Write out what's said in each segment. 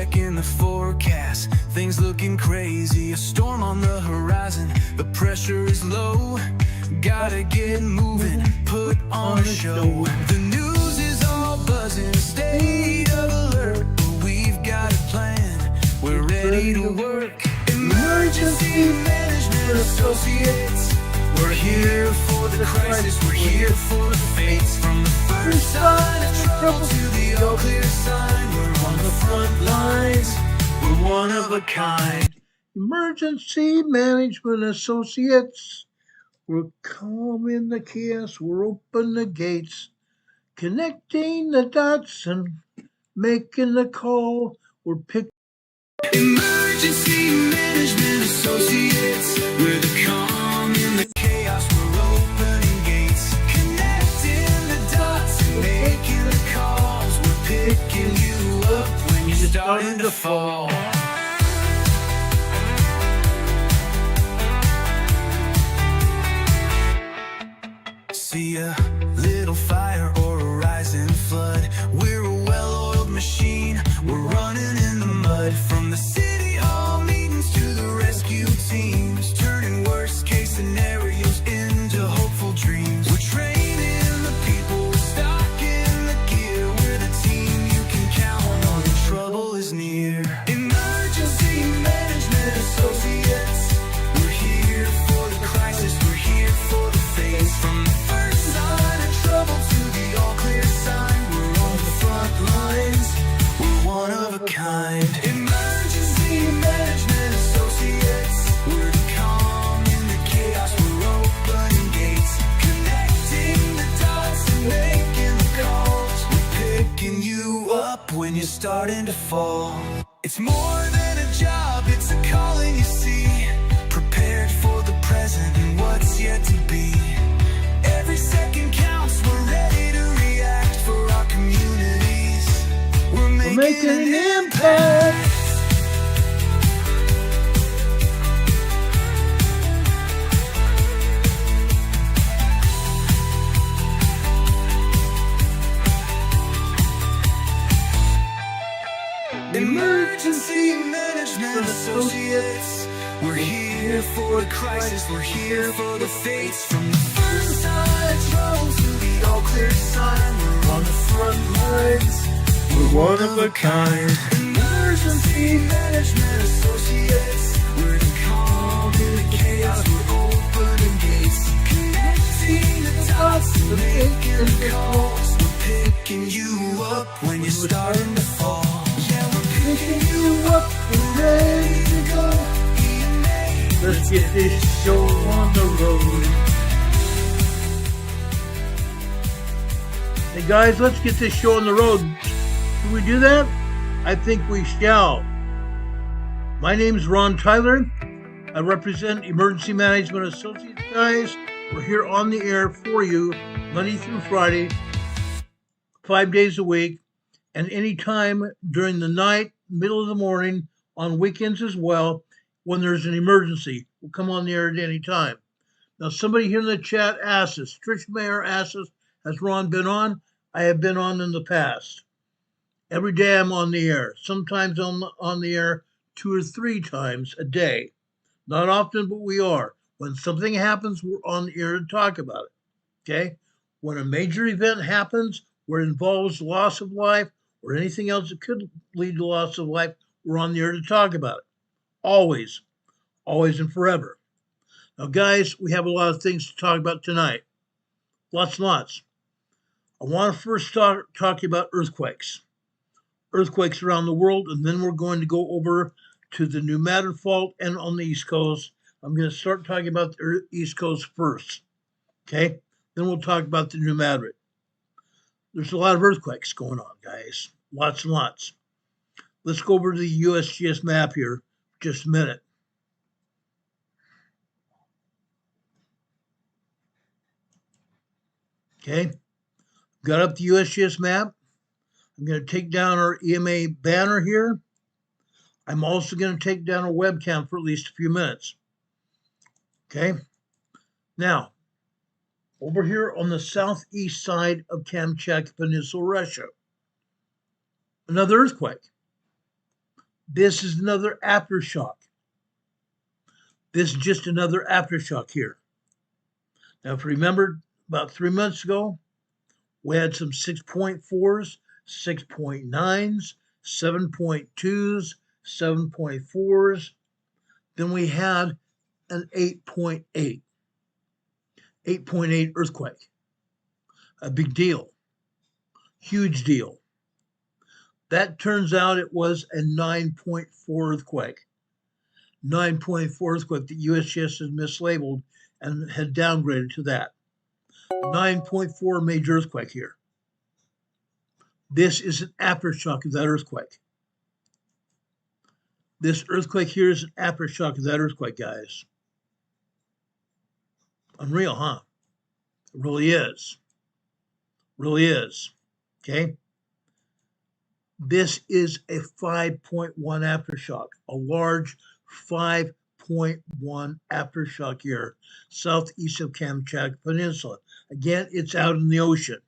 checking the forecast. Things looking crazy, a storm on the horizon. The pressure is low, gotta get moving, put on a show. The news is all buzzing, state of alert, but we've got a plan, we're ready to work. Emergency Management Associates, we're here for the crisis, we're here for the fates. From the first sign of trouble to the all clear sign, we're on the front lines, we're one of a kind. Emergency Management Associates, we're calm in the chaos, we're open the gates, connecting the dots and making the call. We're picking Emergency Management Associates, we're the calm in the chaos, we're opening gates, connecting the dots and making the calls. We're picking you up when you're starting to fall. See a little fire or a rising flood, we're a well-oiled machine, we're running in the mud. From the city hall meetings to the rescue teams, turning worst case scenarios into hopeful dreams. We're training the people, we're stocking the gear, we're the team you can count on when trouble is near. Emergency Management Associates, we're here for the crisis, we're here for the face. From the first sign of trouble to the all clear sign, we're on the front lines, we're one of a kind. Emergency Management Associates, we're the calm in the chaos, we're opening gates, connecting the dots and making the calls. We're picking you up when you're starting to fall. It's more than a job, it's a calling, you see. Prepared for the present and what's yet to be. Every second counts, we're ready to react for our communities. We're making an impact. Emergency Management Associates, we're here for the crisis, we're here for the fates. From the first sign of trouble to the all clear sign, we're on the front lines, we're one of a kind. Emergency Management Associates, we're the calm in the chaos, we're opening gates, connecting the dots and making the calls. We're picking you up when you're starting to fall. Yeah, we're picking you up, we're ready to go. EMA, Let's get this show on the road. Hey guys, let's get this show on the road. Can we do that? I think we shall. My name's Ron Tyler. I represent Emergency Management Associates, guys. We're here on the air for you Monday through Friday, 5 days a week, and anytime during the night, middle of the morning, on weekends as well, when there's an emergency. We'll come on the air at any time. Now, somebody here in the chat asked us, Trish Mayer asked us, has Ron been on? I have been on in the past. Every day I'm on the air. Sometimes I'm on the air 2 or 3 times a day. Not often, but we are. When something happens, we're on the air to talk about it. Okay? When a major event happens where it involves loss of life or anything else that could lead to loss of life, we're on the air to talk about it. Always. Always and forever. Now, guys, we have a lot of things to talk about tonight. Lots and lots. I want to first start talking about earthquakes. Earthquakes around the world, and then we're going to go over to the New Madrid Fault and on the East Coast. I'm going to start talking about the East Coast first. Okay? Then we'll talk about the New Madrid. There's a lot of earthquakes going on, guys. Lots and lots. Let's go over to the USGS map here for just a minute. Okay? Got up the USGS map. I'm going to take down our EMA banner here. I'm also going to take down our webcam for at least a few minutes. Okay? Now, over here on the southeast side of Kamchatka Peninsula, Russia, another earthquake. This is another aftershock. This is just another aftershock here. Now, if you remember, about 3 months ago, we had some 6.4s, 6.9s, 7.2s, 7.4s. Then we had an 8.8, 8.8 earthquake. A big deal, huge deal. That turns out it was a 9.4 earthquake. 9.4 earthquake that USGS has mislabeled and had downgraded to that. 9.4 major earthquake here. This is an aftershock of that earthquake. This earthquake here is an aftershock of that earthquake, guys. Unreal, huh? It really is. Really is. Okay? This is a 5.1 aftershock, a large 5.1 aftershock here, southeast of Kamchatka Peninsula. Again, it's out in the ocean.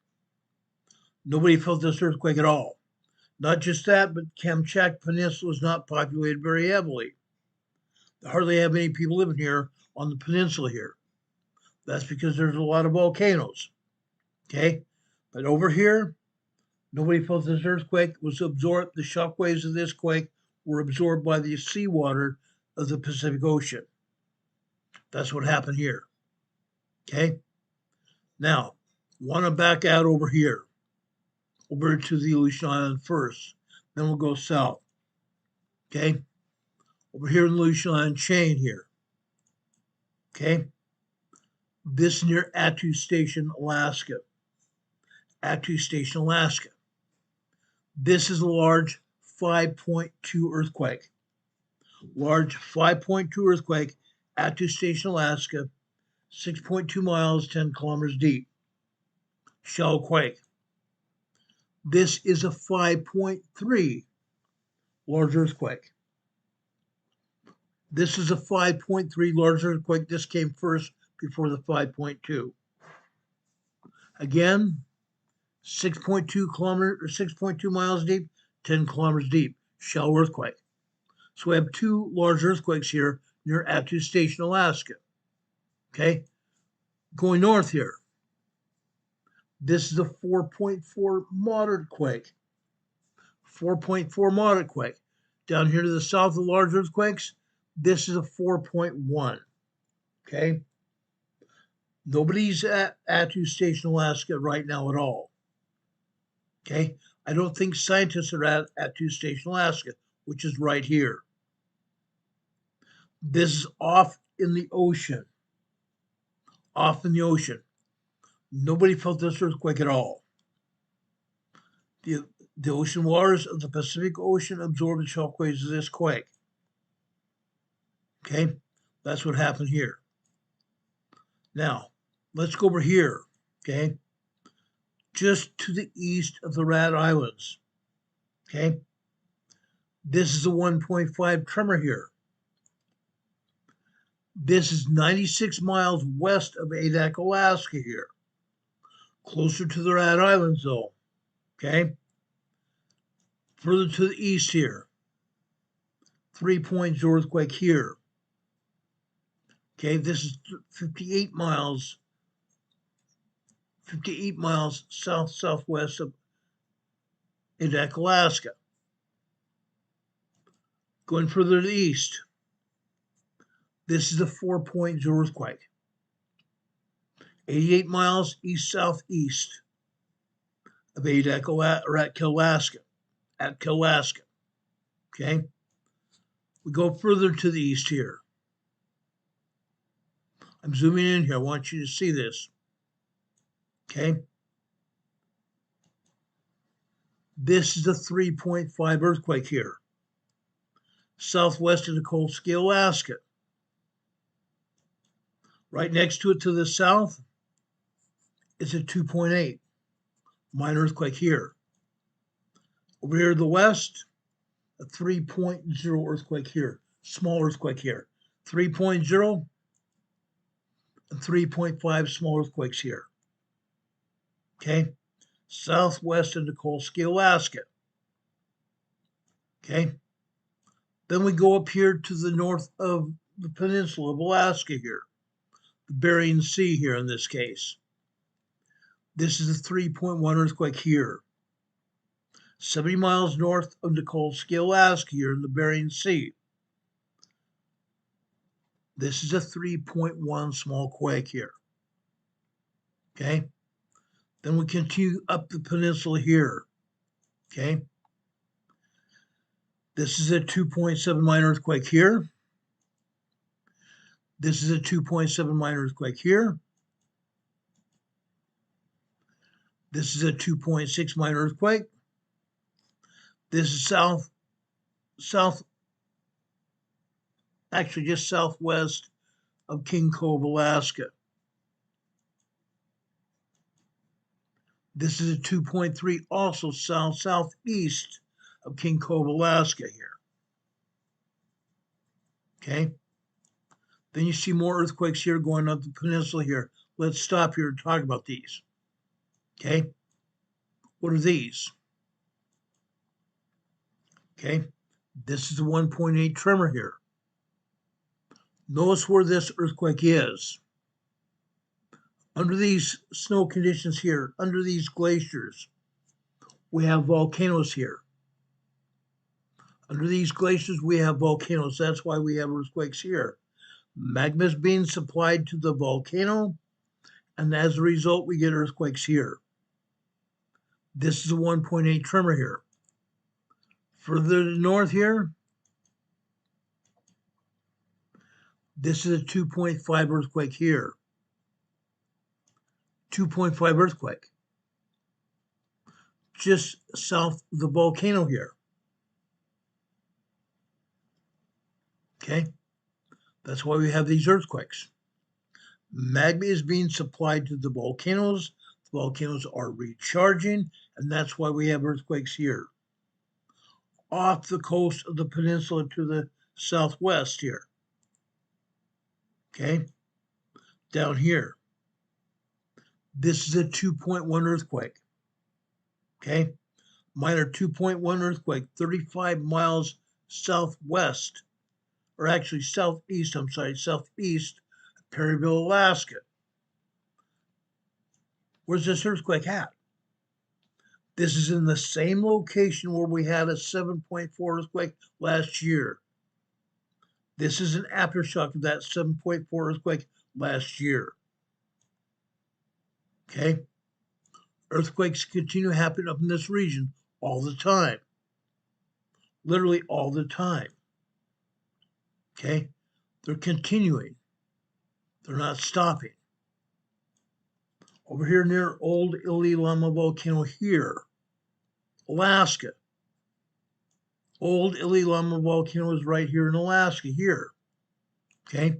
Nobody felt this earthquake at all. Not just that, but Kamchatka Peninsula is not populated very heavily. They hardly have any people living here on the peninsula here. That's because there's a lot of volcanoes. Okay? But over here, nobody felt this earthquake was absorbed. The shock waves of this quake were absorbed by the seawater of the Pacific Ocean. That's what happened here. Okay? Now, want to back out over here, over to the Aleutian Island first. Then we'll go south. Okay? Over here in the Aleutian Island chain here. Okay? This near Attu Station, Alaska. Attu Station, Alaska. This is a large 5.2 earthquake. Large 5.2 earthquake, Attu Station, Alaska, 6.2 miles, 10 kilometers deep. Shallow quake. This is a 5.3 large earthquake. This is a 5.3 large earthquake. This came first before the 5.2. Again, 6.2 kilometers or 6.2 miles deep, 10 kilometers deep. Shallow earthquake. So we have two large earthquakes here near Attu Station, Alaska. Okay, going north here. This is a 4.4 moderate quake. 4.4 moderate quake. Down here to the south of the large earthquakes, this is a 4.1. Okay, nobody's at Attu Station, Alaska right now at all. Okay, I don't think scientists are at Attu Station, Alaska, which is right here. This is off in the ocean. Off in the ocean. Nobody felt this earthquake at all. The ocean waters of the Pacific Ocean absorbed the shock waves of this quake. Okay, that's what happened here. Now, let's go over here. Okay, just to the east of the Rat Islands. Okay, this is a 1.5 tremor here. This is 96 miles west of Adak, Alaska here. Closer to the Rat Islands though, okay? Further to the east here. 3.0 earthquake here. Okay, this is 58 miles south-southwest of Adak, Alaska. Going further to the east. This is a 4.0 earthquake. 88 miles east-southeast of Adak, or Atka, Alaska. Okay? We go further to the east here. I'm zooming in here. I want you to see this. Okay? This is a 3.5 earthquake here. Southwest of Nikolsky, Alaska. Right next to it to the south is a 2.8 minor earthquake here. Over here to the west, a 3.0 earthquake here, small earthquake here. 3.0 and 3.5 small earthquakes here. Okay, southwest of Nikolsky, Alaska. Okay, Then we go up here to the north of the peninsula of Alaska here, the Bering Sea here in this case. This is a 3.1 earthquake here. 70 miles north of Nikolsky, Alaska here in the Bering Sea. This is a 3.1 small quake here. Okay. Then we continue up the peninsula here. Okay. This is a 2.7 minor earthquake here. This is a 2.7 minor earthquake here. This is a 2.6 minor earthquake. This is actually just southwest of King Cove, Alaska. This is a 2.3, also southeast of King Cove, Alaska here. Okay. Then you see more earthquakes here going up the peninsula here. Let's stop here and talk about these. Okay. What are these? Okay. This is a 1.8 tremor here. Notice where this earthquake is. Under these snow conditions here, under these glaciers, we have volcanoes here. Under these glaciers, we have volcanoes. That's why we have earthquakes here. Magma is being supplied to the volcano, and as a result, we get earthquakes here. This is a 1.8 tremor here. Further to the north here, this is a 2.5 earthquake here. 2.5 earthquake. Just south of the volcano here. Okay. That's why we have these earthquakes. Magma is being supplied to the volcanoes. The volcanoes are recharging, and that's why we have earthquakes here. Off the coast of the peninsula to the southwest here. Okay. Down here. This is a 2.1 earthquake. Okay. Minor 2.1 earthquake, 35 miles southwest, or actually southeast of Perryville, Alaska. Where's this earthquake at? This is in the same location where we had a 7.4 earthquake last year. This is an aftershock of that 7.4 earthquake last year. Okay? Earthquakes continue to happen up in this region all the time. Literally all the time. Okay? They're continuing. They're not stopping. Over here near Old Iliamna Volcano here, Alaska. Old Iliamna Volcano is right here in Alaska here. Okay?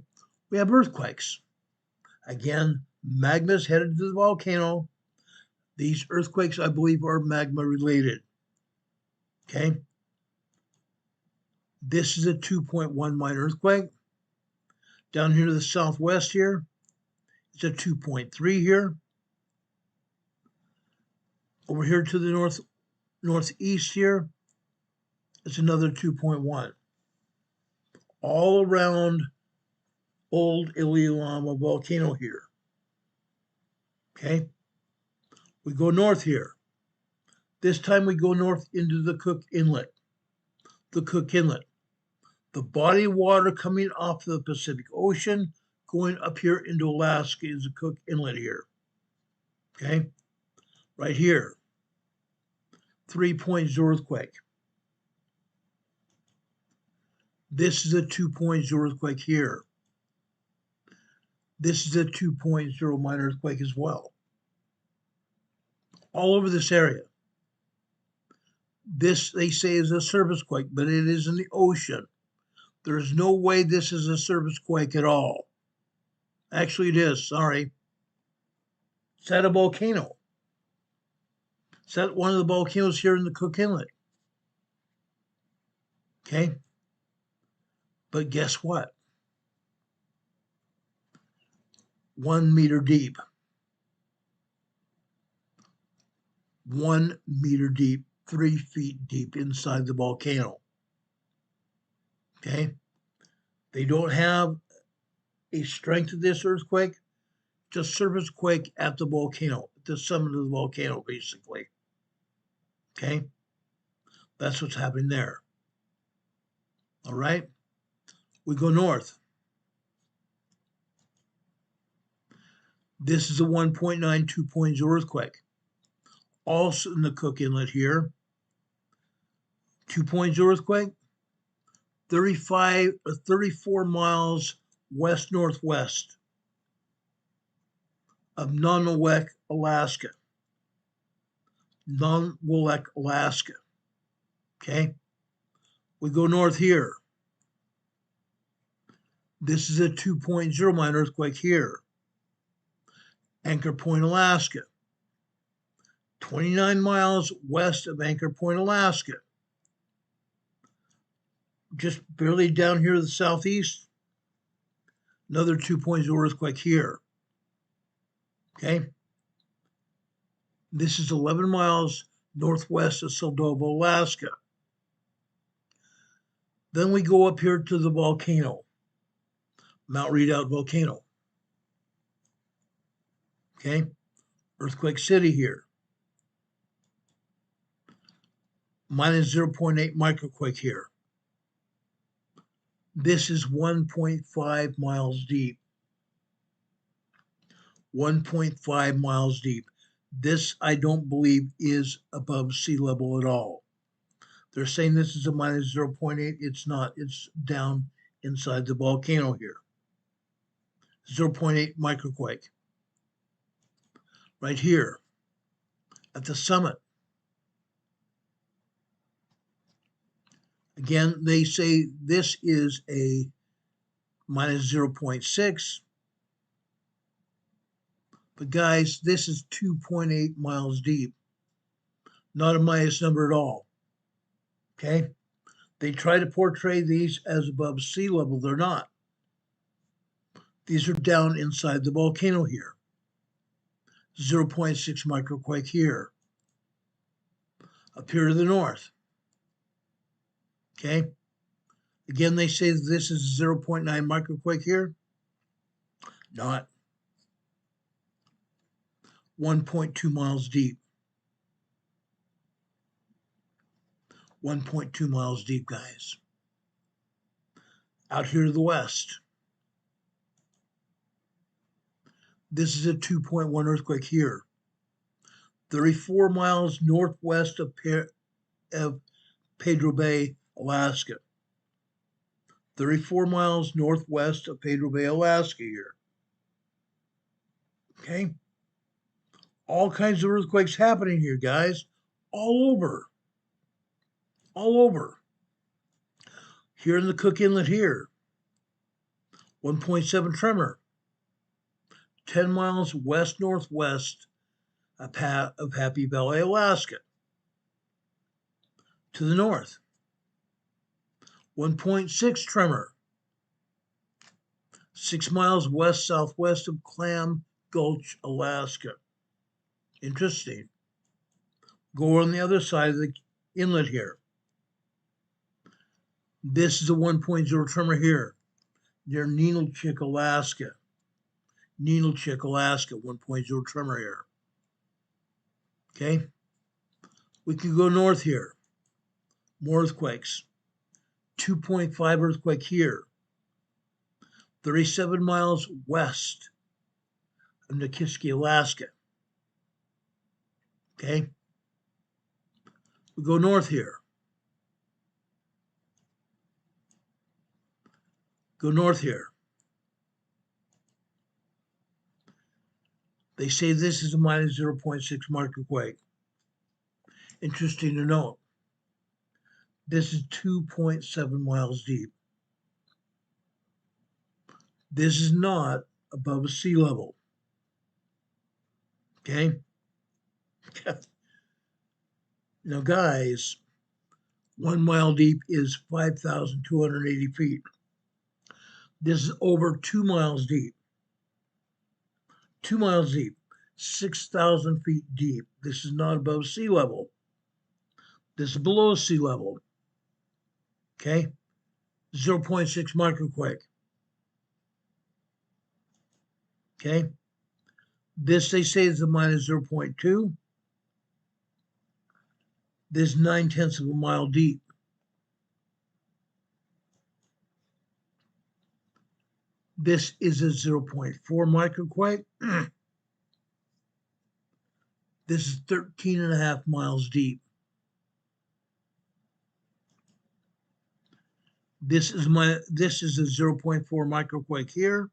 We have earthquakes. Again, magma is headed to the volcano. These earthquakes, I believe, are magma related. Okay? This is a 2.1 minor earthquake. Down here to the southwest here, it's a 2.3 here. Over here to the northeast here, it's another 2.1. All around Old Iliamna Volcano here. Okay? We go north here. This time we go north into the Cook Inlet. The Cook Inlet. The body of water coming off the Pacific Ocean, going up here into Alaska is the Cook Inlet here. Okay? Right here. 3.0 earthquake. This is a 2.0 earthquake here. This is a 2.0 minor earthquake as well. All over this area. This, they say, is a surface quake, but it is in the ocean. There's no way this is a surface quake at all. Actually, it is. Sorry. It's at a volcano. It's at one of the volcanoes here in the Cook Inlet. Okay? But guess what? 1 meter deep. 1 meter deep, 3 feet deep inside the volcano. Okay. They don't have a strength of this earthquake, just surface quake at the volcano, at the summit of the volcano, basically. Okay. That's what's happening there. All right. We go north. This is a 1.9 2.0 earthquake. Also in the Cook Inlet here. 2.0 earthquake, 34 miles west-northwest of Nunavut, Alaska. Nunavut, Alaska. Okay. We go north here. This is a 2.0 minor earthquake here. Anchor Point, Alaska. 29 miles west of Anchor Point, Alaska. Just barely down here to the southeast. Another 2.0 earthquake here. Okay. This is 11 miles northwest of Soldovo, Alaska. Then we go up here to the volcano, Mount Redoubt volcano. Okay. Earthquake City here. Minus 0.8 microquake here. This is 1.5 miles deep. 1.5 miles deep. This, I don't believe, is above sea level at all. They're saying this is a minus 0.8. It's not. It's down inside the volcano here. 0.8 microquake. Right here at the summit. Again, they say this is a minus 0.6. But guys, this is 2.8 miles deep. Not a minus number at all. Okay? They try to portray these as above sea level. They're not. These are down inside the volcano here. 0.6 microquake here. Up here to the north. Okay? Again, they say this is 0.9 microquake here. Not. 1.2 miles deep. 1.2 miles deep, guys. Out here to the west. This is a 2.1 earthquake here. 34 miles northwest of Pedro Bay, Alaska. 34 miles northwest of Pedro Bay, Alaska here. Okay? All kinds of earthquakes happening here, guys. All over. All over. Here in the Cook Inlet here. 1.7 tremor. 10 miles west-northwest of Happy Valley, Alaska. To the north. 1.6 tremor. 6 miles west-southwest of Clam Gulch, Alaska. Interesting. Go on the other side of the inlet here. This is a 1.0 tremor here near Ninilchik, Alaska. Ninilchik, Alaska, 1.0 tremor here. Okay. We can go north here. More earthquakes. 2.5 earthquake here. 37 miles west of Nikiski, Alaska. Okay. We go north here. Go north here. They say this is a minus 0.6 microquake. Interesting to note. This is 2.7 miles deep. This is not above sea level. Okay? Now, guys, 1 mile deep is 5,280 feet. This is over 2 miles deep. 2 miles deep, 6,000 feet deep. This is not above sea level. This is below sea level. Okay? 0.6 microquake. Okay. This they say is a minus 0.2. This 9/10 of a mile deep. This is a 0.4 microquake. This is 13.5 miles deep. This is a 0.4 microquake here.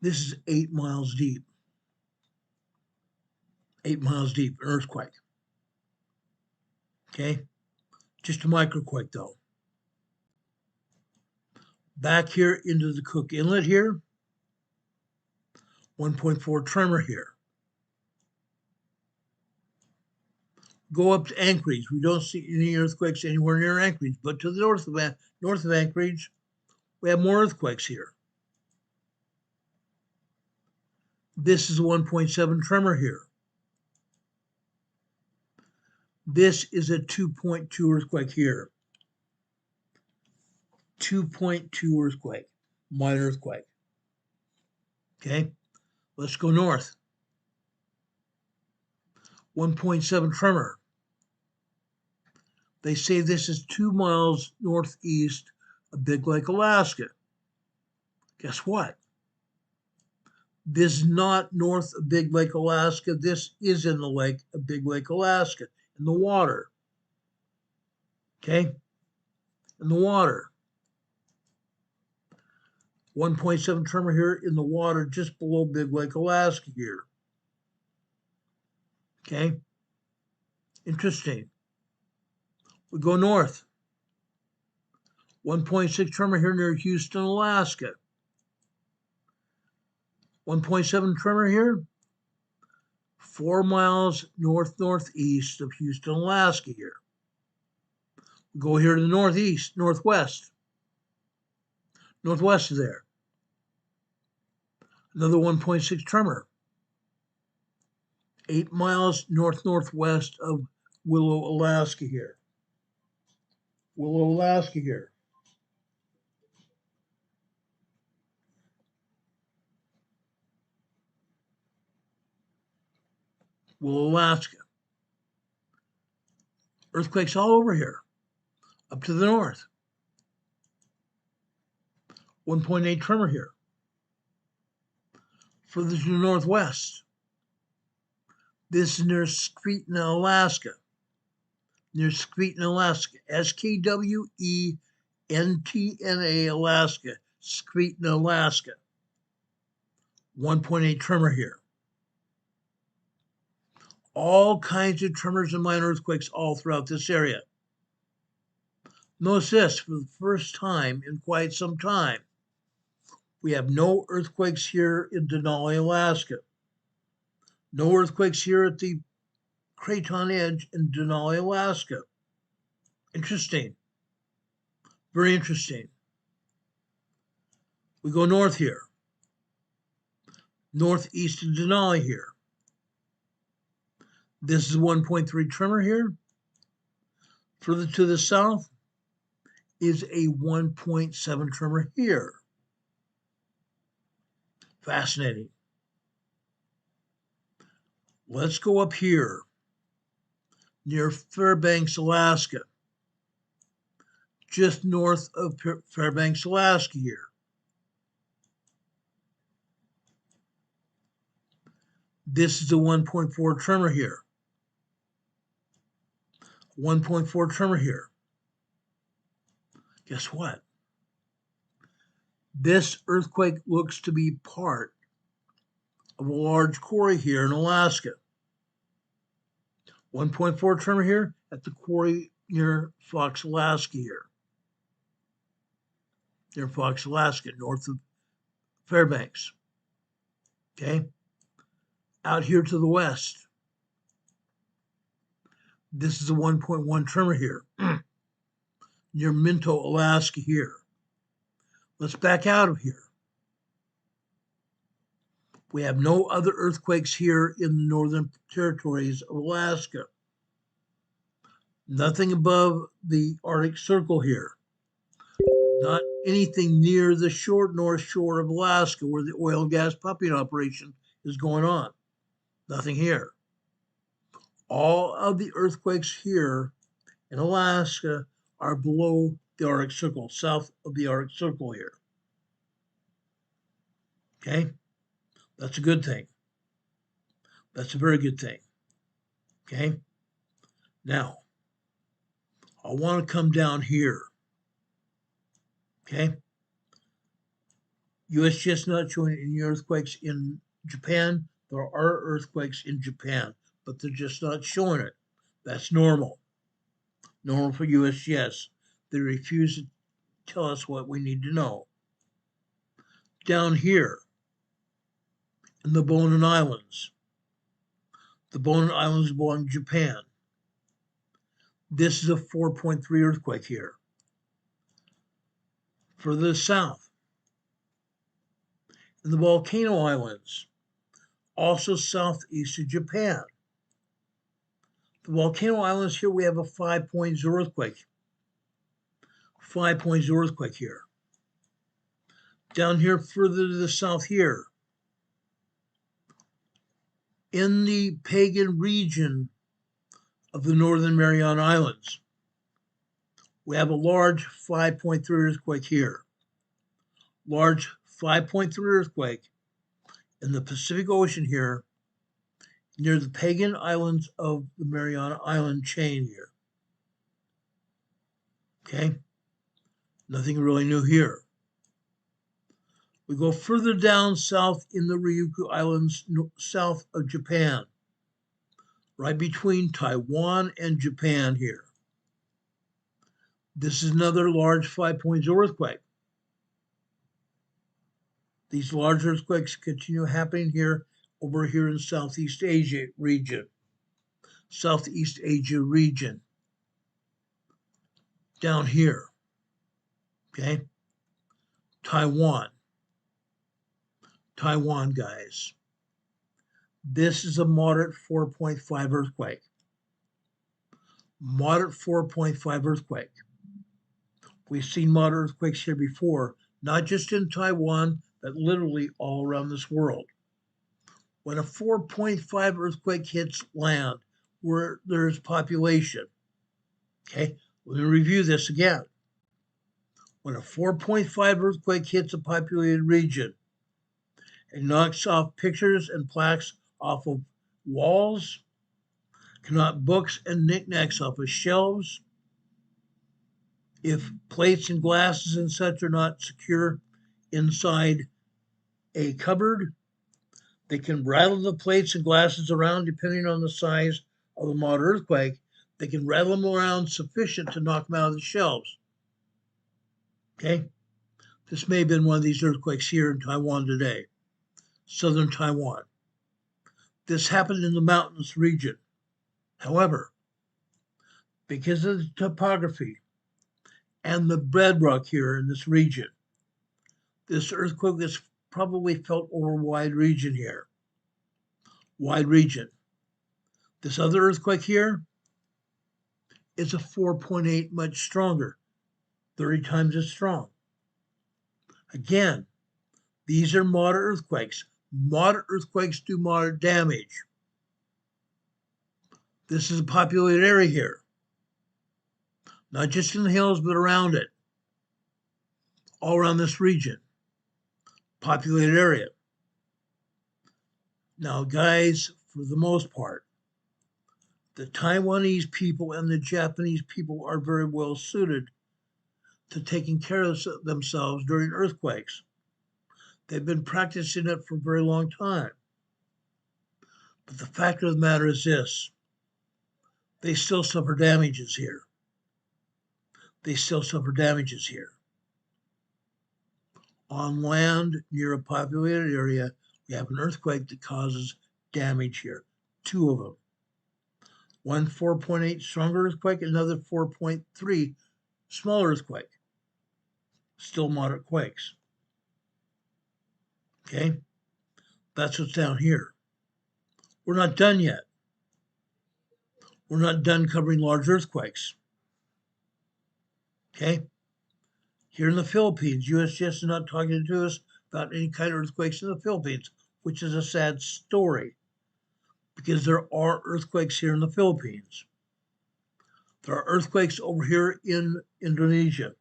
This is 8 miles deep. 8 miles deep, an earthquake. Okay, just a microquake though. Back here into the Cook Inlet here, 1.4 tremor here. Go up to Anchorage. We don't see any earthquakes anywhere near Anchorage, but to the north of Anchorage, we have more earthquakes here. This is a 1.7 tremor here. This is a 2.2 earthquake here. 2.2 earthquake, minor earthquake. Okay, let's go north. 1.7 tremor. They say this is 2 miles northeast of Big Lake, Alaska. Guess what? This is not north of Big Lake, Alaska. This is in the lake of Big Lake, Alaska, in the water. Okay? In the water. 1.7 tremor here in the water just below Big Lake, Alaska here. Okay? Interesting. We go north. 1.6 tremor here near Houston, Alaska. 1.7 tremor here, 4 miles northeast of Houston, Alaska here. We go here to the northwest of there. Another 1.6 tremor, 8 miles northwest of Willow, Alaska here. Willow, Alaska here. Willow, Alaska. Earthquakes all over here, up to the north. 1.8 tremor here. Further to the northwest. This is near Screeton, Alaska. Near Screeton, Alaska. SKWENTNA, Alaska. Screeton, Alaska. 1.8 tremor here. All kinds of tremors and minor earthquakes all throughout this area. Notice this, for the first time in quite some time, we have no earthquakes here in Denali, Alaska. No earthquakes here at the Craton Edge in Denali, Alaska. Interesting. Very interesting. We go north here. Northeast of Denali here. This is 1.3 tremor here. Further to the south is a 1.7 tremor here. Fascinating. Let's go up here near Fairbanks, Alaska. Just north of Fairbanks, Alaska here. This is a 1.4 tremor here. 1.4 tremor here. Guess what? This earthquake looks to be part of a large quarry here in Alaska. 1.4 tremor here at the quarry near Fox, Alaska here. Near Fox, Alaska, north of Fairbanks. Okay? Out here to the west. This is a 1.1 tremor here. Near Minto, Alaska here. Let's back out of here. We have no other earthquakes here in the northern territories of Alaska. Nothing above the Arctic Circle here. Not anything near the north shore of Alaska where the oil and gas pumping operation is going on. Nothing here. All of the earthquakes here in Alaska are below the Arctic Circle, south of the Arctic Circle here. Okay? That's a good thing. That's a very good thing. Okay? Now, I want to come down here. Okay? USGS not showing any earthquakes in Japan. There are earthquakes in Japan, but they're just not showing it. That's normal. Normal for USGS. They refuse to tell us what we need to know. Down here in the Bonin Islands. The Bonin Islands belong to Japan. This is a 4.3 earthquake here. Further south, in the Volcano Islands, also southeast of Japan. The Volcano Islands here, we have a 5.0 earthquake. 5.0 earthquake here. Down here, further to the south here, in the pagan region of the Northern Mariana Islands, we have a large 5.3 earthquake here. Large 5.3 earthquake in the Pacific Ocean here, near the pagan islands of the Mariana Island chain here. Okay? Nothing really new here. We go further down south in the Ryukyu Islands, south of Japan, right between Taiwan and Japan here. This is another large 5.0 earthquake. These large earthquakes continue happening here, over here in Southeast Asia region. Southeast Asia region. Down here. Okay? Taiwan. Taiwan, guys. This is a moderate 4.5 earthquake. Moderate 4.5 earthquake. We've seen moderate earthquakes here before, not just in Taiwan, but literally all around this world. When a 4.5 earthquake hits land where there's population, okay, let me review this again. When a 4.5 earthquake hits a populated region, it knocks off pictures and plaques off of walls, can knock books and knickknacks off of shelves. If plates and glasses and such are not secure inside a cupboard, they can rattle the plates and glasses around depending on the size of the moderate earthquake. They can rattle them around sufficient to knock them out of the shelves. Okay? This may have been one of these earthquakes here in Taiwan today, southern Taiwan. This happened in the mountainous region. However, because of the topography and the bedrock here in this region, this earthquake is probably felt over a wide region here. Wide region. This other earthquake here is a 4.8, much stronger, 30 times as strong. Again, these are moderate earthquakes. Moderate earthquakes do moderate damage. This is a populated area here. Not just in the hills, but around it. All around this region. Populated area. Now, guys, for the most part, the Taiwanese people and the Japanese people are very well suited to taking care of themselves during earthquakes. They've been practicing it for a very long time. But the fact of the matter is this: they still suffer damages here. They still suffer damages here. On land near a populated area, we have an earthquake that causes damage here. Two of them. One 4.8 stronger earthquake, another 4.3 smaller earthquake. Still moderate quakes. Okay? That's what's down here. We're not done yet. We're not done covering large earthquakes. Okay? Here in the Philippines, USGS is not talking to us about any kind of earthquakes in the Philippines, which is a sad story because there are earthquakes here in the Philippines. There are earthquakes over here in Indonesia.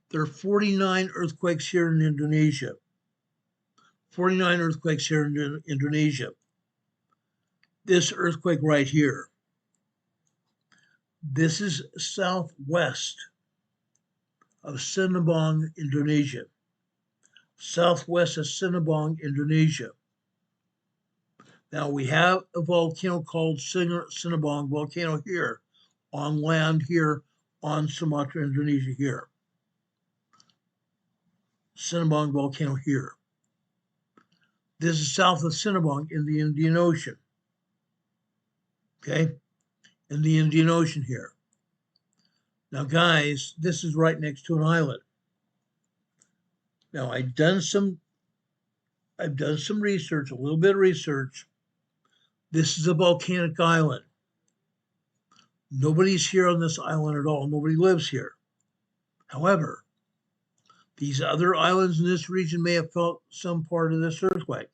There are 49 earthquakes here in Indonesia. 49 earthquakes here in Indonesia. This earthquake right here, this is southwest of Sinabang, Indonesia. Southwest of Sinabang, Indonesia. Now we have a volcano called Sinabang volcano here, on land here, on Sumatra, Indonesia here. Sinabang volcano here. This is south of Sinabang in the Indian Ocean. Okay, in the Indian Ocean here. Now guys, this is right next to an island. Now I've done some research, a little bit of research. This is a volcanic island. Nobody's here on this island at all. Nobody lives here. However, these other islands in this region may have felt some part of this earthquake.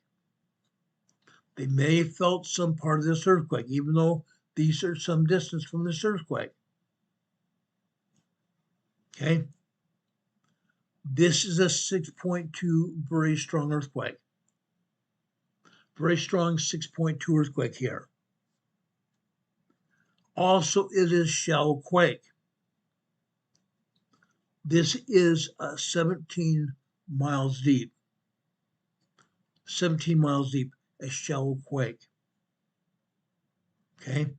They may have felt some part of this earthquake, even though these are some distance from this earthquake. Okay? This is a 6.2 very strong earthquake. Very strong 6.2 earthquake here. Also, it is shallow quake. This is 17 miles deep. 17 miles deep, a shallow quake. Okay?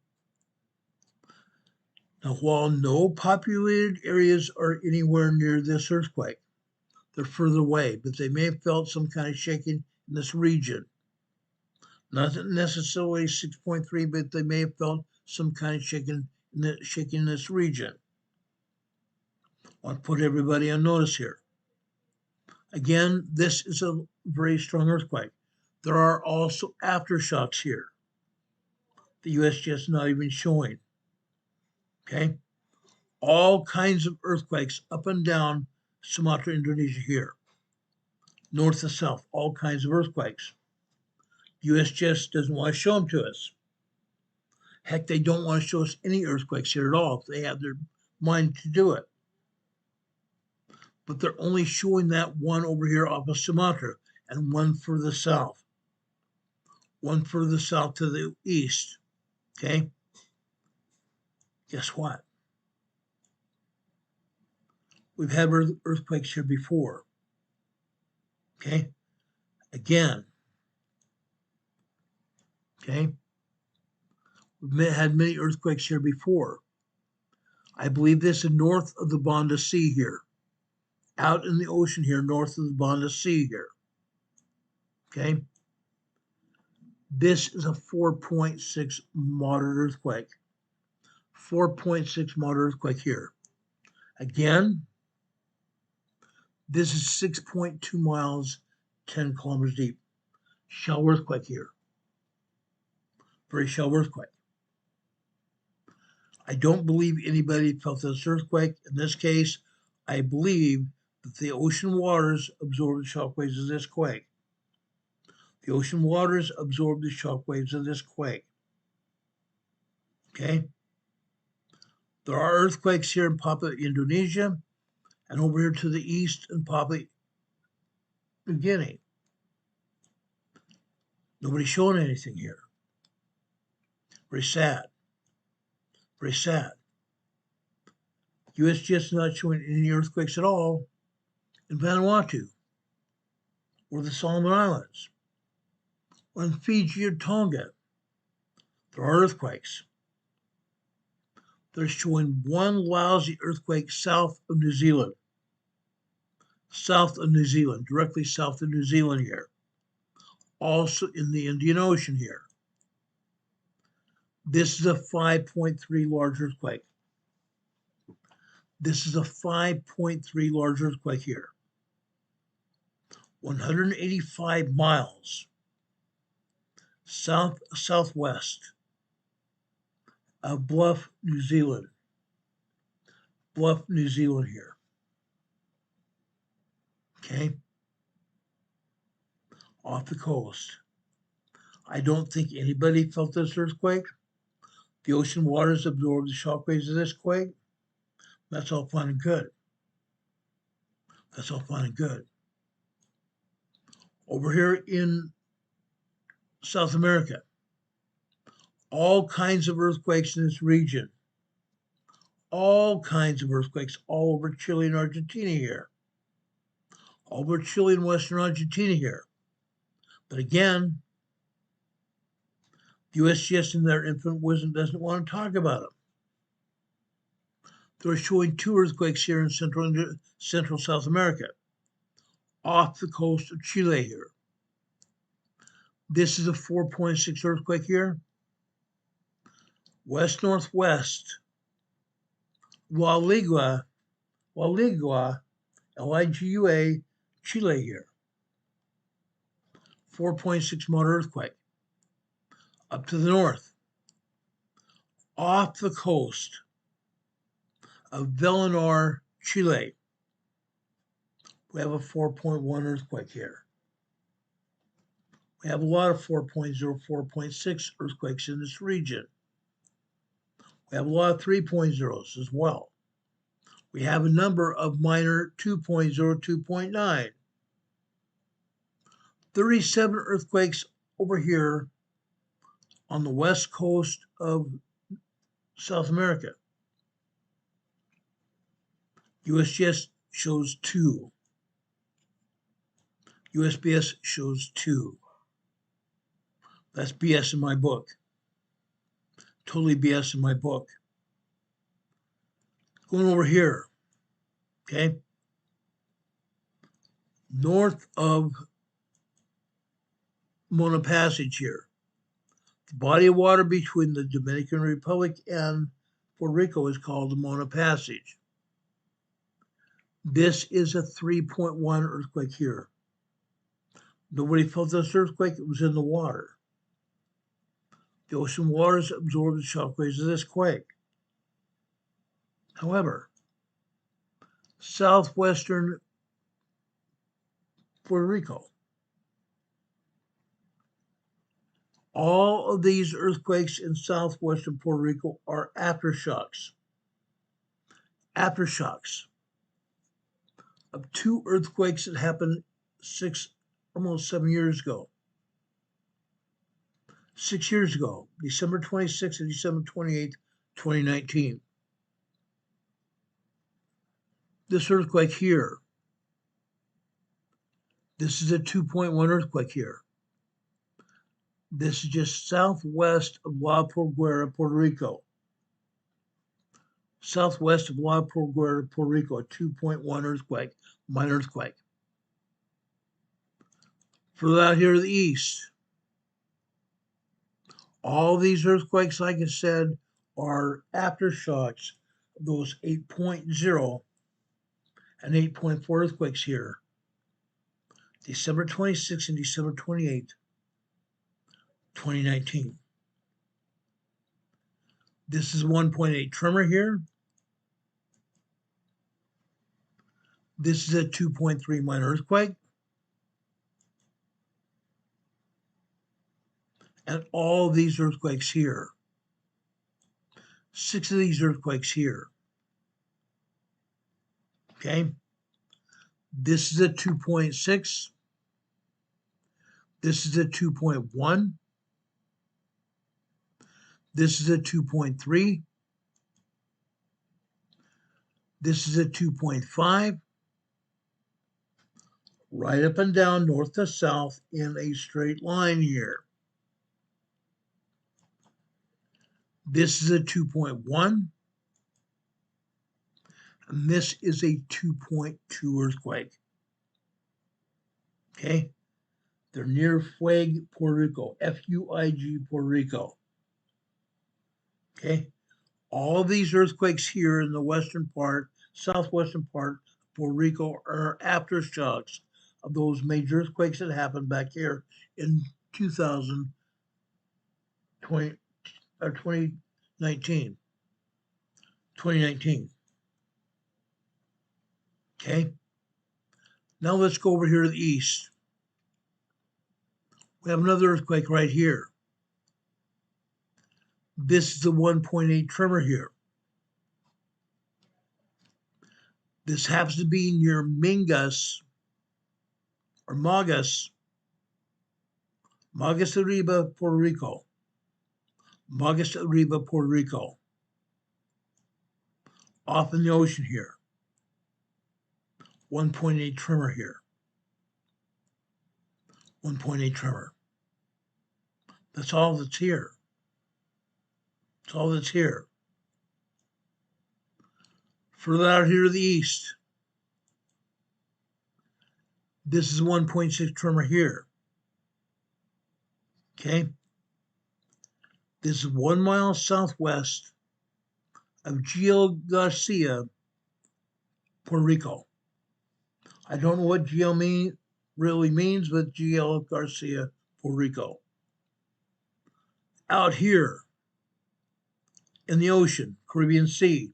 Now, while no populated areas are anywhere near this earthquake, they're further away, but they may have felt some kind of shaking in this region. Not necessarily 6.3, but they may have felt some kind of shaking in this region. I want to put everybody on notice here. Again, this is a very strong earthquake. There are also aftershocks here. The USGS is not even showing. Okay? All kinds of earthquakes up and down Sumatra, Indonesia here. North to south, all kinds of earthquakes. USGS doesn't want to show them to us. Heck, they don't want to show us any earthquakes here at all if they have their mind to do it. But they're only showing that one over here off of Sumatra and one further south. One further south to the east. Okay? Guess what? We've had earthquakes here before. Okay? Again. Okay? We've had many earthquakes here before. I believe this is north of the Banda Sea here. Out in the ocean here, north of the Banda Sea here. Okay? This is a 4.6 moderate earthquake. 4.6 moderate earthquake here. Again, this is 6.2 miles, 10 kilometers deep. Shallow earthquake here. Very shallow earthquake. I don't believe anybody felt this earthquake. In this case, I believe that the ocean waters absorb the shock waves of this quake. The ocean waters absorb the shock waves of this quake. Okay? There are earthquakes here in Papua, Indonesia, and over here to the east in Papua New Guinea. Nobody's showing anything here. Very sad. Very sad. USGS is not showing any earthquakes at all in Vanuatu or the Solomon Islands or in Fiji or Tonga. There are earthquakes. They're showing one lousy earthquake south of New Zealand. South of New Zealand, directly south of New Zealand here. Also in the Indian Ocean here. This is a 5.3 large earthquake. This is a 5.3 large earthquake here. 185 miles southwest of Bluff, New Zealand. Bluff, New Zealand here. Okay? Off the coast. I don't think anybody felt this earthquake. The ocean waters absorbed the shockwaves of this quake. That's all fine and good. That's all fine and good. Over here in South America, all kinds of earthquakes in this region. All kinds of earthquakes all over Chile and Argentina here. All over Chile and Western Argentina here. But again, the USGS in their infinite wisdom doesn't want to talk about them. They're showing 2 earthquakes here in Central South America, off the coast of Chile here. This is a 4.6 earthquake here. West-northwest, Ligua, Ligua, Chile here. 4.6 motor earthquake. Up to the north, off the coast of Velinor, Chile, we have a 4.1 earthquake here. We have a lot of 4.0, 4.6 earthquakes in this region. We have a lot of 3.0s as well. We have a number of minor 2.0, 2.9. 37 earthquakes over here on the west coast of South America. USGS shows 2. USPS shows 2. That's BS in my book. Totally BS in my book. Going over here, okay? North of Mona Passage here. The body of water between the Dominican Republic and Puerto Rico is called the Mona Passage. This is a 3.1 earthquake here. Nobody felt this earthquake, it was in the water. The ocean waters absorbed the shockwaves of this quake. However, southwestern Puerto Rico, all of these earthquakes in southwestern Puerto Rico are aftershocks. Aftershocks of 2 earthquakes that happened almost 7 years ago. 6 years ago, December 26th and December 28th, 2019. This earthquake here, this is a 2.1 earthquake here. This is just southwest of La Porguera, Puerto Rico. Southwest of La Porguera, Puerto Rico, a 2.1 earthquake, minor earthquake. Further out here to the east, all these earthquakes, like I said, are aftershocks of those 8.0 and 8.4 earthquakes here. December 26th and December 28th, 2019. This is 1.8 tremor here. This is a 2.3 minor earthquake. And all these earthquakes here. 6 of these earthquakes here. Okay. This is a 2.6. This is a 2.1. This is a 2.3. This is a 2.5. Right up and down, north to south in a straight line here. This is a 2.1. And this is a 2.2 earthquake. Okay? They're near Fuig, Puerto Rico. F-U-I-G, Puerto Rico. Okay? All of these earthquakes here in the western part, southwestern part of Puerto Rico are aftershocks of those major earthquakes that happened back here in 2019, 2019. Okay. Now let's go over here to the east. We have another earthquake right here. This is the 1.8 tremor here. This happens to be near Mingus or Magus Arriba, Puerto Rico. Magus Arriba, Puerto Rico. Off in the ocean here. 1.8 tremor here. 1.8 tremor. That's all that's here. That's all that's here. Further out here to the east, this is 1.6 tremor here. Okay? This is 1 mile southwest of GL Garcia, Puerto Rico. I don't know what GL really means, but GL Garcia, Puerto Rico. Out here in the ocean, Caribbean Sea,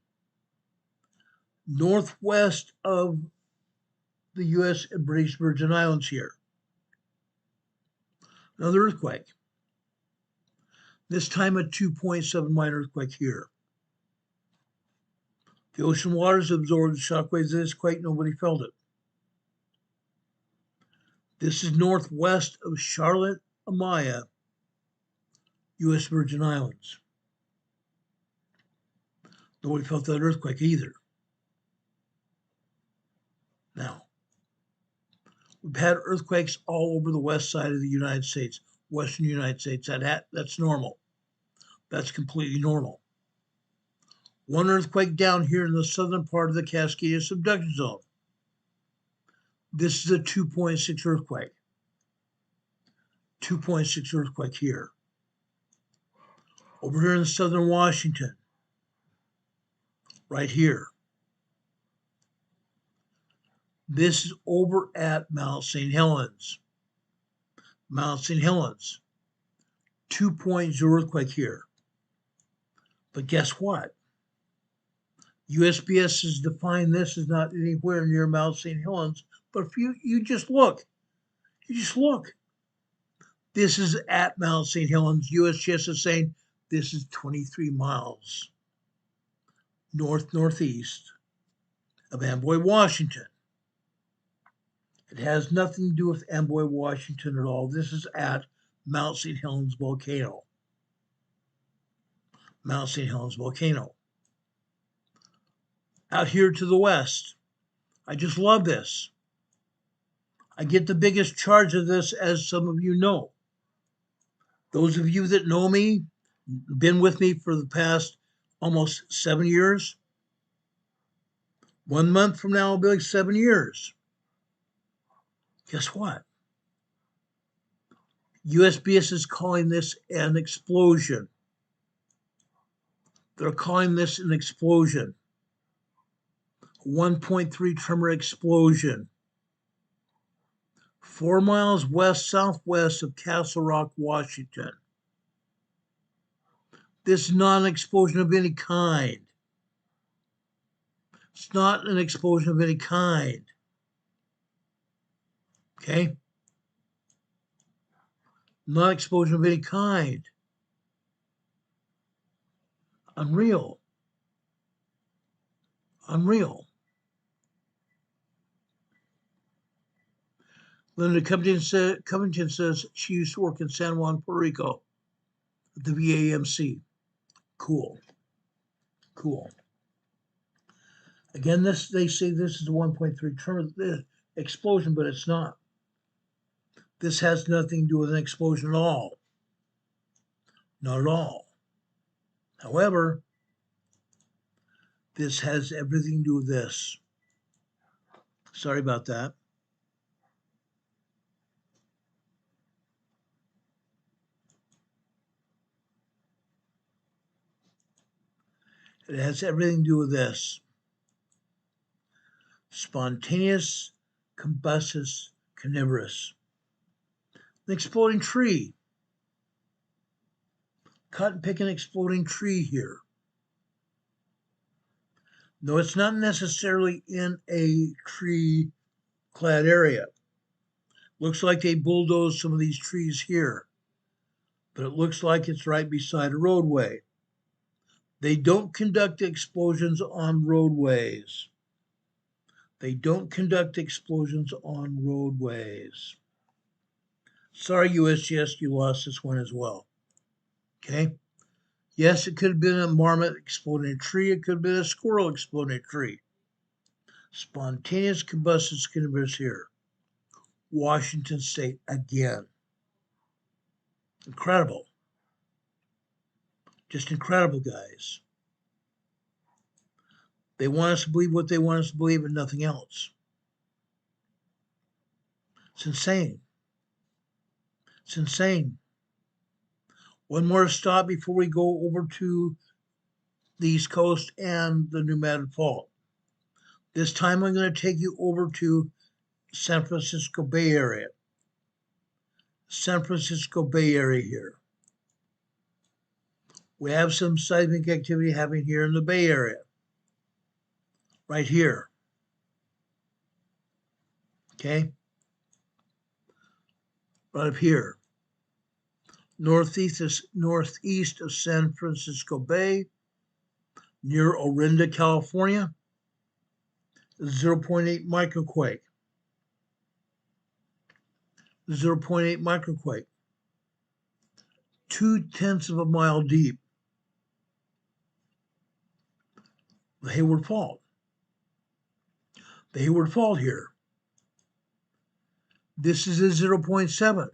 northwest of the U.S. and British Virgin Islands here. Another earthquake. This time a 2.7 minor earthquake here. The ocean waters absorbed the shockwaves of this quake. Nobody felt it. This is northwest of Charlotte, Aveyah, U.S. Virgin Islands. Nobody felt that earthquake either. Now, we've had earthquakes all over the west side of the United States, western United States. That's normal. That's completely normal. One earthquake down here in the southern part of the Cascadia subduction zone. This is a 2.6 earthquake. 2.6 earthquake here. Over here in southern Washington, right here. This is over at Mount St. Helens. Mount St. Helens, 2.0 earthquake here. But guess what? USGS has defined this as not anywhere near Mount St. Helens, but if you just look, this is at Mount St. Helens. USGS is saying this is 23 miles northeast of Amboy, Washington. It has nothing to do with Amboy, Washington at all. This is at Mount St. Helens volcano. Mount St. Helens volcano. Out here to the west, I just love this. I get the biggest charge of this, as some of you know. Those of you that know me, been with me for the past almost 7 years. 1 month from now will be like 7 years. Guess what? USGS is calling this an explosion. They're calling this an explosion. 1.3 tremor explosion. 4 miles west-southwest of Castle Rock, Washington. This is not an explosion of any kind. It's not an explosion of any kind. Okay? Not an explosion of any kind. Unreal. Unreal. Linda Covington says she used to work in San Juan, Puerto Rico at the VAMC. Cool. Cool. Again, they say this is a 1.3 tremor explosion, but it's not. This has nothing to do with an explosion at all. Not at all. However, this has everything to do with this. Sorry about that. It has everything to do with this. Spontaneous combustus carnivorous. An exploding tree. cotton picking exploding tree here. No, it's not necessarily in a tree clad area. Looks like they bulldozed some of these trees here, but it looks like it's right beside a roadway. They don't conduct explosions on roadways. They don't conduct explosions on roadways. Sorry, USGS, you lost this one as well. Okay? Yes, it could have been a marmot exploding a tree. It could have been a squirrel exploding a tree. Spontaneous combustion occurs here. Washington State again. Incredible. Just incredible, guys. They want us to believe what they want us to believe and nothing else. It's insane. It's insane. One more stop before we go over to the East Coast and the New Madrid Fault. This time I'm going to take you over to San Francisco Bay Area. San Francisco Bay Area here. We have some seismic activity happening here in the Bay Area. Right here. Okay? Right up here. Northeast of San Francisco Bay, near Orinda, California, 0.8 microquake. 0.8 microquake. 0.2 of a mile deep. The Hayward Fault. The Hayward Fault here. This is a 0.7.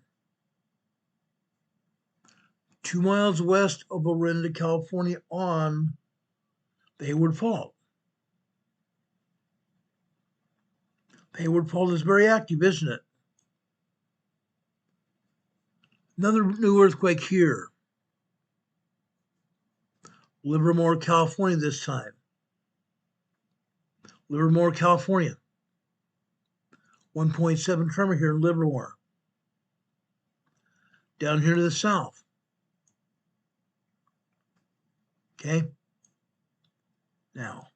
2 miles west of Orinda, California on the Hayward Fault. The Hayward Fault is very active, isn't it? Another new earthquake here. Livermore, California this time. Livermore, California. 1.7 tremor here in Livermore. Down here to the south. Okay? Now,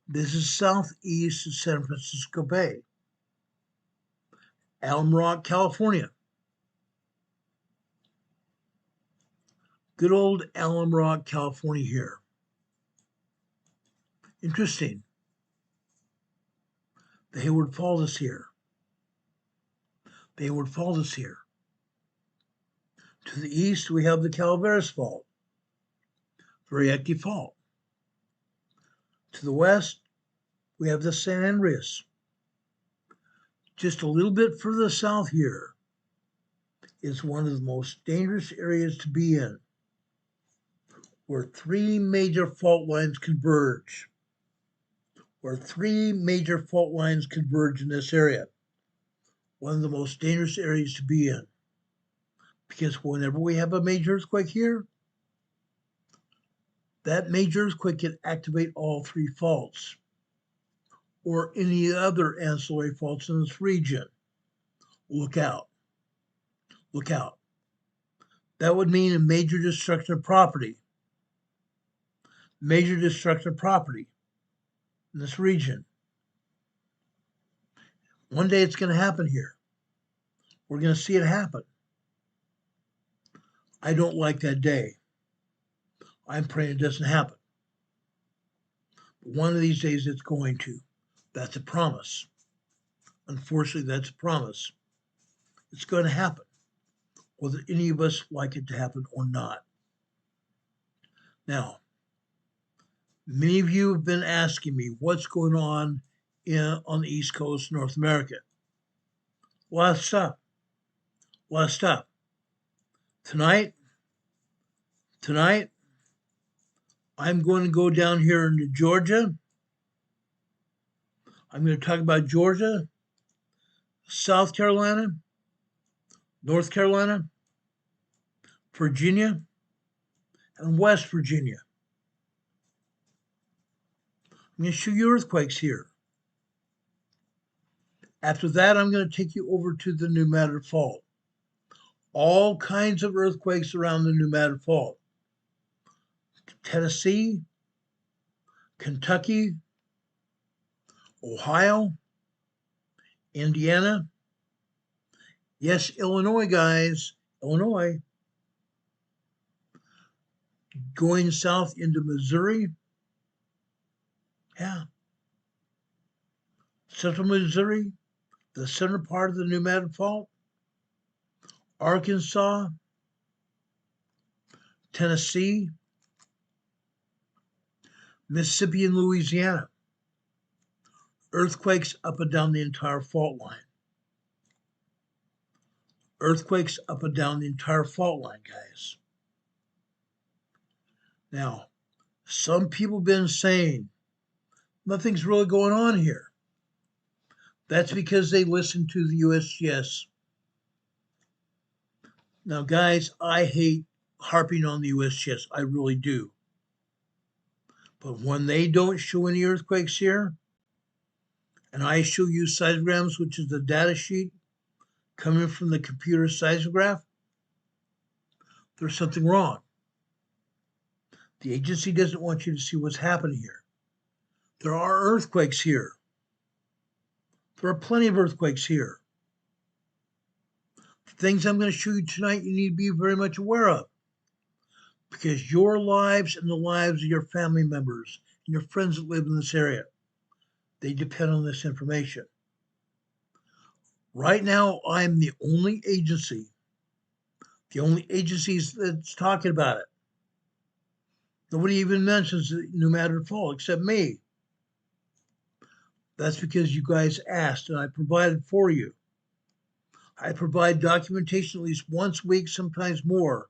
this is southeast of San Francisco Bay. Alum Rock, California. Good old Alum Rock, California here. Interesting. The Hayward Fault is here. The Hayward Fault is here. To the east, we have the Calaveras Fault. Very active fault. To the west, we have the San Andreas. Just a little bit further south here is one of the most dangerous areas to be in, where 3 major fault lines converge. Where 3 major fault lines converge in this area. One of the most dangerous areas to be in. Because whenever we have a major earthquake here, that major earthquake can activate all 3 faults, or any other ancillary faults in this region. Look out. Look out. That would mean a major destruction of property. Major destruction of property in this region. One day it's going to happen here. We're going to see it happen. I don't like that day. I'm praying it doesn't happen. But one of these days it's going to. That's a promise. Unfortunately, that's a promise. It's going to happen, whether any of us like it to happen or not. Now, many of you have been asking me what's going on the East Coast, North America. A lot of stuff. A lot of stuff. Tonight, I'm going to go down here into Georgia. I'm going to talk about Georgia, South Carolina, North Carolina, Virginia, and West Virginia. I'm going to show you earthquakes here. After that, I'm going to take you over to the New Madrid Fault. all kinds of earthquakes around the New Madrid Fault. Tennessee, Kentucky, Ohio, Indiana. Yes, Illinois, guys. Illinois. Going south into Missouri. Yeah. Central Missouri, the center part of the New Madrid Fault. Arkansas, Tennessee, Mississippi, and Louisiana. Earthquakes up and down the entire fault line. Earthquakes up and down the entire fault line, guys. Now, some people have been saying nothing's really going on here. That's because they listen to the USGS. Now, guys, I hate harping on the USGS. I really do. But when they don't show any earthquakes here, and I show you seismograms, which is the data sheet coming from the computer seismograph, there's something wrong. The agency doesn't want you to see what's happening here. There are earthquakes here. There are plenty of earthquakes here. The things I'm going to show you tonight, you need to be very much aware of, because your lives and the lives of your family members and your friends that live in this area, they depend on this information. Right now, I'm the only agency that's talking about it. Nobody even mentions the New Madrid Fault except me. That's because you guys asked and I provided for you. I provide documentation at least once a week, sometimes more,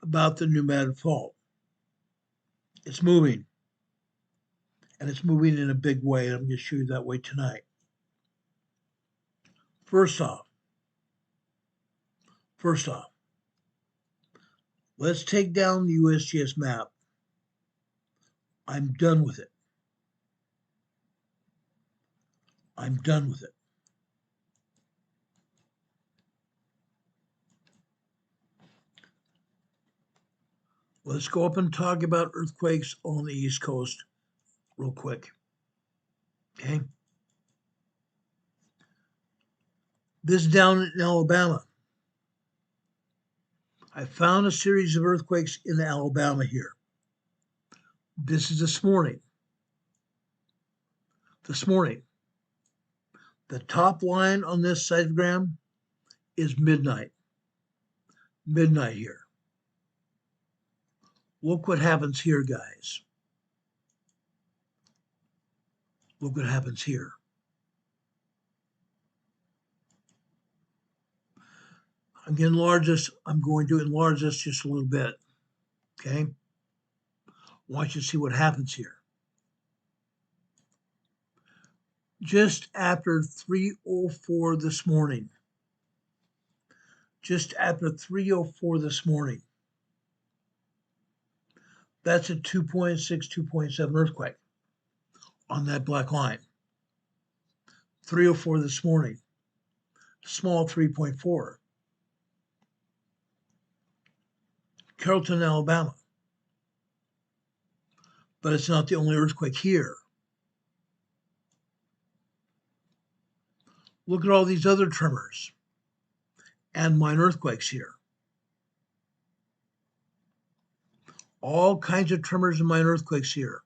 about the New Madrid Fault. It's moving. And it's moving in a big way. I'm going to show you that way tonight. First off, let's take down the USGS map. I'm done with it. I'm done with it. Let's go up and talk about earthquakes on the East Coast real quick. Okay. This is down in Alabama. I found a series of earthquakes in Alabama here. This is this morning. The top line on this seismogram is midnight. Midnight here. Look what happens here, guys. Look what happens here. I'm going to enlarge this just a little bit. Okay? I want you to see what happens here. Just after 3:04 this morning. That's a 2.6, 2.7 earthquake on that black line. 3:04 this morning. Small 3.4. Carrollton, Alabama. But it's not the only earthquake here. Look at all these other tremors and minor earthquakes here. All kinds of tremors and minor earthquakes here.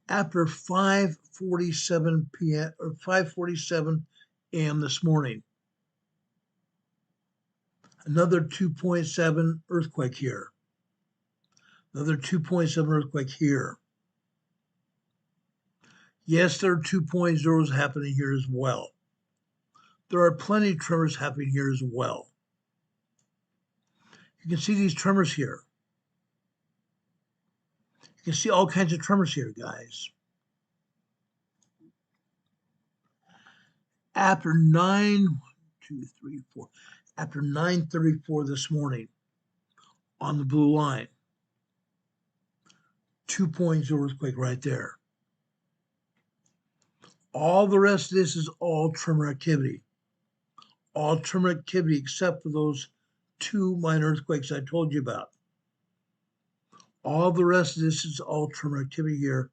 After 5:47 p.m. or 5:47 a.m. this morning, another 2.7 earthquake here. Another 2.7 earthquake here. Yes, there are 2.0s happening here as well. There are plenty of tremors happening here as well. You can see these tremors here. You can see all kinds of tremors here, guys. After 9:34 this morning on the blue line, 2.0 earthquake right there. All the rest of this is all tremor activity. All tremor activity except for those 2 minor earthquakes I told you about. All the rest of this is all tremor activity here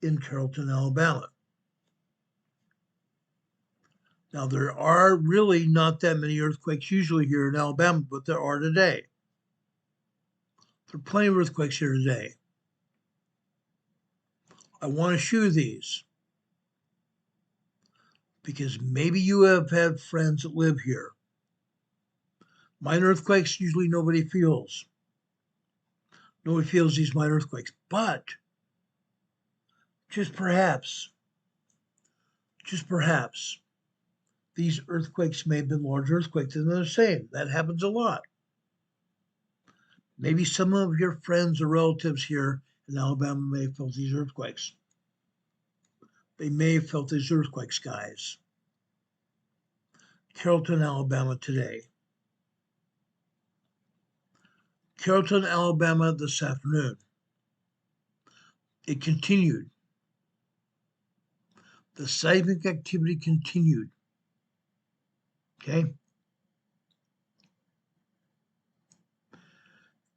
in Carrollton, Alabama. Now, there are really not that many earthquakes usually here in Alabama, but there are today. There are plenty of earthquakes here today. I want to show you these because maybe you have had friends that live here. Minor earthquakes, usually nobody feels. Nobody feels these minor earthquakes, but just perhaps, these earthquakes may have been large earthquakes and they're the same. That happens a lot. Maybe some of your friends or relatives here in Alabama may have felt these earthquakes. They may have felt these earthquakes, guys. Carrollton, Alabama today. Carrollton, Alabama this afternoon. It continued. The seismic activity continued. Okay?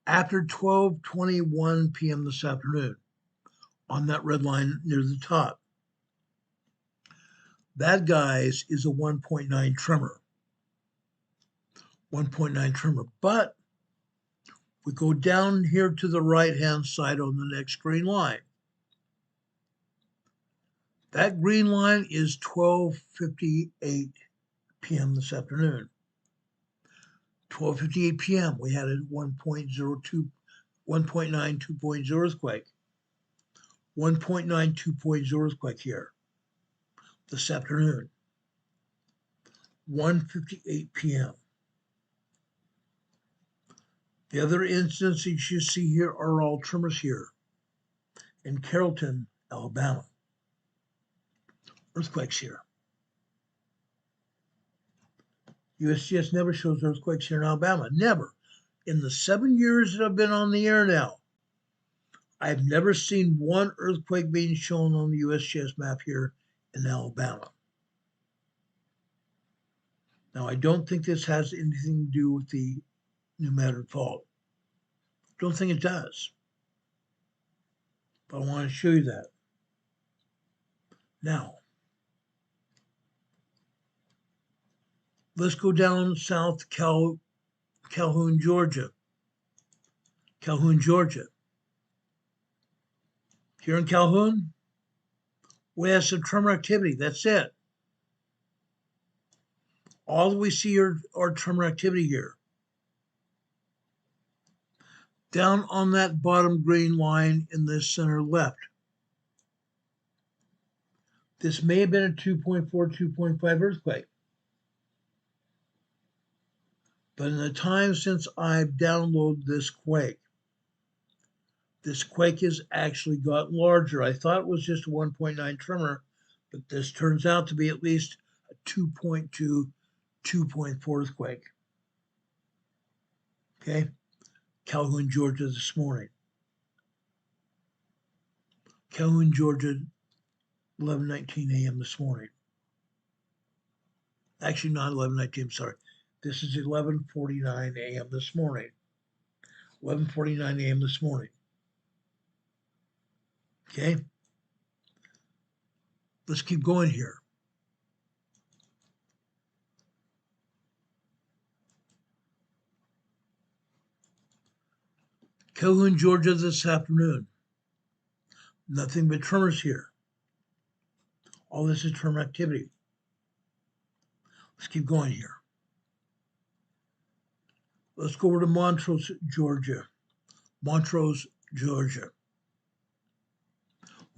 After 12:21 p.m. this afternoon, on that red line near the top, that, guys, is a 1.9 tremor. 1.9 tremor. But we go down here to the right-hand side on the next green line. That green line is 12:58 p.m. this afternoon. 12:58 p.m. we had a 1.02, 1.9 2.0 earthquake. 1.9 2.0 earthquake here this afternoon. 1:58 p.m. The other instances you see here are all tremors here in Carrollton, Alabama. Earthquakes here. USGS never shows earthquakes here in Alabama. Never. In the 7 years that I've been on the air now, I've never seen one earthquake being shown on the USGS map here in Alabama. Now, I don't think this has anything to do with the New Madrid fault. Don't think it does. But I want to show you that. Now, let's go down south to Calhoun, Georgia. Calhoun, Georgia. Here in Calhoun, we have some tremor activity. That's it. All we see are tremor activity here. Down on that bottom green line in the center left. This may have been a 2.4, 2.5 earthquake. But in the time since I've downloaded this quake has actually gotten larger. I thought it was just a 1.9 tremor, but this turns out to be at least a 2.2, 2.4 earthquake. Okay? Calhoun, Georgia this morning. Calhoun, Georgia, 11:19 a.m. this morning. Actually, not 11:19, I'm sorry. This is 11:49 a.m. this morning. 11:49 a.m. this morning. Okay? Let's keep going here. Calhoun, Georgia this afternoon. Nothing but tremors here. All this is tremor activity. Let's keep going here. Let's go over to Montrose, Georgia. Montrose, Georgia.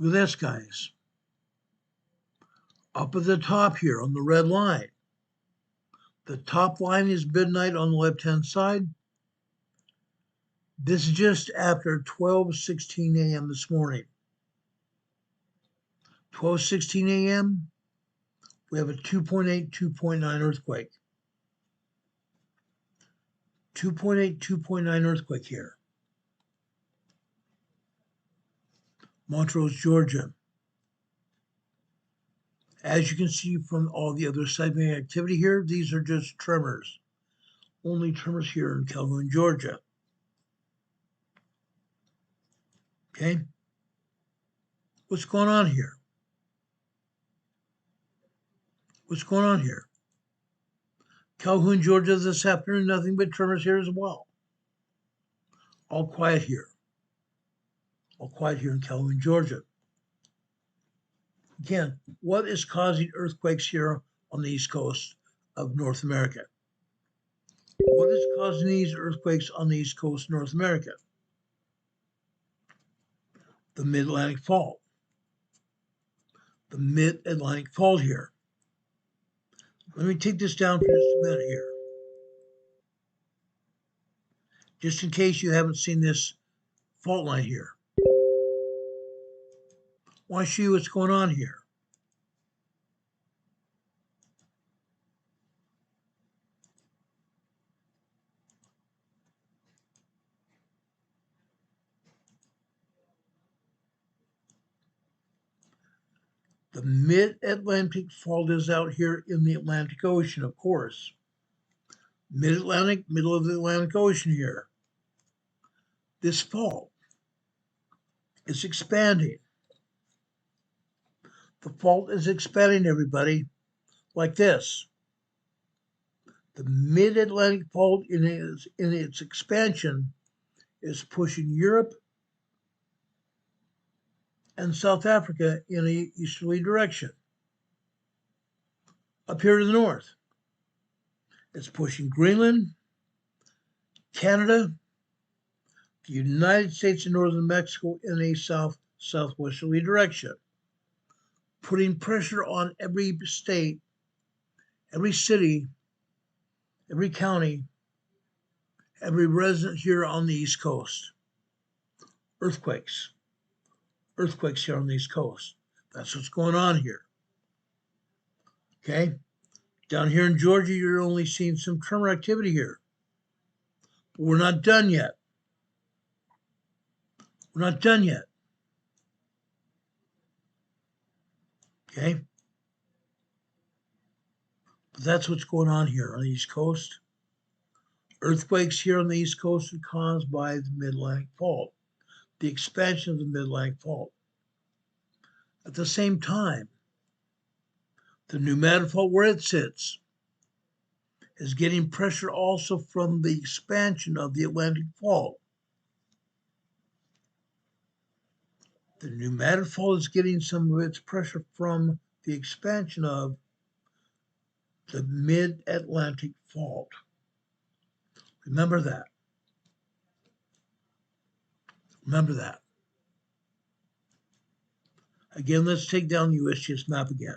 Look at this, guys. Up at the top here on the red line. The top line is midnight on the left-hand side. This is just after 12:16 a.m. this morning. 12:16 a.m., we have a 2.8, 2.9 earthquake. 2.8, 2.9 earthquake here. Montrose, Georgia. As you can see from all the other seismic activity here, these are just tremors. Only tremors here in Calhoun, Georgia. Okay? What's going on here? What's going on here? Calhoun, Georgia this afternoon, nothing but tremors here as well. All quiet here. All quiet here in Calhoun, Georgia. Again, what is causing earthquakes here on the East Coast of North America? What is causing these earthquakes on the East Coast of North America? The Mid-Atlantic Fault. The Mid-Atlantic Fault here. Let me take this down for just a minute here. Just in case you haven't seen this fault line here. I want to show you what's going on here. The Mid-Atlantic Fault is out here in the Atlantic Ocean, of course. Mid-Atlantic, middle of the Atlantic Ocean here. This fault is expanding. The fault is expanding, everybody, like this. The Mid-Atlantic Fault in its expansion is pushing Europe and South Africa in an easterly direction. Up here to the north, it's pushing Greenland, Canada, the United States and northern Mexico in a southwesterly direction, putting pressure on every state, every city, every county, every resident here on the East Coast. Earthquakes here on the East Coast. That's what's going on here. Okay? Down here in Georgia, you're only seeing some tremor activity here. But we're not done yet. We're not done yet. Okay? But that's what's going on here on the East Coast. Earthquakes here on the East Coast are caused by the Mid-Atlantic Fault, the expansion of the Mid-Atlantic Fault. At the same time, the New Madrid Fault, where it sits, is getting pressure also from the expansion of the Atlantic Fault. The New Madrid Fault is getting some of its pressure from the expansion of the Mid-Atlantic Fault. Remember that. Remember that. Again, let's take down the USGS map again.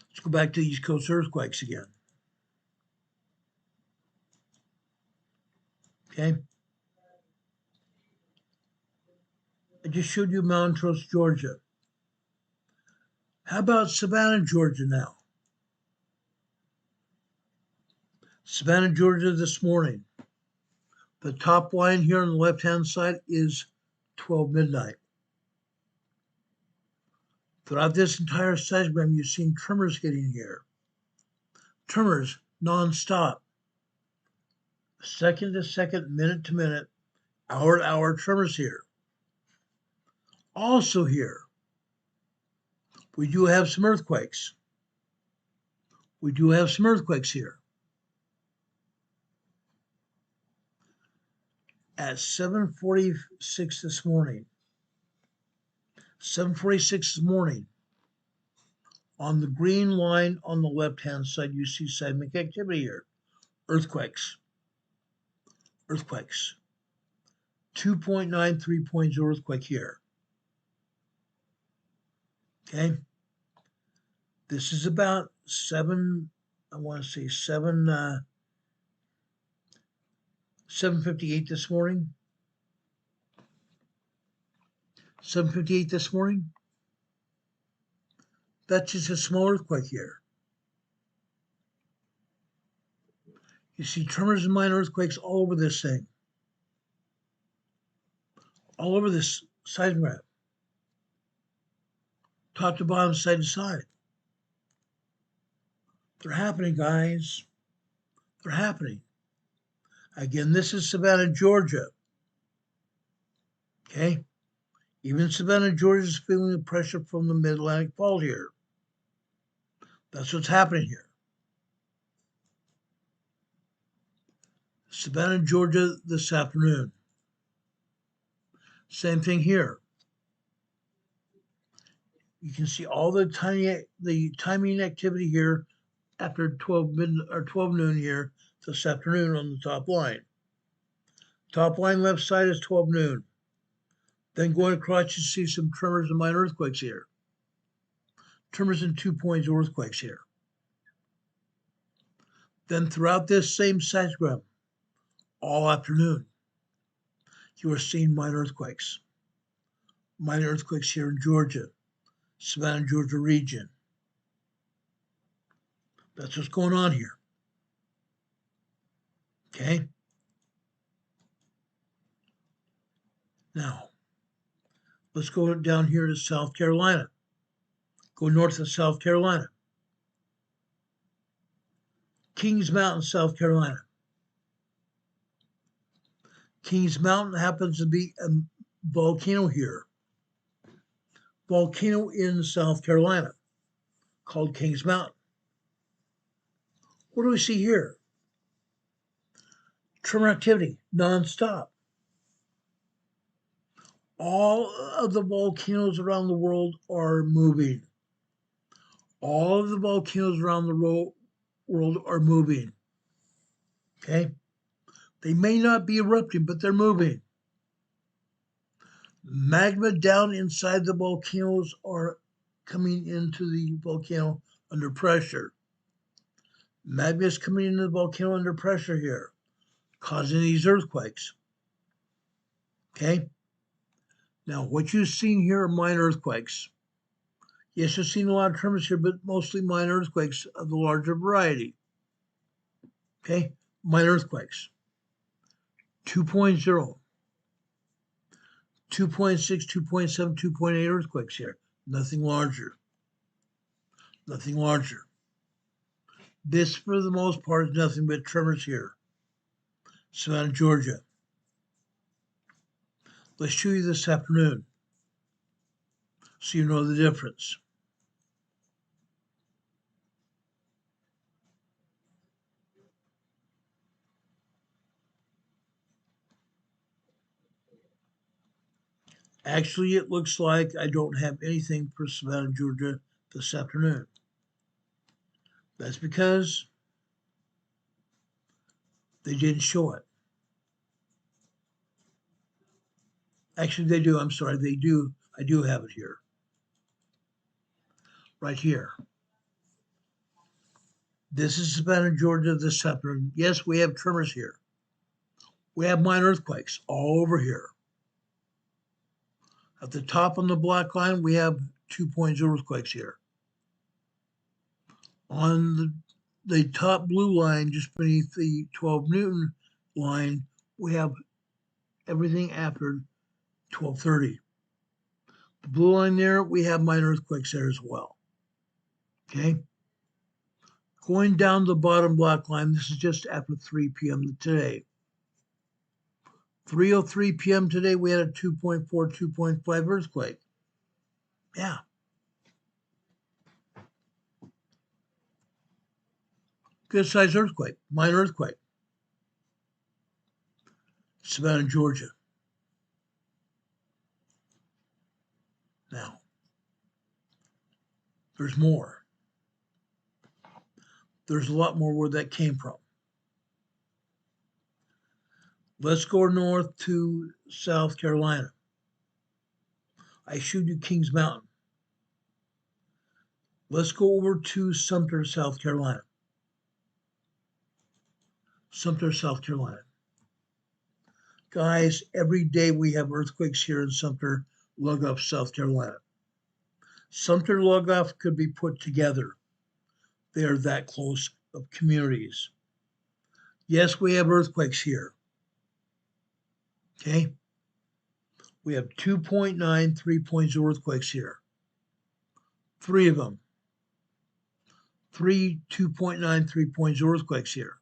Let's go back to East Coast earthquakes again. Okay. I just showed you Montrose, Georgia. How about Savannah, Georgia now? Savannah, Georgia this morning. The top line here on the left-hand side is 12 midnight. Throughout this entire seismogram, you've seen tremors getting here. Tremors nonstop. Second to second, minute to minute, hour to hour tremors here. Also here, we do have some earthquakes. We do have some earthquakes here. At 7:46 this morning, 7:46 this morning, on the green line on the left-hand side, you see seismic activity here. Earthquakes. Earthquakes. 2.9, 3.0 earthquake here. Okay. This is about 7:58 this morning. 7:58 this morning. That's just a small earthquake here. You see tremors and minor earthquakes all over this thing. all over this seismograph, top to bottom, side to side. They're happening, guys. They're happening. Again, this is Savannah, Georgia. Okay? Even Savannah, Georgia is feeling the pressure from the Mid-Atlantic fault here. That's what's happening here. Savannah, Georgia this afternoon. Same thing here. You can see all the timing activity here after 12 noon here this afternoon on the top line. Top line left side is 12 noon. Then going across, you see some tremors and minor earthquakes here. Tremors and 2 points of earthquakes here. Then throughout this same seismogram, all afternoon, you are seeing minor earthquakes. Minor earthquakes here in Georgia, Savannah, Georgia region. That's what's going on here. Okay? Now, let's go down here to South Carolina. Go north of South Carolina. Kings Mountain, South Carolina. Kings Mountain happens to be a volcano here. Volcano in South Carolina called Kings Mountain. What do we see here? Tremor activity, nonstop. All of the volcanoes around the world are moving. All of the volcanoes around the world are moving. Okay? They may not be erupting, but they're moving. Magma down inside the volcanoes are coming into the volcano under pressure. Magma is coming into the volcano under pressure here, causing these earthquakes. Okay? Now, what you've seen here are minor earthquakes. Yes, you've seen a lot of tremors here, but mostly minor earthquakes of the larger variety. Okay? Minor earthquakes. 2.0, 2.6, 2.7, 2.8 earthquakes here. Nothing larger. Nothing larger. This, for the most part, is nothing but tremors here. Savannah, Georgia. Let's show you this afternoon so you know the difference. Actually, it looks like I don't have anything for Savannah, Georgia this afternoon. That's because they didn't show it. Actually, they do. I'm sorry, they do. I do have it here. Right here. This is Savannah, Georgia this afternoon. Yes, we have tremors here. We have minor earthquakes all over here. At the top on the black line, we have 2.0 earthquakes here. On the top blue line, just beneath the 12 Newton line, we have everything after 1230. The blue line there, we have minor earthquakes there as well. Okay? Going down the bottom black line, this is just after 3 p.m. today. 3:03 p.m. today, we had a 2.4, 2.5 earthquake. Yeah. Good sized earthquake, minor earthquake. Savannah, Georgia. Now, there's more. There's a lot more where that came from. Let's go north to South Carolina. I showed you Kings Mountain. Let's go over to Sumter, South Carolina. Sumter, South Carolina. Guys, every day we have earthquakes here in Sumter, Lugoff, South Carolina. Sumter, Lugoff could be put together. They are that close of communities. Yes, we have earthquakes here. Okay? We have 2.9 3.0 earthquakes here. 3 of them. 3 2.9 3.0 earthquakes here.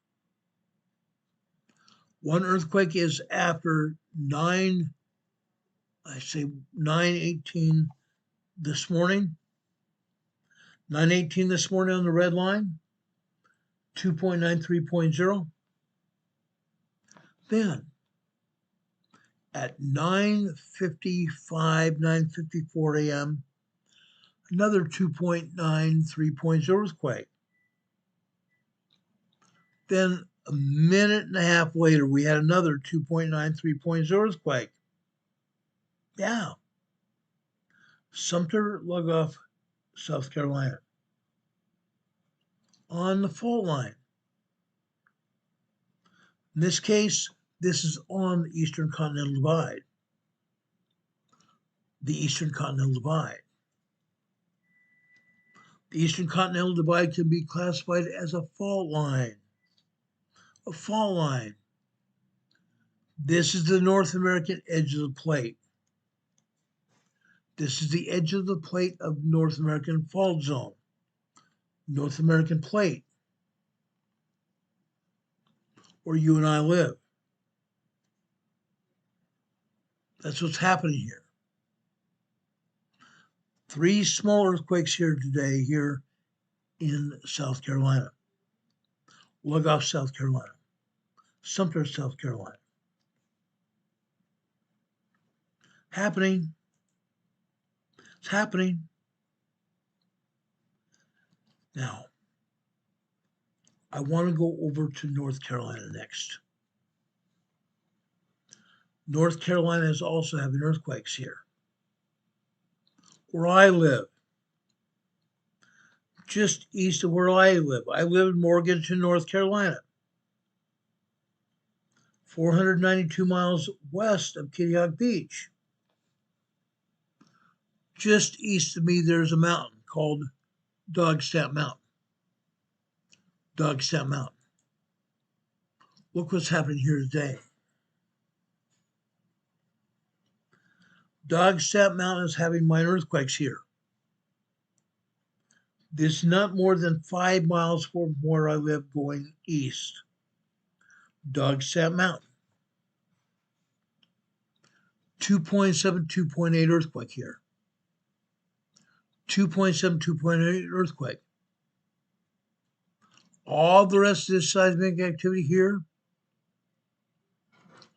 One earthquake is after 9:18 this morning. 9:18 this morning on the red line. 2.9 3.0. Then at 9:55, 9:54 a.m., another 2.9 3.0 earthquake. Then a minute and a half later, we had another 2.9 3.0 earthquake. Yeah. Sumter, Lugoff, South Carolina. On the fault line. In this case, this is on the Eastern Continental Divide. The Eastern Continental Divide. The Eastern Continental Divide can be classified as a fault line. A fault line. This is the North American edge of the plate. This is the edge of the plate of North American fault zone. North American plate, where you and I live. That's what's happening here. 3 small earthquakes here today, here in South Carolina. Lugoff, South Carolina. Sumter, South Carolina. Happening. It's happening. Now, I want to go over to North Carolina next. North Carolina is also having earthquakes here. Where I live, just east of where I live in Morganton, North Carolina. 492 miles west of Kitty Hawk Beach. Just east of me, there's a mountain called Dogstep Mountain. Dogstep Mountain. Look what's happening here today. Dogstep Mountain is having minor earthquakes here. This is not more than 5 miles from where I live going east. Dogstep Mountain. 2.7, 2.8 earthquake here. 2.7, 2.8 earthquake. All the rest of this seismic activity here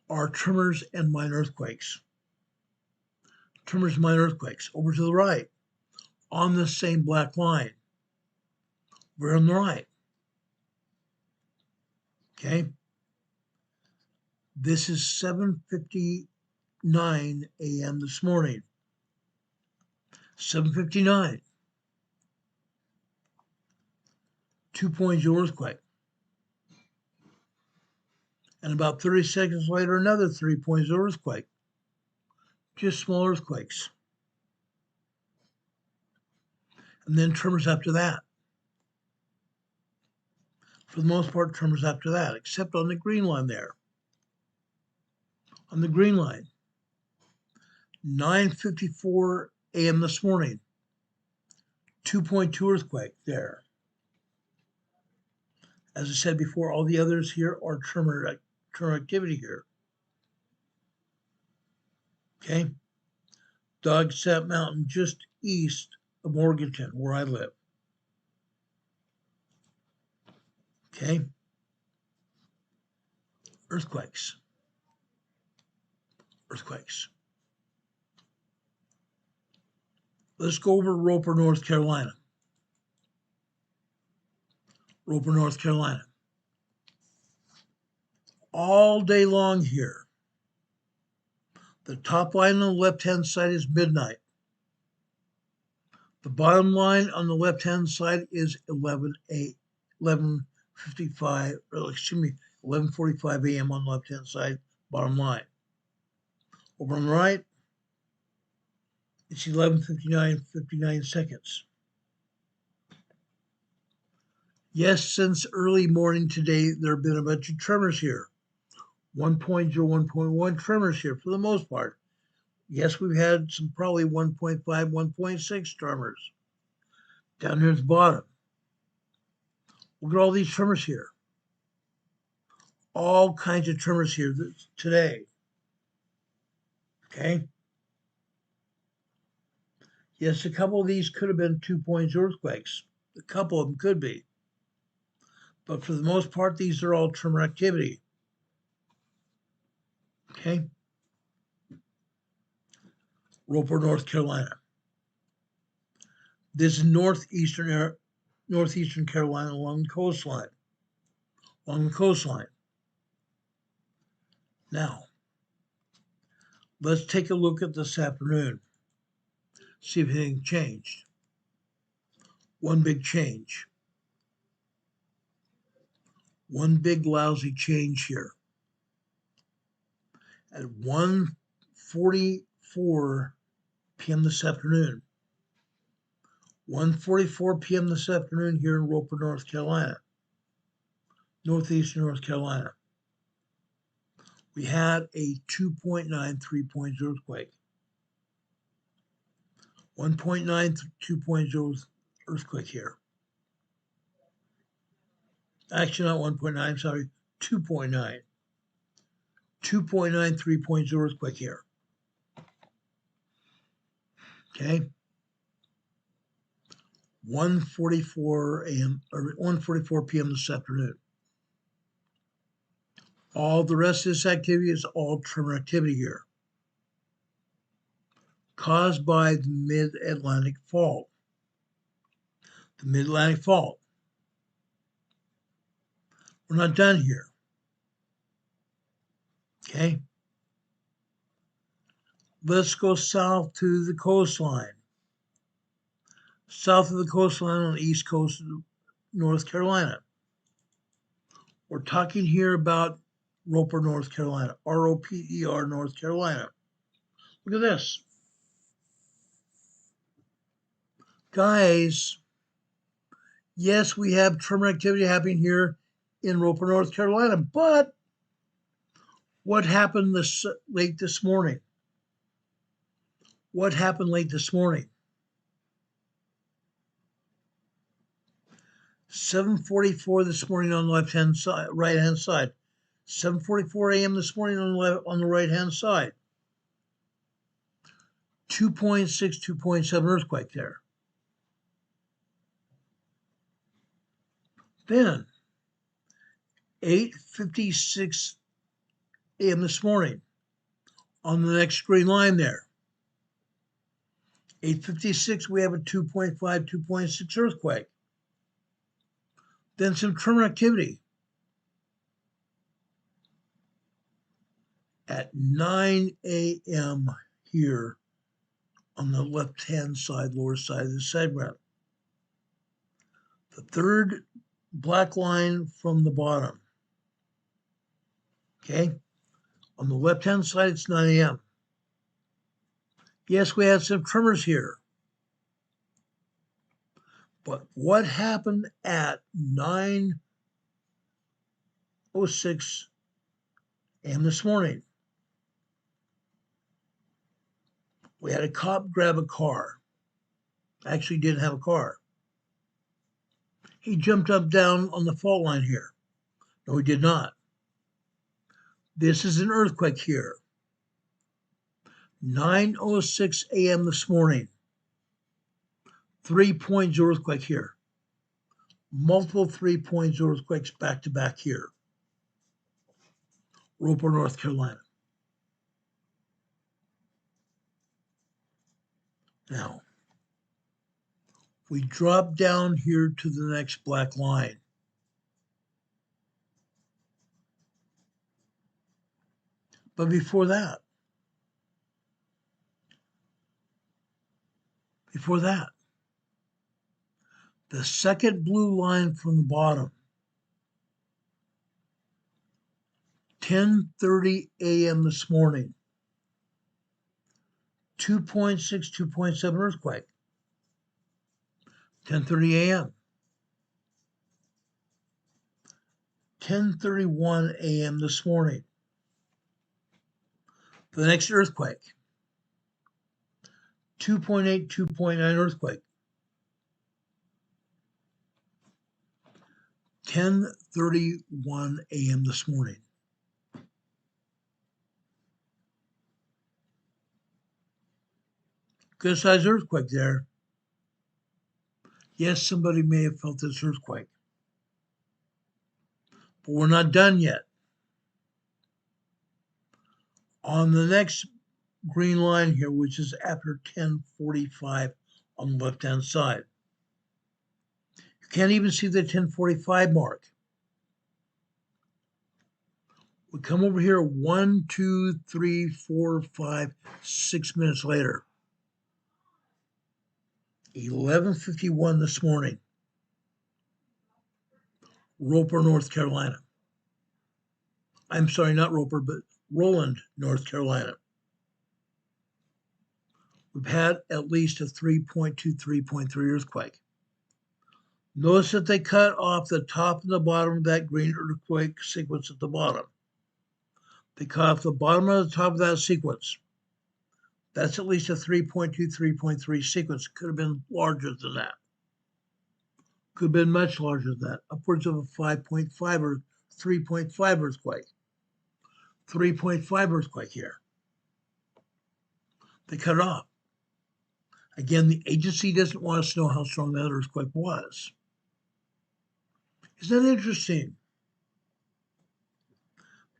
are tremors and minor earthquakes. Tremors and minor earthquakes. Over to the right, on the same black line. We're on the right. Okay. This is 7:59 a.m. this morning. 7:59. 2.0 earthquake. And about 30 seconds later, another 3.0 earthquake. Just small earthquakes. And then tremors after that. For the most part, tremors after that, except on the green line there. On the green line. 9:54 a.m. this morning. 2.2 earthquake there. As I said before, all the others here are tremor activity here. Okay? Dogstep Mountain, just east of Morganton, where I live. Okay? Earthquakes. Earthquakes. Let's go over Roper, North Carolina. Roper, North Carolina. All day long here. The top line on the left-hand side is midnight. The bottom line on the left-hand side is 11:45 a.m. on the left-hand side, bottom line. Over on the right, it's 11:59 seconds. Yes, since early morning today, there have been a bunch of tremors here. 1.0, 1.1 tremors here for the most part. Yes, we've had some probably 1.5, 1.6 tremors down here at the bottom. Look at all these tremors here. All kinds of tremors here today. Okay. Yes, a couple of these could have been 2.0 earthquakes. A couple of them could be. But for the most part, these are all tremor activity. Okay. Roper, North Carolina. This is northeastern Carolina along the coastline. Now, let's take a look at this afternoon. See if anything changed. One big change. One big lousy change here. At 1:44 p.m. this afternoon. 1:44 p.m. this afternoon here in Roper, North Carolina. Northeastern North Carolina. We had a 2.9 3.0 earthquake. 1.9 2.0 earthquake here. Actually, not 1.9, sorry, 2.9. 2.9 3.0 earthquake here. Okay. 1:44 a.m. or 1:44 p.m. this afternoon. All the rest of this activity is all tremor activity here, caused by the Mid-Atlantic Fault. The Mid-Atlantic Fault. We're not done here. Okay. Let's go south to the coastline. South of the coastline on the east coast of North Carolina. We're talking here about Roper, North Carolina. R-O-P-E-R, North Carolina. Look at this. Guys, yes, we have tremor activity happening here in Roper, North Carolina, but what happened late this morning? What happened late this morning? 7:44 this morning on the left-hand side, right-hand side. 7:44 a.m. this morning on the right-hand side. 2.6, 2.7 earthquake there. Then, 8:56 a.m. this morning on the next green line there. 8:56, we have a 2.5, 2.6 earthquake. Then some tremor activity. At 9 a.m. here on the left-hand side, lower side of the segment. The third black line from the bottom. Okay? On the left-hand side, it's 9 a.m. Yes, we had some tremors here. But what happened at 9:06 a.m. this morning? We had a cop grab a car. Actually didn't have a car. He jumped up down on the fault line here. No, he did not. This is an earthquake here. 9:06 a.m. this morning. 3.0 earthquake here. Multiple 3.0 earthquakes back to back here. Roper, North Carolina. Now, we drop down here to the next black line. But before that, the second blue line from the bottom, 10:30 a.m. this morning, 2.6, 2.7 earthquake, 10:30 a.m. 10:31 a.m. this morning, the next earthquake, 2.8, 2.9 earthquake. 10:31 a.m. this morning. Good sized earthquake there. Yes, somebody may have felt this earthquake. But we're not done yet. On the next green line here, which is after 10:45 on the left-hand side. You can't even see the 10:45 mark. We come over here 1, 2, 3, 4, 5, 6 minutes later. 11:51 this morning. Roper, North Carolina. I'm sorry, not Roper, but Roland, North Carolina. We've had at least a 3.2, 3.3 earthquake. Notice that they cut off the top and the bottom of that green earthquake sequence at the bottom. They cut off the bottom and the top of that sequence. That's at least a 3.2, 3.3 sequence. Could have been larger than that. Could have been much larger than that. Upwards of a 5.5 or 3.5 earthquake. 3.5 earthquake here. They cut it off. Again, the agency doesn't want us to know how strong that earthquake was. Isn't that interesting?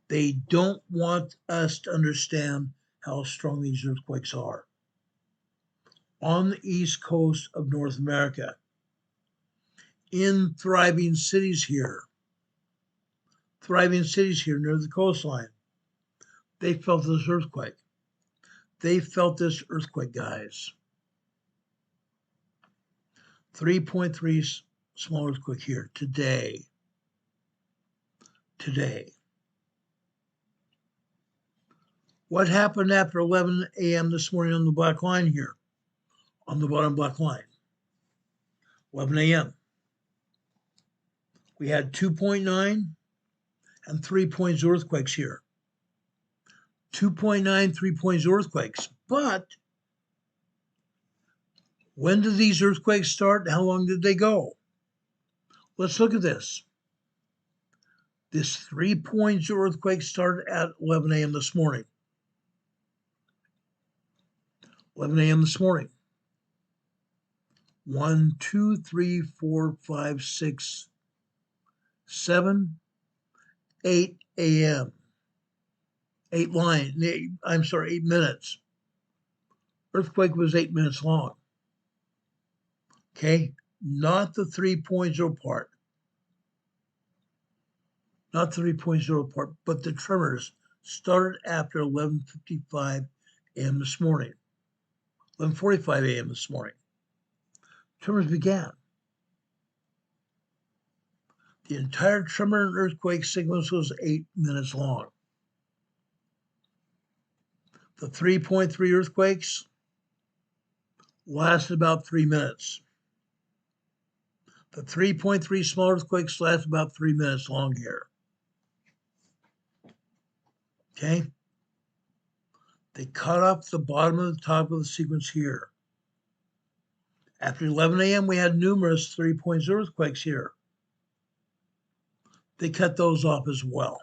They don't want us to understand how strong these earthquakes are. On the east coast of North America, in thriving cities here near the coastline, they felt this earthquake. They felt this earthquake, guys. 3.3 small earthquake here today. What happened after 11 a.m. this morning on the black line here? On the bottom black line. 11 a.m. We had 2.9 and 3.0 earthquakes here. 2.9, 3.0 earthquakes. But when did these earthquakes start? How long did they go? Let's look at this. This 3.0 earthquake started at 11 a.m. this morning. 11 a.m. this morning. 1, 2, 3, 4, 5, 6, 7, 8 a.m. 8 minutes. Earthquake was 8 minutes long. Okay, not the 3.0 part. Not the 3.0 part, but the tremors started after 11:55 a.m. this morning. 11:45 a.m. this morning. Tremors began. The entire tremor and earthquake sequence was 8 minutes long. The 3.3 earthquakes lasted about 3 minutes. The 3.3 small earthquakes lasted about 3 minutes long here. Okay? They cut off the bottom and the top of the sequence here. After 11 a.m., we had numerous 3.0 earthquakes here. They cut those off as well.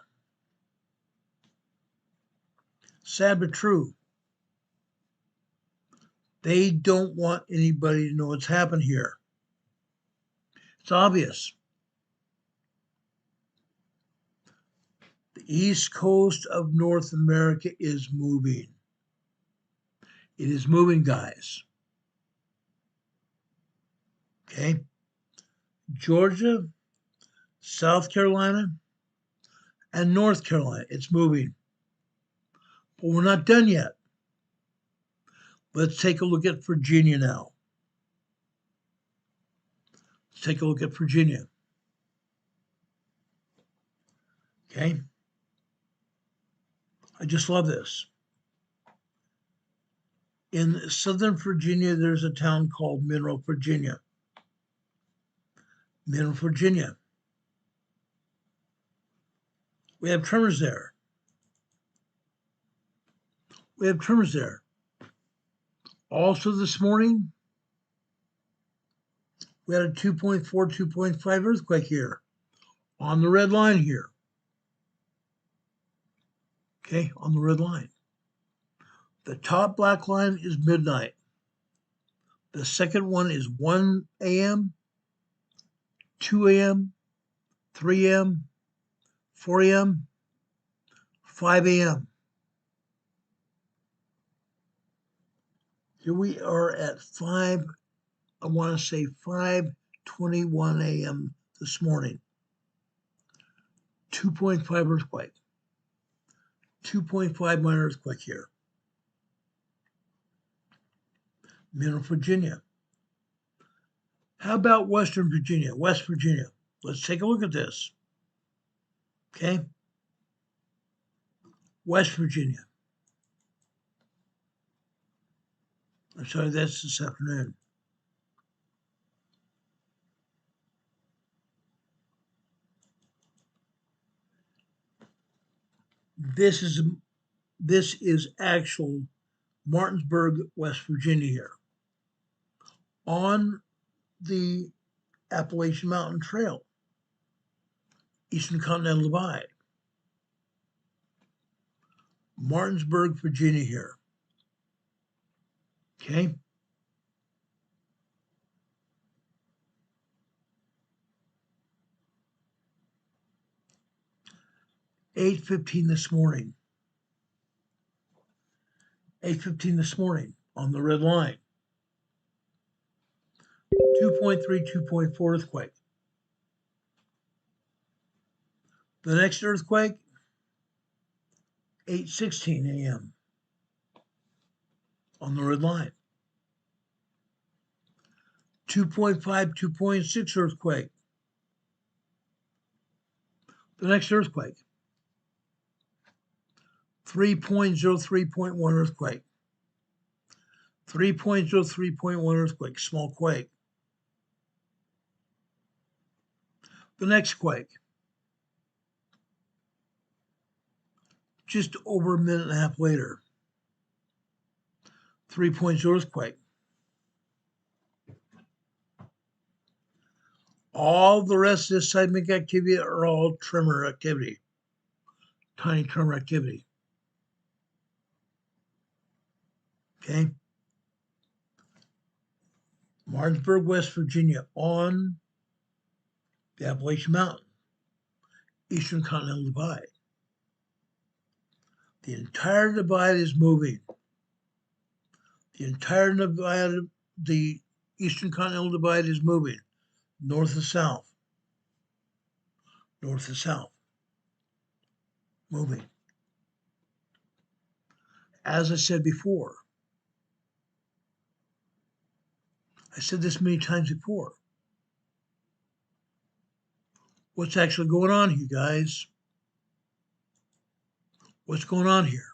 Sad but true. They don't want anybody to know what's happened here. It's obvious. The east coast of North America is moving. It is moving, guys. Okay? Georgia, South Carolina, and North Carolina, it's moving. But we're not done yet. Let's take a look at Virginia now. Let's take a look at Virginia. Okay? I just love this. In Southern Virginia, there's a town called Mineral, Virginia. Mineral, Virginia. We have tremors there. Also this morning, we had a 2.4, 2.5 earthquake here on the red line here. Okay, on the red line. The top black line is midnight. The second one is 1 a.m., 2 a.m., 3 a.m., 4 a.m., 5 a.m. Here we are at 5:21 a.m. this morning. 2.5 earthquake. 2.5 minor earthquake here. Middle Virginia. How about Western Virginia, West Virginia? Let's take a look at this. Okay. West Virginia. I'm sorry, that's this afternoon. This is actual Martinsburg, West Virginia here on the Appalachian Mountain Trail, Eastern Continental Divide. Martinsburg, Virginia here. Okay. (8:15 this morning. 8:15 this morning on the red line. 2.3, 2.4 earthquake. The next earthquake, 8:16 a.m. on the red line. 2.5, 2.6 earthquake. The next earthquake, 3.0, 3.1 earthquake. 3.0, 3.1 earthquake, small quake. The next quake, just over a minute and a half later, 3.0 earthquake. All the rest of this seismic activity are all tremor activity, tiny tremor activity. Okay. Martinsburg, West Virginia on the Appalachian Mountain, Eastern Continental Divide. The entire divide is moving. The entire divide, the Eastern Continental Divide is moving north to south. North to south. Moving. As I said before, I said this many times before. What's actually going on here, guys? What's going on here?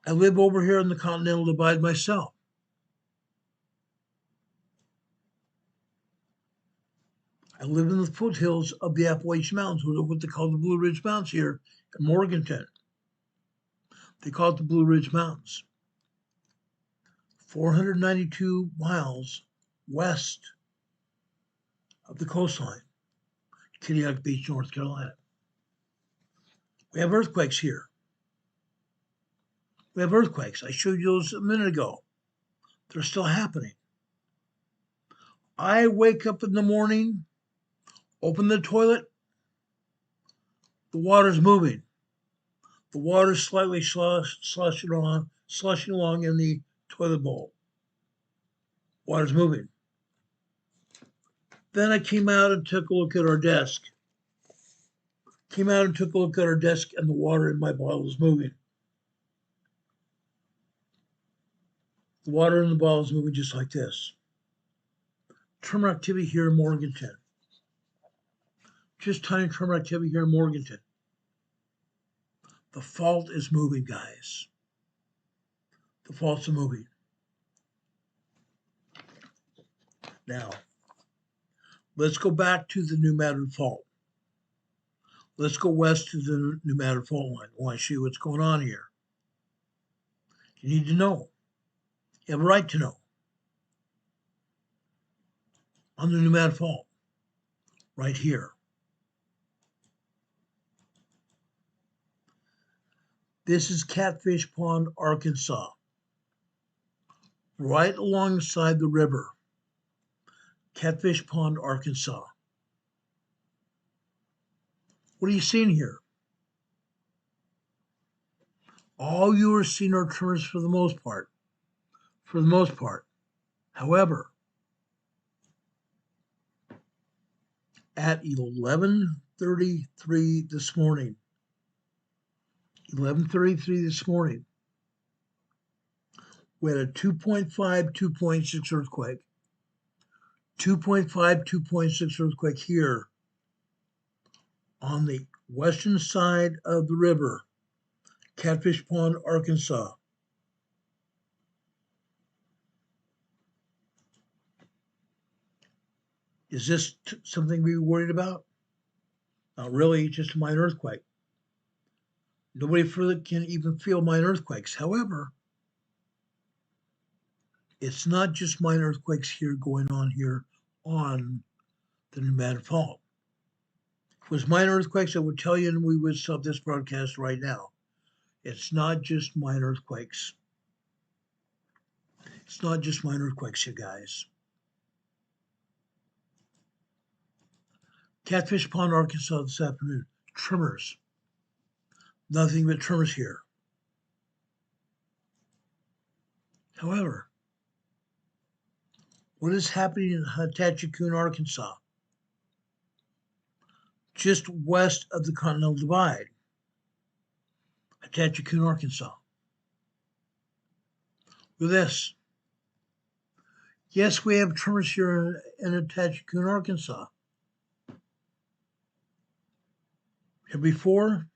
I live over here in the Continental Divide myself. I live in the foothills of the Appalachian Mountains, what they call the Blue Ridge Mountains here in Morganton. They call it the Blue Ridge Mountains. 492 miles west of the coastline, Kittiac Beach, North Carolina. We have earthquakes here. We have earthquakes. I showed you those a minute ago. They're still happening. I wake up in the morning, open the toilet, the water's moving. The water's slightly slushing along in the toilet bowl. Water's moving. Then I came out and took a look at our desk. And the water in my bottle was moving. The water in the bottle is moving just like this. Tremor activity here in Morganton. Just tiny tremor activity here in Morganton. The fault is moving, guys. The faults are moving. Now, let's go back to the New Madrid fault. Let's go west to the New Madrid fault line. I want to show you what's going on here. You need to know. You have a right to know. On the Pneumatic Fault, right here. This is Catfish Pond, Arkansas, right alongside the river. Catfish Pond, Arkansas. What are you seeing here? All you are seeing are tremors for the most part. For the most part. However, at 11:33 this morning, 11:33 this morning, we had a 2.5, 2.6 earthquake. 2.5, 2.6 earthquake here on the western side of the river, Catfish Pond, Arkansas. Is this something we worried about? Not really, just a minor earthquake. Nobody further can even feel minor earthquakes. However, it's not just minor earthquakes here going on here on the Pneumatic Fault. If it was minor earthquakes, I would tell you and we would stop this broadcast right now. It's not just minor earthquakes. It's not just minor earthquakes, you guys. Catfish Pond, Arkansas this afternoon. Tremors. Nothing but tremors here. However, what is happening in Hatachikoon, Arkansas? Just west of the Continental Divide. Hatachikoon, Arkansas. Look at this. Yes, we have tremors here in Hatachikoon, Arkansas. And before,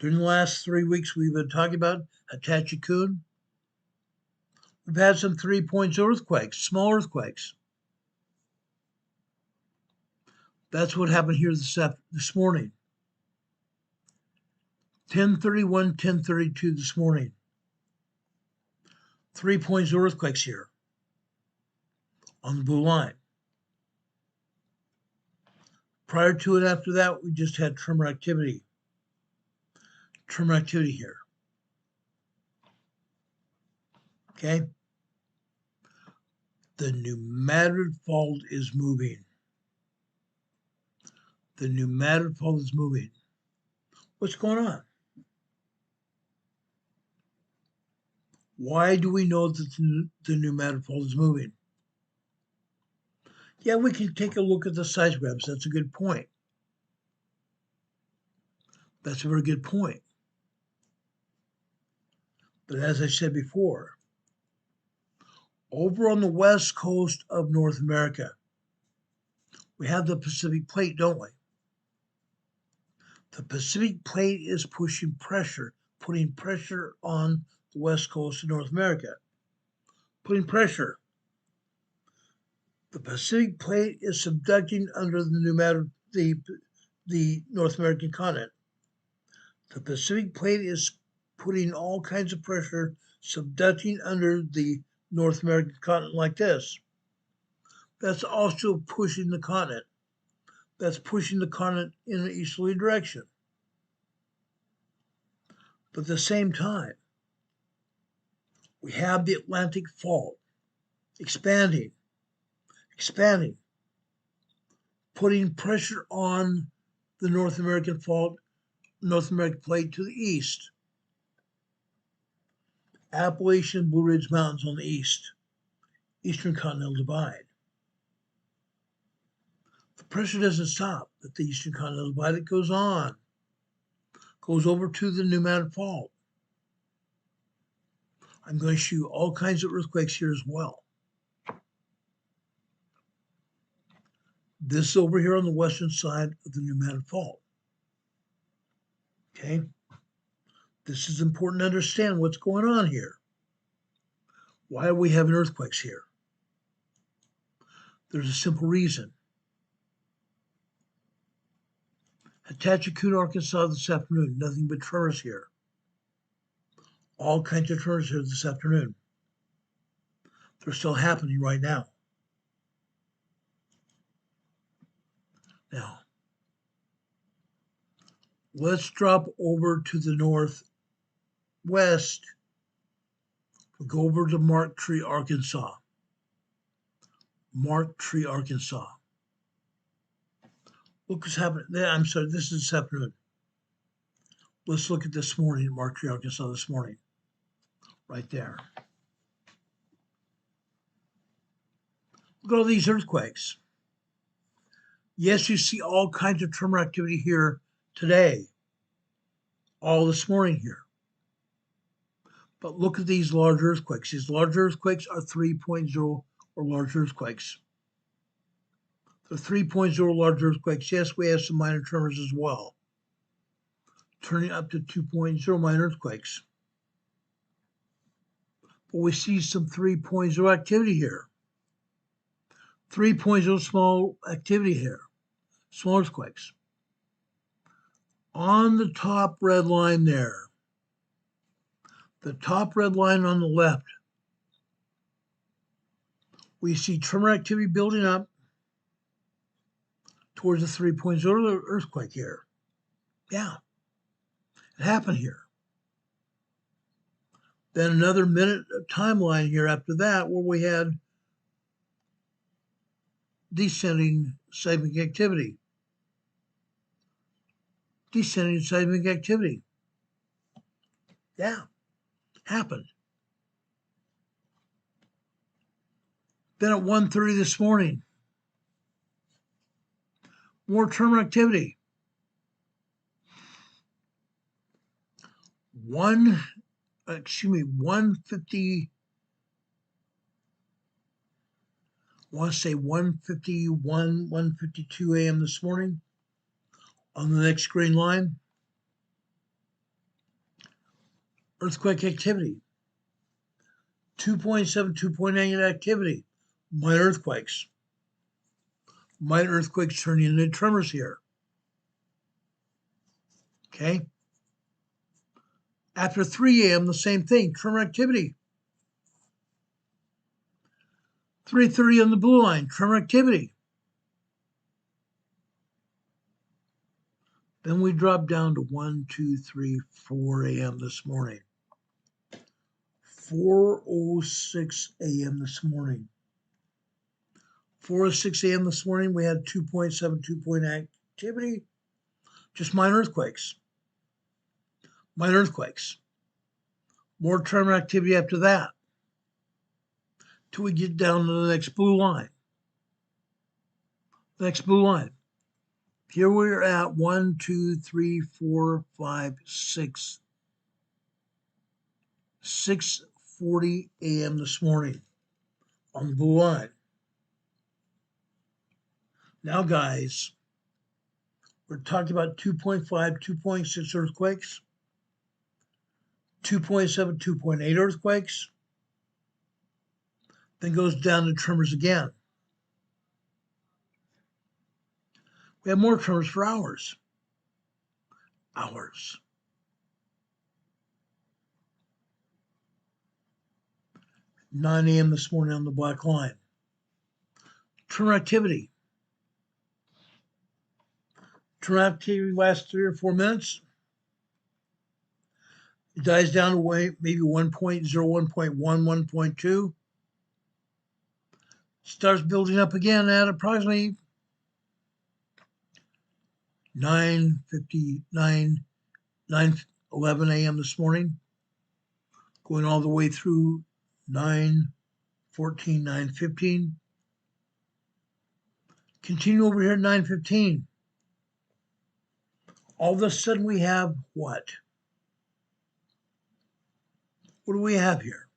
during the last 3 weeks, we've been talking about Hatachikoon. We've had some 3.0 earthquakes, small earthquakes. That's what happened here this morning. 10:31, 10:32 this morning. 3.0 earthquakes here on the blue line. Prior to and after that, we just had tremor activity. Tremor activity here. Okay? The Pneumatic Fault is moving. The Pneumatic Fault is moving. What's going on? Why do we know that the Pneumatic Fault is moving? Yeah, we can take a look at the seismographs. That's a good point. That's a very good point. But as I said before, over on the west coast of North America, we have the Pacific Plate, don't we? The Pacific Plate is pushing pressure, putting pressure on the west coast of North America. Putting pressure. The Pacific Plate is subducting under the North American continent. The Pacific Plate is putting all kinds of pressure, subducting under the North American continent like this. That's also pushing the continent. That's pushing the continent in an easterly direction. But at the same time, we have the Atlantic Fault expanding, putting pressure on the North American Fault, North American Plate to the east. Appalachian Blue Ridge Mountains on the east, Eastern Continental Divide. The pressure doesn't stop at the Eastern Continental Divide. It goes on, goes over to the Pneumatic Fault. I'm going to show you all kinds of earthquakes here as well. This is over here on the western side of the Pneumatic Fault. Okay? This is important to understand what's going on here. Why are we having earthquakes here? There's a simple reason. Hatachikoon, Arkansas this afternoon, nothing but tremors here. All kinds of tremors here this afternoon. They're still happening right now. Now, let's drop over to the northwest. We'll go over to Marktree, Arkansas. Marktree, Arkansas. Look what's happening. I'm sorry, this is this afternoon. Let's look at this morning at Marktree, Arkansas this morning. Right there. Look at all these earthquakes. Yes, you see all kinds of tremor activity here today, all this morning here. But look at these large earthquakes. These large earthquakes are 3.0 or large earthquakes. The 3.0 large earthquakes, yes, we have some minor tremors as well, turning up to 2.0 minor earthquakes. But we see some 3.0 activity here. 3.0 small activity here, small earthquakes. On the top red line there, the top red line on the left, we see tremor activity building up towards the 3.0 earthquake here. Yeah, it happened here. Then another minute timeline here after that where we had descending seismic activity. Descending seismic activity. Yeah, happened. Then at 1:30 this morning, more tremor activity. 150. I want to say 1:51, 1:52 a.m. this morning on the next green line. Earthquake activity. 2.7, 2.8 activity. Minor earthquakes. Minor earthquakes turning into tremors here. Okay. After 3 a.m., the same thing, tremor activity. 3:30 on the blue line, tremor activity. Then we drop down to 1, 2, 3, 4 a.m. this morning. 4:06 a.m. this morning. 4:06 a.m. this morning, we had 2.7, 2.8 activity, just minor earthquakes. Minor earthquakes. More tremor activity after that, till we get down to the next blue line. The next blue line. Here we're at 1, 2, 3, 4, 5, 6. 6:40 a.m. this morning on the blue line. Now, guys, we're talking about 2.5, 2.6 earthquakes, 2.7, 2.8 earthquakes, then goes down to tremors again. We have more tremors for hours. Hours. At 9 a.m. this morning on the black line. Tremor activity. Tremor activity lasts 3 or 4 minutes. It dies down to maybe 1.0, 1.1, 1.2. Starts building up again at approximately 9:59, 9:11 a.m. this morning, going all the way through 9:14, 9:15. Continue over here at 9:15. All of a sudden we have what? What do we have here?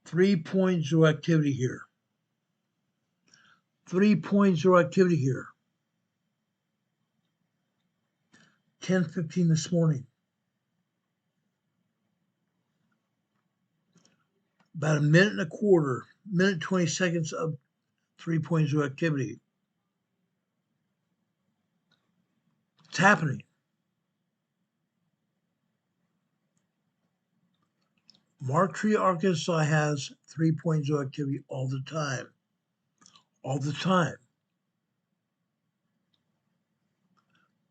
3.0 activity here. 3.0 activity here. 10:15 this morning. About a minute and a quarter, minute 20 seconds of 3.0 activity. It's happening. Martree, Arkansas has 3.0 activity all the time. All the time.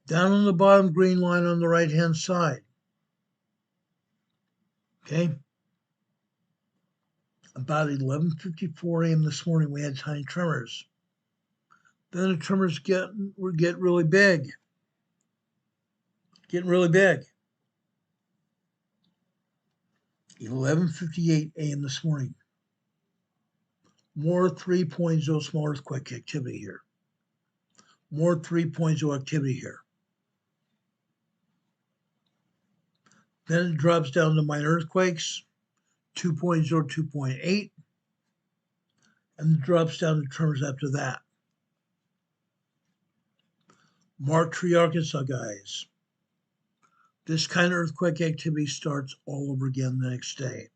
Down on the bottom green line on the right-hand side. Okay? About 11:54 a.m. this morning, we had tiny tremors. Then the tremors get really big. Getting really big. 11:58 a.m. this morning. More 3.0 small earthquake activity here. More 3.0 activity here. Then it drops down to minor earthquakes, 2.0, 2.8, and drops down to tremors after that. Martree, Arkansas, guys. This kind of earthquake activity starts all over again the next day.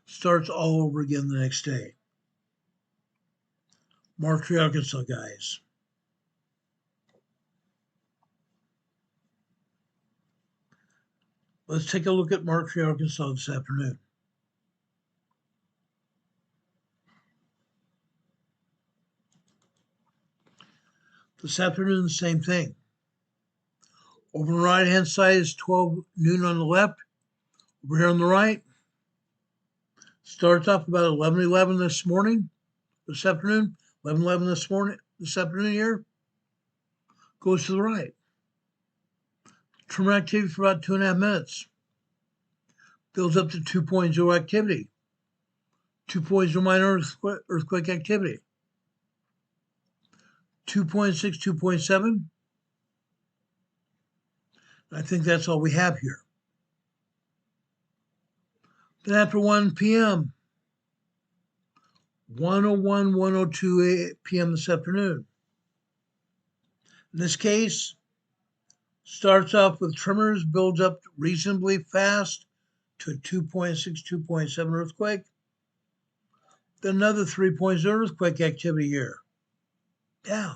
Starts all over again the next day. Martree, Arkansas, guys. Let's take a look at Martree, Arkansas this afternoon. This afternoon, the same thing. Over on the right-hand side is 12 noon on the left. Over here on the right, starts off about 11:11 this afternoon, 11:11 this afternoon here, goes to the right. Tremor activity for about 2.5 minutes. Builds up to 2.0 activity. 2.0 minor earthquake activity. 2.6, 2.7. I think that's all we have here. Then after 1 p.m., 1:01, 1:02 p.m. this afternoon. In this case, starts off with tremors, builds up reasonably fast to a 2.6, 2.7 earthquake. Then another 3.0 earthquake activity here. Yeah.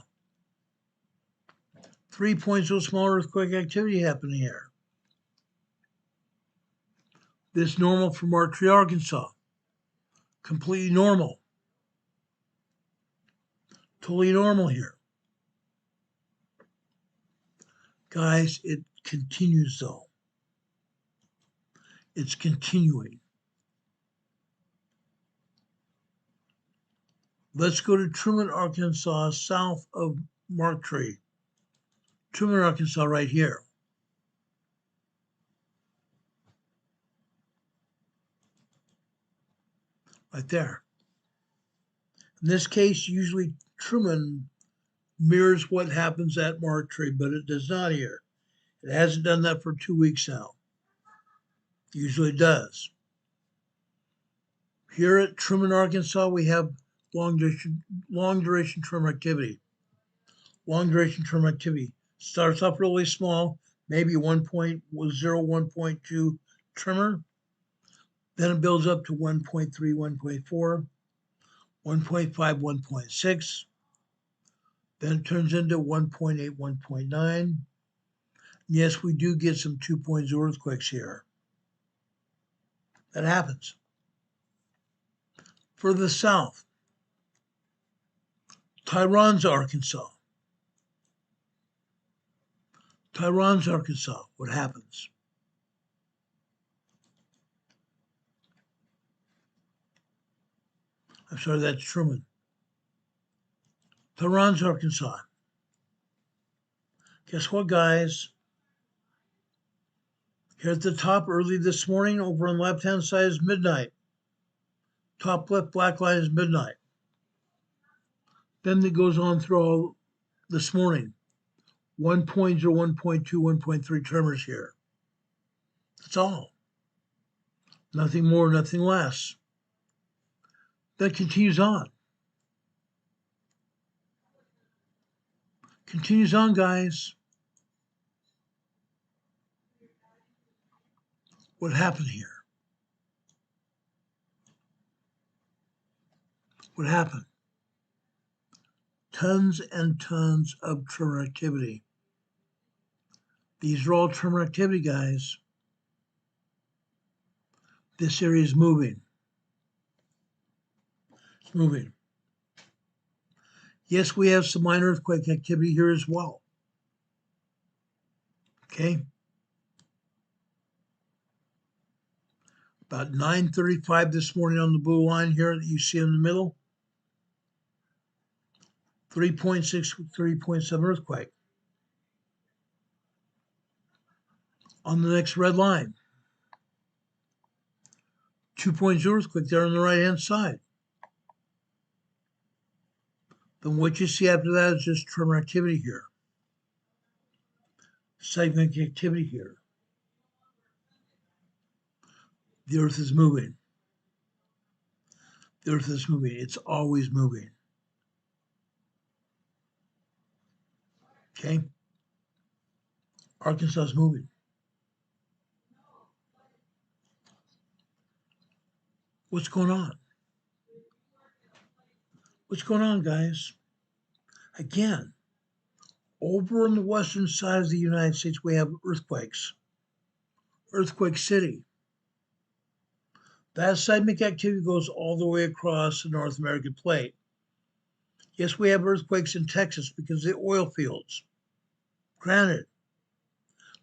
3.0 small earthquake activity happening here. This normal for Martree, Arkansas. Completely normal. Totally normal here. Guys, it continues though. It's continuing. Let's go to Truman, Arkansas, south of Martree. Truman, Arkansas, right here. Right there. In this case, usually Truman mirrors what happens at Martree, but it does not here. It hasn't done that for 2 weeks now. Usually it does. Here at Truman, Arkansas, we have long duration tremor activity. Long duration tremor activity starts off really small, maybe 1.0, 1.2 tremor. Then it builds up to 1.3, 1.4, 1.5, 1.6. Then it turns into 1.8, 1.9. Yes, we do get some 2.0 earthquakes here. That happens. Further south, Tyronza, Arkansas. Tyronza, Arkansas, what happens? I'm sorry, that's Truman. Tyronza, Arkansas. Guess what, guys? Here at the top early this morning, over on the left-hand side is midnight. Top left black line is midnight. Then it goes on through all this morning. 1.0, 1.2, 1.3 tremors here. That's all. Nothing more, nothing less. That continues on. Continues on, guys. What happened here? What happened? Tons and tons of tremor activity. These are all tremor activity, guys. This area is moving. It's moving. Yes, we have some minor earthquake activity here as well. Okay. About 9:35 this morning on the blue line here that you see in the middle. 3.6, 3.7 earthquake. On the next red line, 2.0 earthquake there on the right-hand side. Then what you see after that is just tremor activity here. Seismic activity here. The earth is moving. The earth is moving. It's always moving. Okay? Arkansas is moving. What's going on? What's going on, guys? Again, over on the western side of the United States, we have earthquakes. Earthquake City. That seismic activity goes all the way across the North American plate. Yes, we have earthquakes in Texas because of the oil fields. Granted.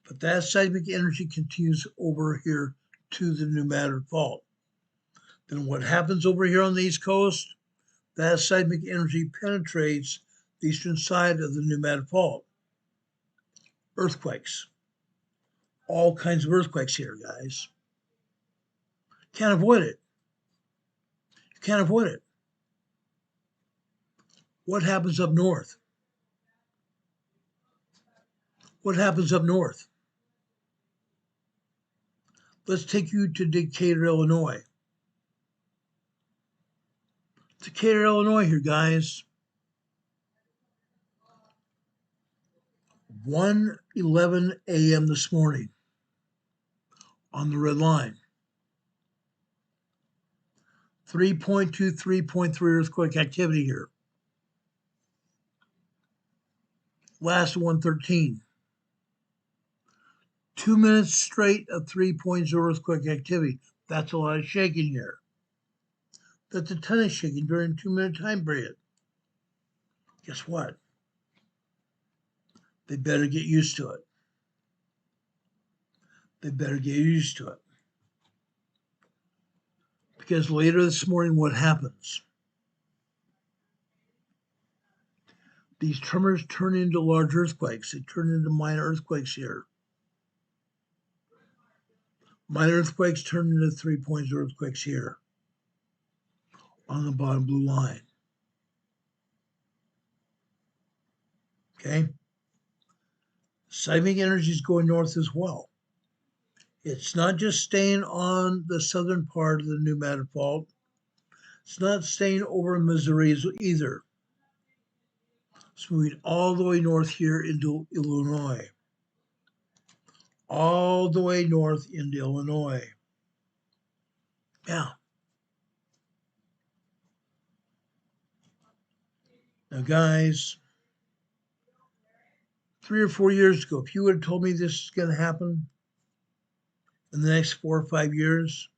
But that seismic energy continues over here to the New Madrid Fault. Then what happens over here on the East Coast? That seismic energy penetrates the eastern side of the New Madrid Fault. Earthquakes. All kinds of earthquakes here, guys. Can't avoid it. You can't avoid it. What happens up north? What happens up north? Let's take you to Decatur, Illinois. Decatur, Illinois here, guys. 1:11 a.m. this morning on the red line. 3.2, 3.3 earthquake activity here. Last 1:13. 2 minutes straight of 3.0 earthquake activity. That's a lot of shaking here. That's a ton of shaking during a 2-minute time period. Guess what? They better get used to it. They better get used to it. Because later this morning, what happens? These tremors turn into large earthquakes. They turn into minor earthquakes here. Minor earthquakes turn into 3.0 earthquakes here on the bottom blue line. Okay? Seismic energy is going north as well. It's not just staying on the southern part of the New Madrid Fault. It's not staying over in Missouri either. It's moving all the way north here into Illinois. All the way north into Illinois. Yeah. Now, guys, 3 or 4 years ago, if you would have told me this is going to happen in the next 4 or 5 years,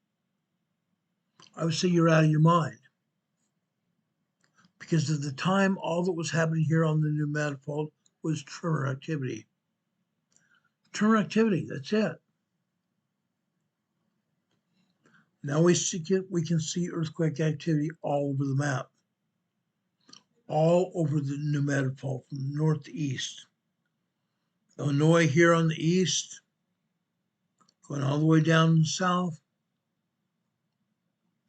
I would say you're out of your mind. Because at the time, all that was happening here on the New Madrid Fault was tremor activity. Tremor activity, that's it. Now we can see earthquake activity all over the map. All over the New Madrid Fault from north to east. Illinois here on the east, going all the way down south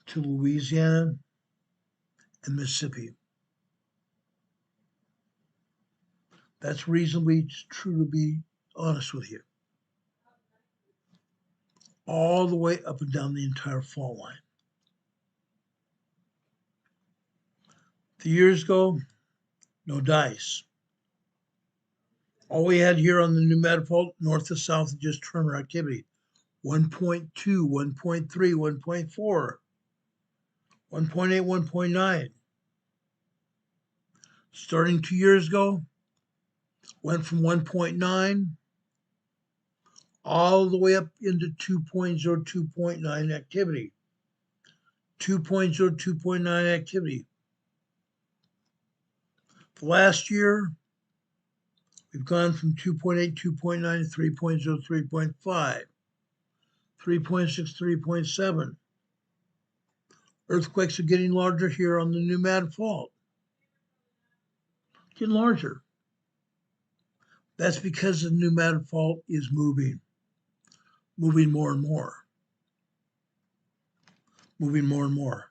to Louisiana and Mississippi. That's reasonably true, to be honest with you. All the way up and down the entire fault line. 2 years ago, no dice. All we had here on the New Madrid Fault, north to south, is just tremor activity. 1.2, 1.3, 1.4, 1.8, 1.9. Starting 2 years ago, went from 1.9 all the way up into 2.0, 2.9 activity. 2.0, 2.9 activity. For last year, we've gone from 2.8, 2.9 to 3.0, 3.5, 3.6, 3.7. Earthquakes are getting larger here on the Nomad Fault. Getting larger. That's because the Nomad Fault is moving more and more. Moving more and more.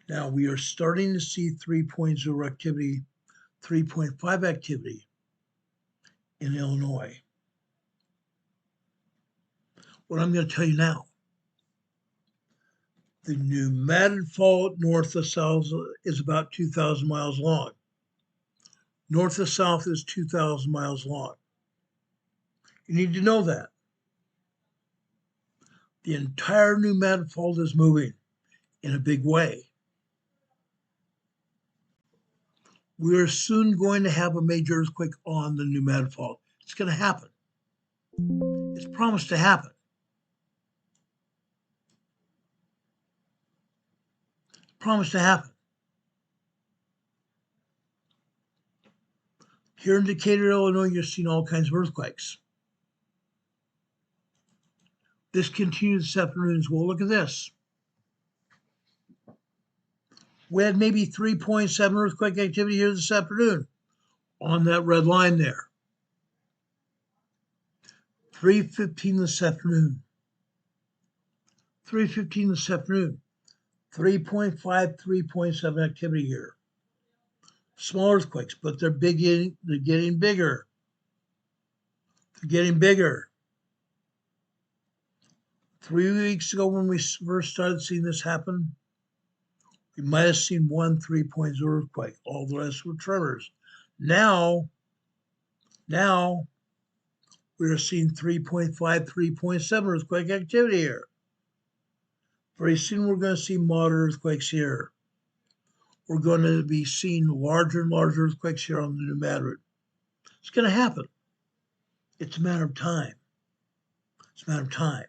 Now we are starting to see 3.0 activity, 3.5 activity in Illinois. What I'm going to tell you now, the Nomad Fault north to south is about 2,000 miles long. North to south is 2,000 miles long. You need to know that. The entire Nomad Fault is moving in a big way. We are soon going to have a major earthquake on the Nomad Fault. It's going to happen. It's promised to happen. Promised to happen. Here in Decatur, Illinois, you're seeing all kinds of earthquakes. This continues this afternoon as well. Look at this. We had maybe 3.7 earthquake activity here this afternoon on that red line there. 3:15 this afternoon. 3:15 this afternoon. 3.5, 3.7 activity here. Small earthquakes, but they're getting bigger. They're getting bigger. 3 weeks ago when we first started seeing this happen, we might have seen one 3.0 earthquake. All the rest were tremors. Now we're seeing 3.5, 3.7 earthquake activity here. Very soon we're going to see moderate earthquakes here. We're going to be seeing larger and larger earthquakes here on the Nomad route. It's going to happen. It's a matter of time. It's a matter of time.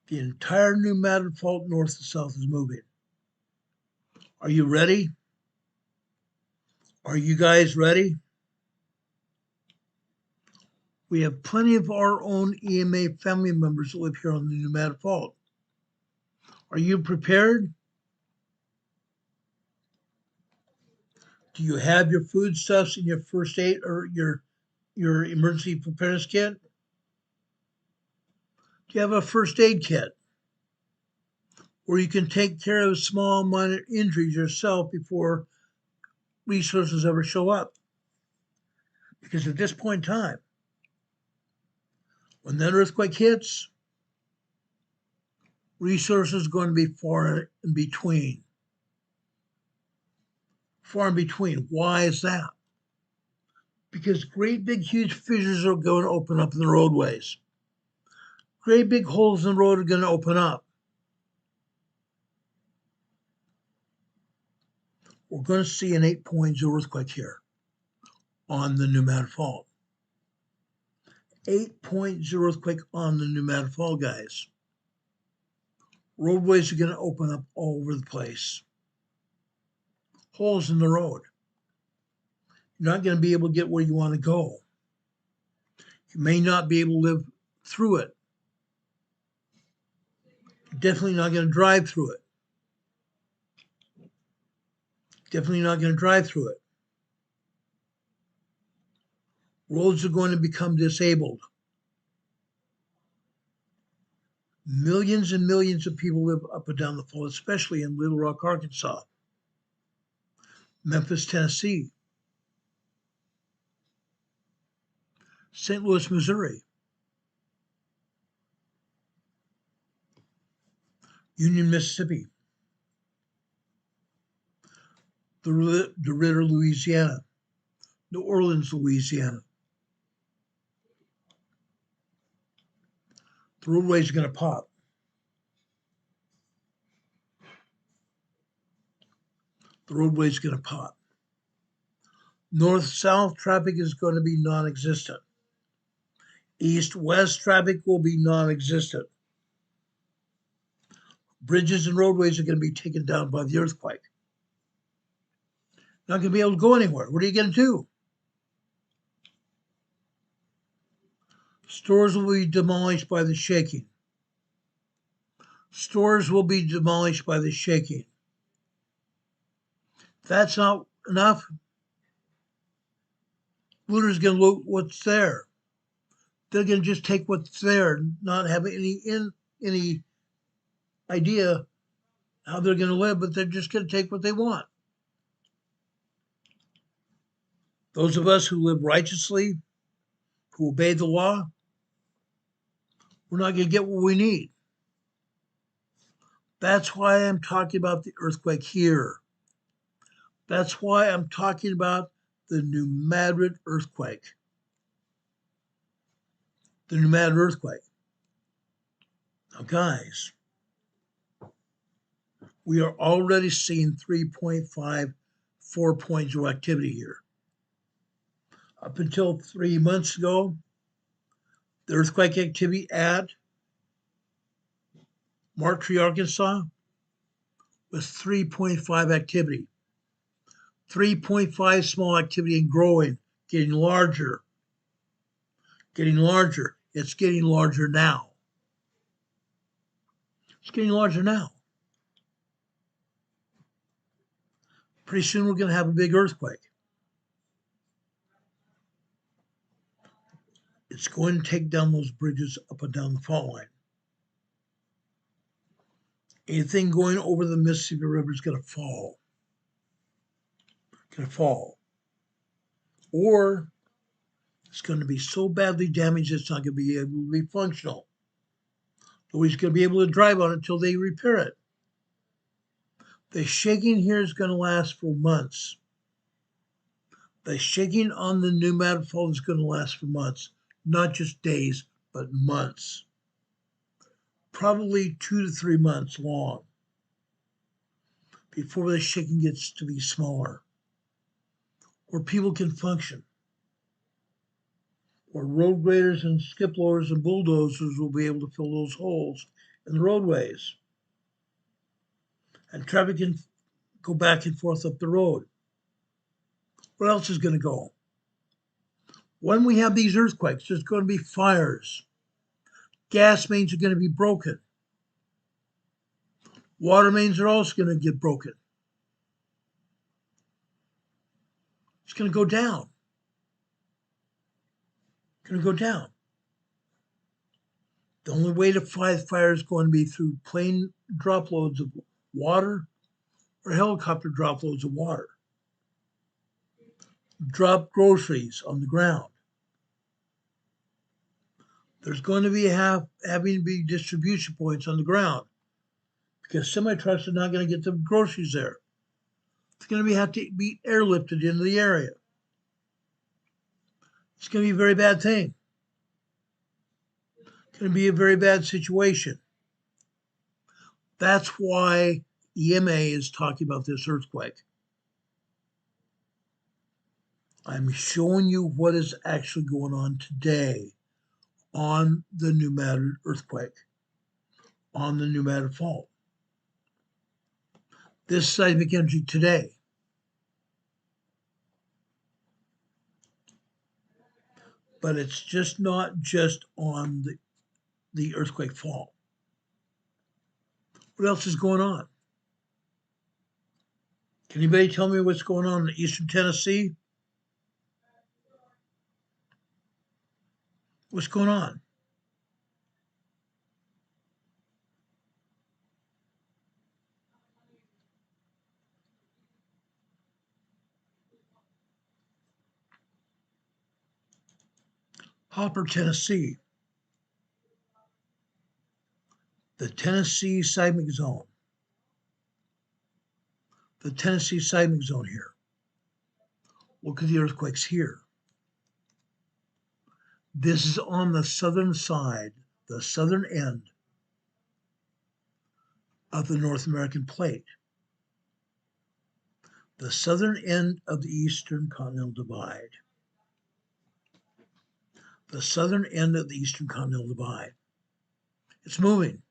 The entire Nomad Fault north to south is moving. Are you ready? Are you guys ready? We have plenty of our own EMA family members that live here on the Nomad Fault. Are you prepared? Do you have your foodstuffs and your first aid or your emergency preparedness kit? Do you have a first aid kit where you can take care of small minor injuries yourself before resources ever show up? Because at this point in time, when that earthquake hits, resources are going to be far in between. Far in between. Why is that? Because great big huge fissures are going to open up in the roadways. Great big holes in the road are going to open up. We're going to see an 8.0 earthquake here on the Nomad Fault. 8.0 earthquake on the Nomad Fault, guys. Roadways are going to open up all over the place. Holes in the road. You're not going to be able to get where you want to go. You may not be able to live through it. You're definitely not going to drive through it. Definitely not going to drive through it. Roads are going to become disabled. Millions and millions of people live up and down the fault, especially in Little Rock, Arkansas, Memphis, Tennessee, St. Louis, Missouri, Union, Mississippi, DeRidder, Louisiana, New Orleans, Louisiana. The roadways are going to pop. The roadways are going to pop. North-south traffic is going to be non-existent. East-west traffic will be non-existent. Bridges and roadways are going to be taken down by the earthquake. Not going to be able to go anywhere. What are you going to do? Stores will be demolished by the shaking. Stores will be demolished by the shaking. If that's not enough, looters going to loot what's there. They're going to just take what's there, not have any idea how they're going to live, but they're just going to take what they want. Those of us who live righteously, who obey the law, we're not going to get what we need. That's why I'm talking about the earthquake here. That's why I'm talking about the New Madrid earthquake. The New Madrid earthquake. Now, guys, we are already seeing 3.5, 4 points of activity here. Up until 3 months ago, the earthquake activity at Martree, Arkansas was 3.5 activity. 3.5 small activity and growing, getting larger. Getting larger. It's getting larger now. It's getting larger now. Pretty soon we're going to have a big earthquake. It's going to take down those bridges up and down the fault line. Anything going over the Mississippi River is going to fall. Going to fall. Or it's going to be so badly damaged it's not going to be able to be functional. Nobody's going to be able to drive on it until they repair it. The shaking here is going to last for months. The shaking on the New Madrid fault is going to last for months, not just days, but months. Probably 2 to 3 months long before the shaking gets to be smaller, where people can function, where road graders and skip loaders and bulldozers will be able to fill those holes in the roadways, and traffic can go back and forth up the road. What else is going to go? When we have these earthquakes, there's going to be fires. Gas mains are going to be broken. Water mains are also going to get broken. It's going to go down. It's going to go down. The only way to fight fire is going to be through plane drop loads of water or helicopter drop loads of water. Drop groceries on the ground. There's going to be having to be distribution points on the ground because semi-trucks are not going to get the groceries there. It's going to have to be airlifted into the area. It's going to be a very bad thing. It's going to be a very bad situation. That's why EMA is talking about this earthquake. I'm showing you what is actually going on today on the New Madrid earthquake, on the New Madrid fault. This seismic energy today. But it's just not just on the earthquake fault. What else is going on? Can anybody tell me what's going on in eastern Tennessee? What's going on? Hopper, Tennessee. The Tennessee seismic zone. The Tennessee seismic zone here. Look at the earthquakes here. This is on the southern side, the southern end of the North American plate. The southern end of the Eastern Continental Divide. The southern end of the Eastern Continental Divide. It's moving.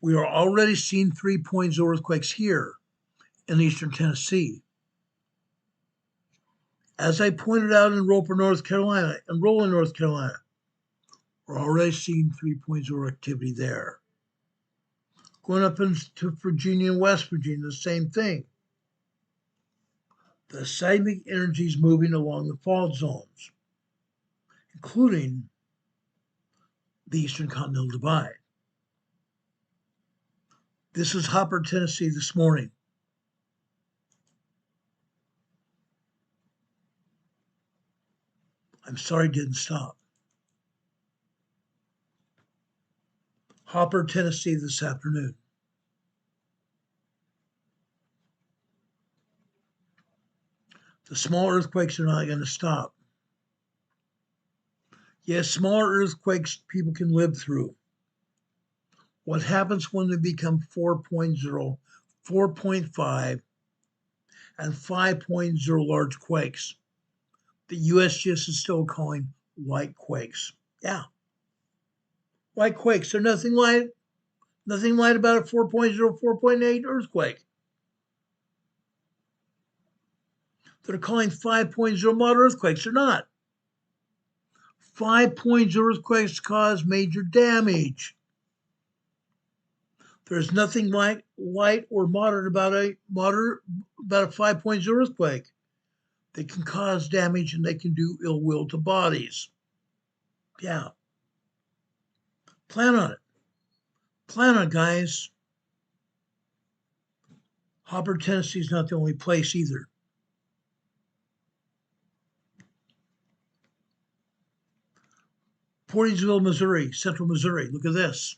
We are already seeing 3.0 earthquakes here in eastern Tennessee. As I pointed out in Roper, North Carolina, and Roland, North Carolina, we're already seeing 3.0 activity there. Going up into Virginia and West Virginia, the same thing. The seismic energy is moving along the fault zones, including the Eastern Continental Divide. This is Hopper, Tennessee this morning. I'm sorry it didn't stop. Hopper, Tennessee this afternoon. The small earthquakes are not going to stop. Yes, smaller earthquakes people can live through. What happens when they become 4.0, 4.5, and 5.0 large quakes? The USGS is still calling light quakes. Yeah. Light quakes. There's nothing light about a 4.0, 4.8 earthquake. They're calling 5.0 moderate earthquakes. They're not. 5.0 earthquakes cause major damage. There's nothing light or moderate about a 5.0 earthquake. They can cause damage and they can do ill will to bodies. Yeah. Plan on it. Plan on it, guys. Hopper, Tennessee is not the only place either. Portersville, Missouri, central Missouri. Look at this.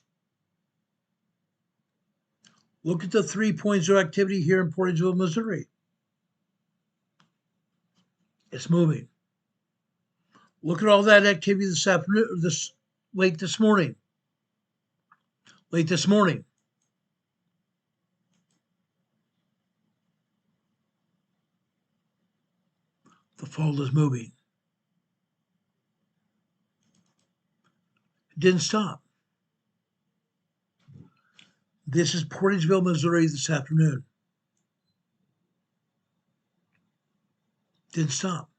Look at the 3.0 activity here in Portersville, Missouri. It's moving. Look at all that activity this afternoon, late this morning. Late this morning. The fault is moving. It didn't stop. This is Portersville, Missouri this afternoon. Didn't stop.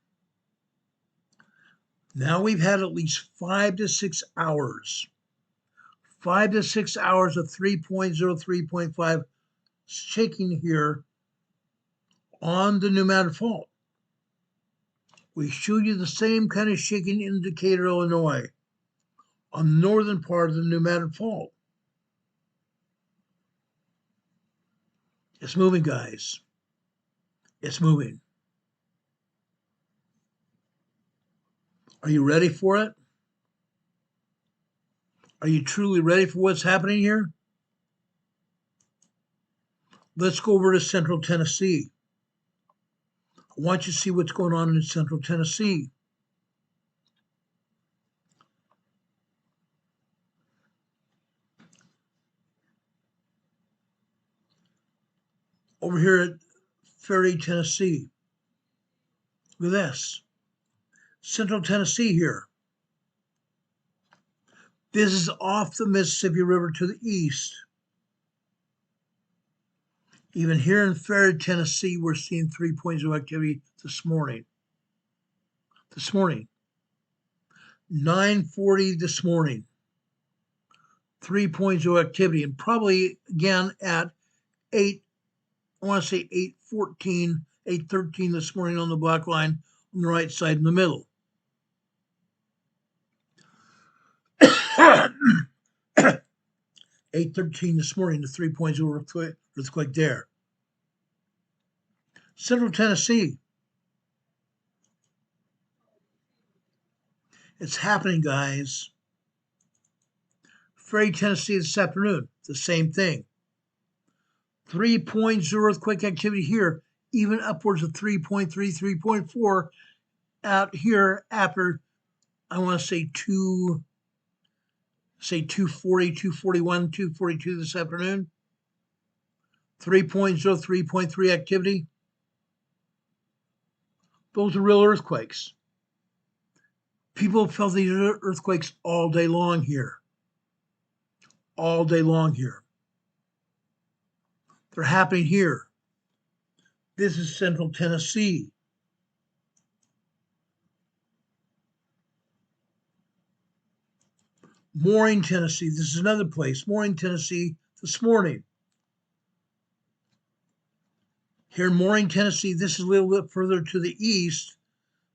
Now we've had at least 5 to 6 hours. 5 to 6 hours of 3.0, 3.5 shaking here on the pneumatic fault. We showed you the same kind of shaking in Decatur, Illinois, on the northern part of the pneumatic fault. It's moving, guys. It's moving. Are you ready for it? Are you truly ready for what's happening here? Let's go over to Central Tennessee. I want you to see what's going on in Central Tennessee. Over here at Fairfield, Tennessee. Look at this. Central Tennessee here. This is off the Mississippi River to the east. Even here in Fairfield, Tennessee, we're seeing 3.0 activity this morning. 9:40 this morning. 3.0 activity, and probably again at 8:13 this morning on the black line on the right side in the middle. 8:13 this morning, the 3.0 earthquake there. Central Tennessee. It's happening, guys. Fairfield, Tennessee this afternoon, the same thing. 3.0 earthquake activity here, even upwards of 3.3, 3.4 out here after, I want to say 240, 241, 242 this afternoon. 3.0, 3.3 activity. Those are real earthquakes. People felt these earthquakes all day long here. All day long here. They're happening here. This is central Tennessee. Morganton, Tennessee. This is another place. Morganton, Tennessee this morning. Here in Morganton, Tennessee, this is a little bit further to the east,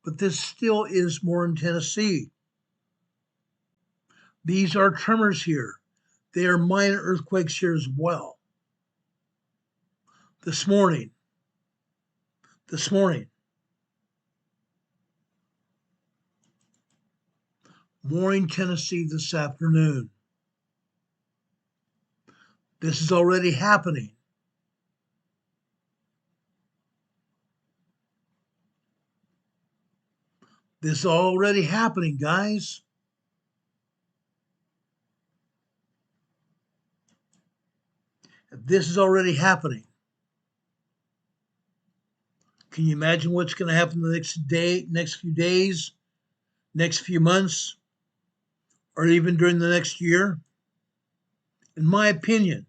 but this still is Morganton, Tennessee. These are tremors here. They are minor earthquakes here as well. This morning. Morganton, Tennessee this afternoon. This is already happening. This is already happening, guys. This is already happening. Can you imagine what's going to happen the next few days, next few months, or even during the next year? In my opinion,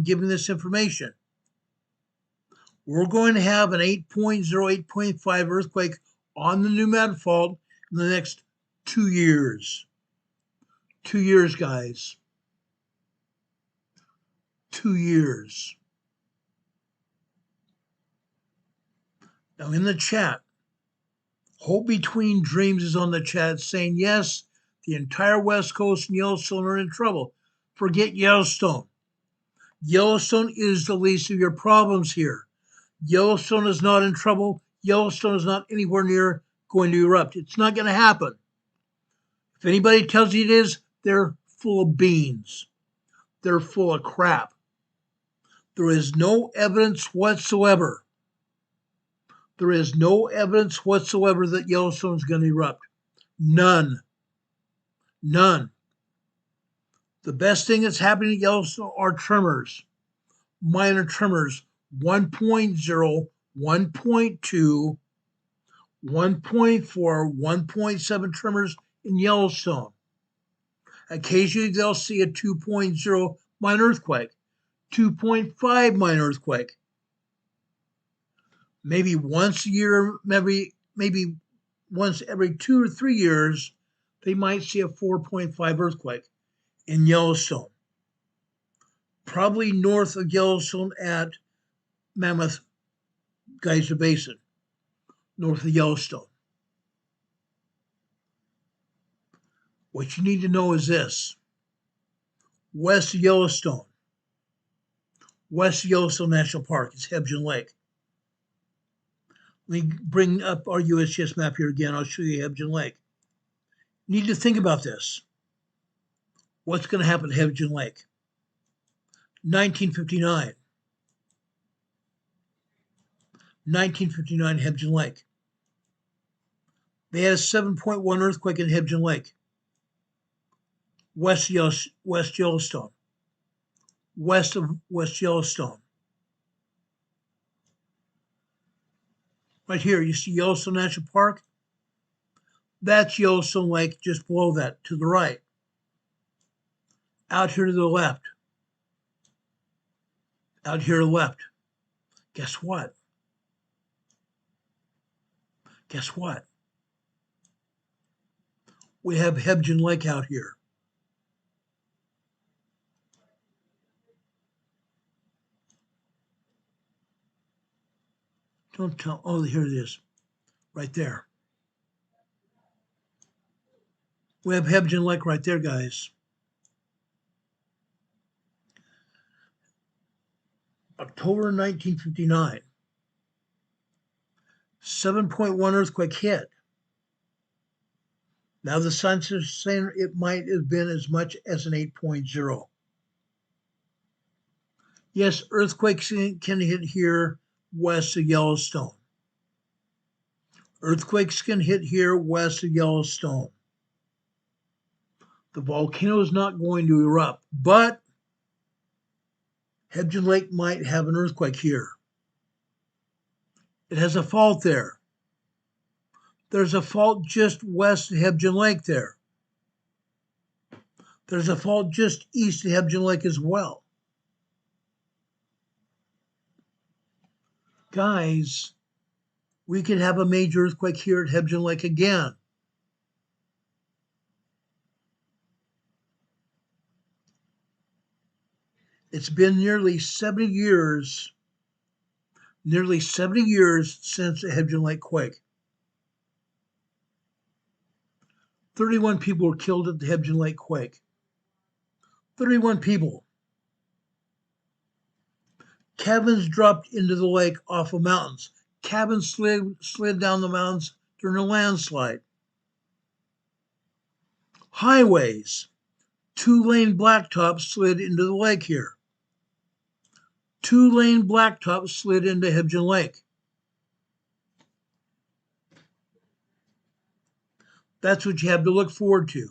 given this information, we're going to have an 8.0, 8.5 earthquake on the New Madrid Fault in the next 2 years. 2 years, guys. 2 years. Now in the chat, Hope Between Dreams is on the chat saying, yes, the entire West Coast and Yellowstone are in trouble. Forget Yellowstone. Yellowstone is the least of your problems here. Yellowstone is not in trouble. Yellowstone is not anywhere near going to erupt. It's not going to happen. If anybody tells you it is, they're full of beans. They're full of crap. There is no evidence whatsoever. There is no evidence whatsoever that Yellowstone is going to erupt. None. None. The best thing that's happening at Yellowstone are tremors. Minor tremors. 1.0, 1.2, 1.4, 1.7 tremors in Yellowstone. Occasionally they'll see a 2.0 minor earthquake, 2.5 minor earthquake. Maybe once a year, maybe once every 2 or 3 years, they might see a 4.5 earthquake in Yellowstone. Probably north of Yellowstone at Mammoth Geyser Basin, north of Yellowstone. What you need to know is this. West of Yellowstone National Park is Hebgen Lake. Let me bring up our USGS map here again. I'll show you Hebgen Lake. You need to think about this. What's going to happen to Hebgen Lake? 1959. 1959 Hebgen Lake. They had a 7.1 earthquake in Hebgen Lake. West Yellowstone. West of West Yellowstone. Right here, you see Yellowstone National Park? That's Yellowstone Lake just below that, to the right. Out here to the left. Out here to the left. Guess what? Guess what? We have Hebgen Lake out here. Don't tell, oh, here it is, right there. We have Hebgen Lake right there, guys. October 1959, 7.1 earthquake hit. Now the scientists are saying it might have been as much as an 8.0. Yes, earthquakes can hit here west of Yellowstone. Earthquakes can hit here west of Yellowstone. The volcano is not going to erupt, but Hebgen Lake might have an earthquake here. It has a fault there. There's a fault just west of Hebgen Lake there. There's a fault just east of Hebgen Lake as well. Guys, we could have a major earthquake here at Hebgen Lake again. It's been nearly 70 years since the Hebgen Lake quake. 31 people were killed at the Hebgen Lake quake. 31 people. Cabins dropped into the lake off of mountains. Cabins slid down the mountains during a landslide. Highways, 2-lane blacktops slid into the lake here. 2-lane blacktops slid into Hebgen Lake. That's what you have to look forward to.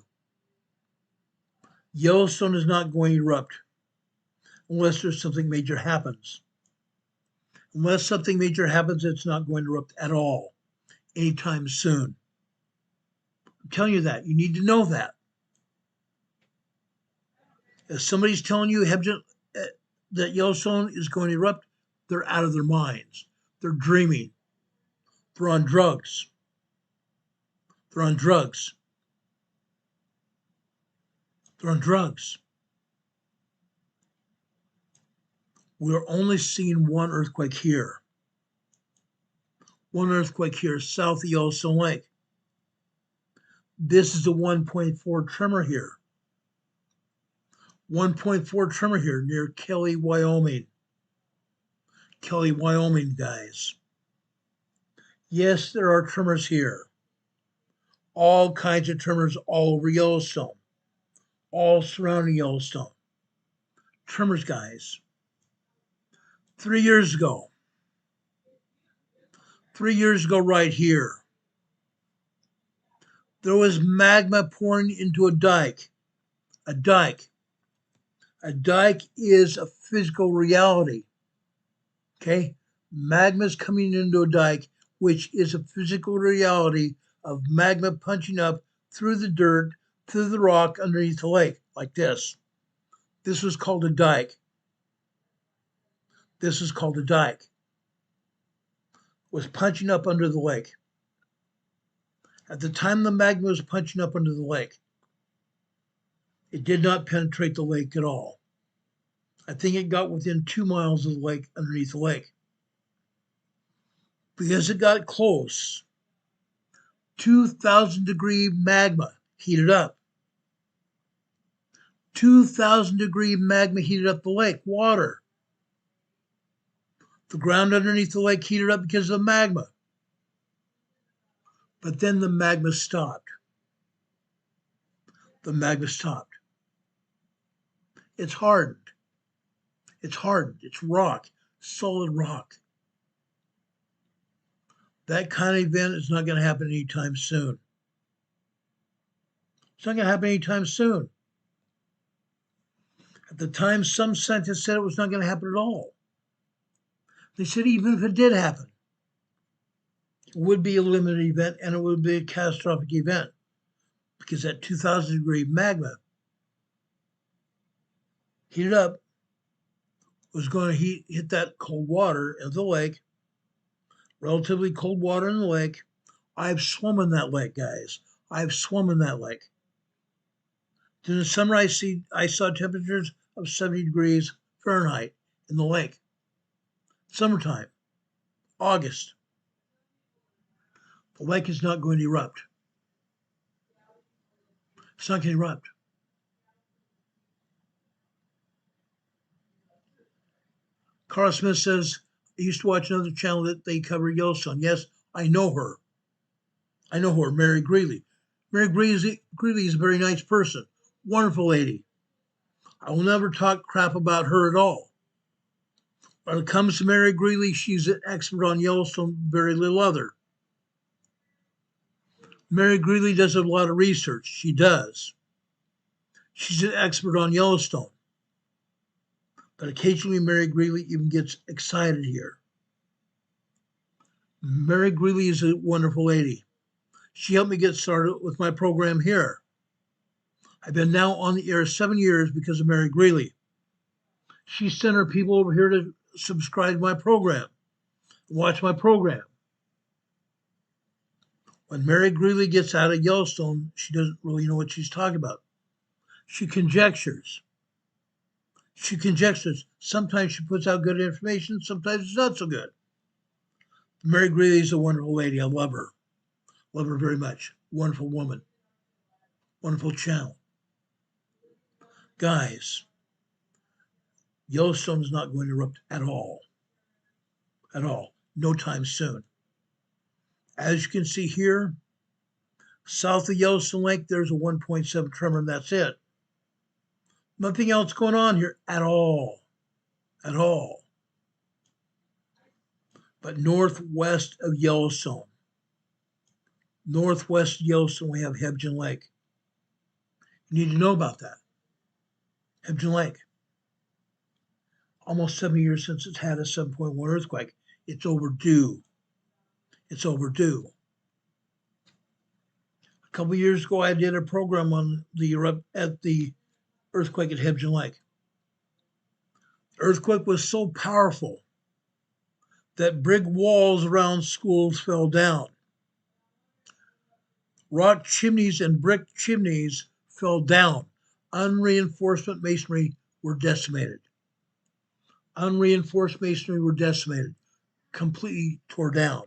Yellowstone is not going to erupt unless there's something major happens. Unless something major happens, it's not going to erupt at all anytime soon. I'm telling you that. You need to know that. If somebody's telling you that Yellowstone is going to erupt, they're out of their minds. They're dreaming. They're on drugs. They're on drugs. They're on drugs. We're only seeing one earthquake here. One earthquake here south of Yellowstone Lake. This is a 1.4 tremor here. 1.4 tremor here near Kelly, Wyoming. Kelly, Wyoming, guys. Yes, there are tremors here. All kinds of tremors all over Yellowstone. All surrounding Yellowstone. Tremors, guys. 3 years ago right here, there was magma pouring into a dike. A dike. A dike is a physical reality. Okay? Magma is coming into a dike, which is a physical reality of magma punching up through the dirt, through the rock underneath the lake, like this. This was called a dike. This is called a dike. It was punching up under the lake. At the time the magma was punching up under the lake, it did not penetrate the lake at all. I think it got within 2 miles of the lake, underneath the lake. Because it got close, 2,000-degree magma heated up. 2,000-degree magma heated up the lake, water. The ground underneath the lake heated up because of the magma. But then the magma stopped. The magma stopped. It's hardened. It's hardened. It's rock, solid rock. That kind of event is not going to happen anytime soon. It's not going to happen anytime soon. At the time, some scientists said it was not going to happen at all. They said even if it did happen, it would be a limited event and it would be a catastrophic event because that 2,000-degree magma heated up was going to hit that cold water in the lake, relatively cold water in the lake. I've swum in that lake, guys. I've swum in that lake. During the summer, I saw temperatures of 70 degrees Fahrenheit in the lake. Summertime, August. The lake is not going to erupt. It's not going to erupt. Carl Smith says, I used to watch another channel that they cover Yellowstone. Yes, I know her. I know her, Mary Greeley. Mary Greeley is a very nice person. Wonderful lady. I will never talk crap about her at all. When it comes to Mary Greeley, she's an expert on Yellowstone, very little other. Mary Greeley does a lot of research. She does. She's an expert on Yellowstone. But occasionally Mary Greeley even gets excited here. Mary Greeley is a wonderful lady. She helped me get started with my program here. I've been now on the air 7 years because of Mary Greeley. She sent her people over here to subscribe to my program, watch my program. When Mary Greeley gets out of Yellowstone, she doesn't really know what she's talking about. She conjectures. Sometimes she puts out good information, sometimes it's not so good. Mary Greeley is a wonderful lady. I love her. Love her very much. Wonderful woman. Wonderful channel. Guys, Yellowstone is not going to erupt at all. At all. No time soon. As you can see here, south of Yellowstone Lake, there's a 1.7 tremor, and that's it. Nothing else going on here at all. At all. But northwest of Yellowstone, we have Hebgen Lake. You need to know about that. Hebgen Lake. Almost 7 years since it's had a 7.1 earthquake. It's overdue. It's overdue. A couple years ago, I did a program on the earthquake at Hebgen Lake. The earthquake was so powerful that brick walls around schools fell down. Rock chimneys and brick chimneys fell down. Unreinforced masonry were decimated. Completely tore down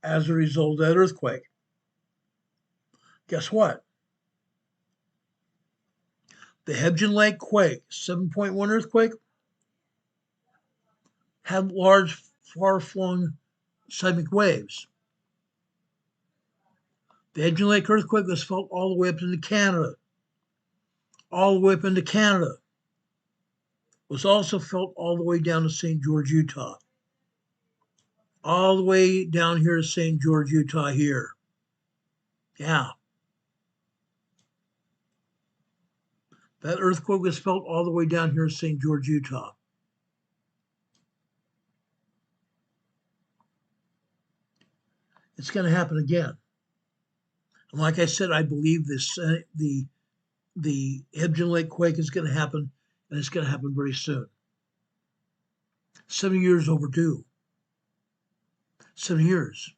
as a result of that earthquake. Guess what? The Hebgen Lake quake, 7.1 earthquake, had large, far-flung seismic waves. The Hebgen Lake earthquake was felt all the way up into Canada. Was also felt all the way down to St. George, Utah. All the way down here to St. George, Utah here. Yeah. That earthquake was felt all the way down here to St. George, Utah. It's going to happen again. And like I said, I believe the Hebgen Lake quake is going to happen, and it's going to happen very soon. 7 years overdue. 7 years.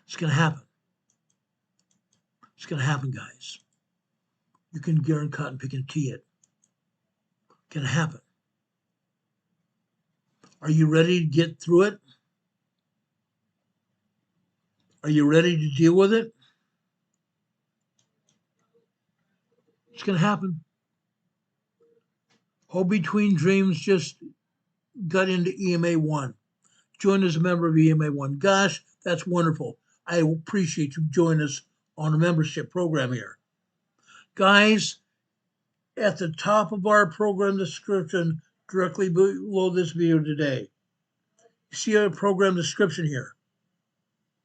It's going to happen. It's going to happen, guys. You can guarantee cotton pick and tea it. It's going to happen. Are you ready to get through it? Are you ready to deal with it? It's going to happen. Hope Between Dreams just got into EMA 1. Joined as a member of EMA 1. Gosh, that's wonderful. I appreciate you joining us on a membership program here. Guys, at the top of our program description, directly below this video today, you see our program description here.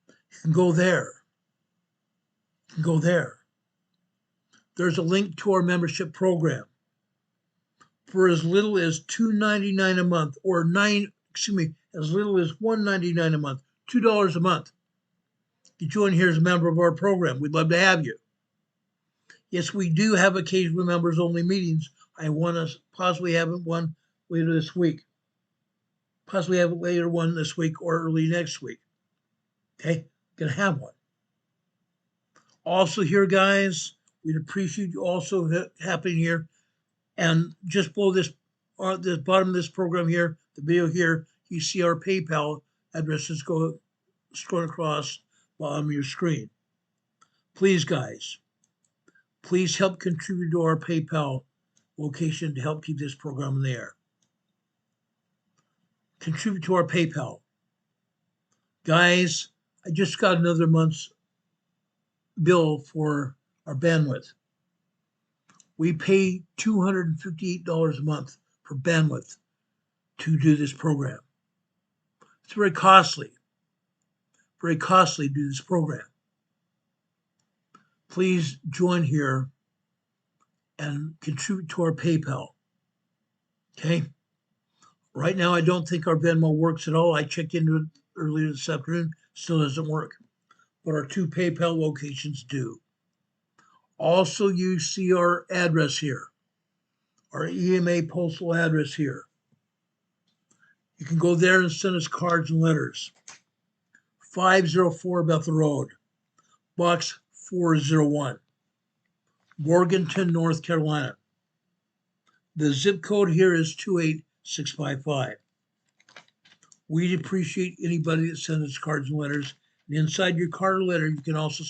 You can go there. There's a link to our membership program. For as little as $2.99 a month, or as little as $1.99 a month, $2 a month. You join here as a member of our program. We'd love to have you. Yes, we do have occasional members only meetings. I want to possibly have one later this week. Or early next week. Okay, gonna have one. Also here, guys, we'd appreciate you also happening here. And just below this, the bottom of this program here, the video here, you see our PayPal addresses scrolling across the bottom of your screen. Please, guys, please help contribute to our PayPal location to help keep this program in the air. Contribute to our PayPal. Guys, I just got another month's bill for our bandwidth. We pay $258 a month for bandwidth to do this program. It's very costly to do this program. Please join here and contribute to our PayPal. Okay? Right now, I don't think our Venmo works at all. I checked into it earlier this afternoon, still doesn't work. But our 2 PayPal locations do. Also, you see our address here, our EMA postal address here. You can go there and send us cards and letters. 504 Bethel Road, Box 401, Morganton, North Carolina. The zip code here is 28655. We'd appreciate anybody that sends us cards and letters. And inside your card or letter, you can also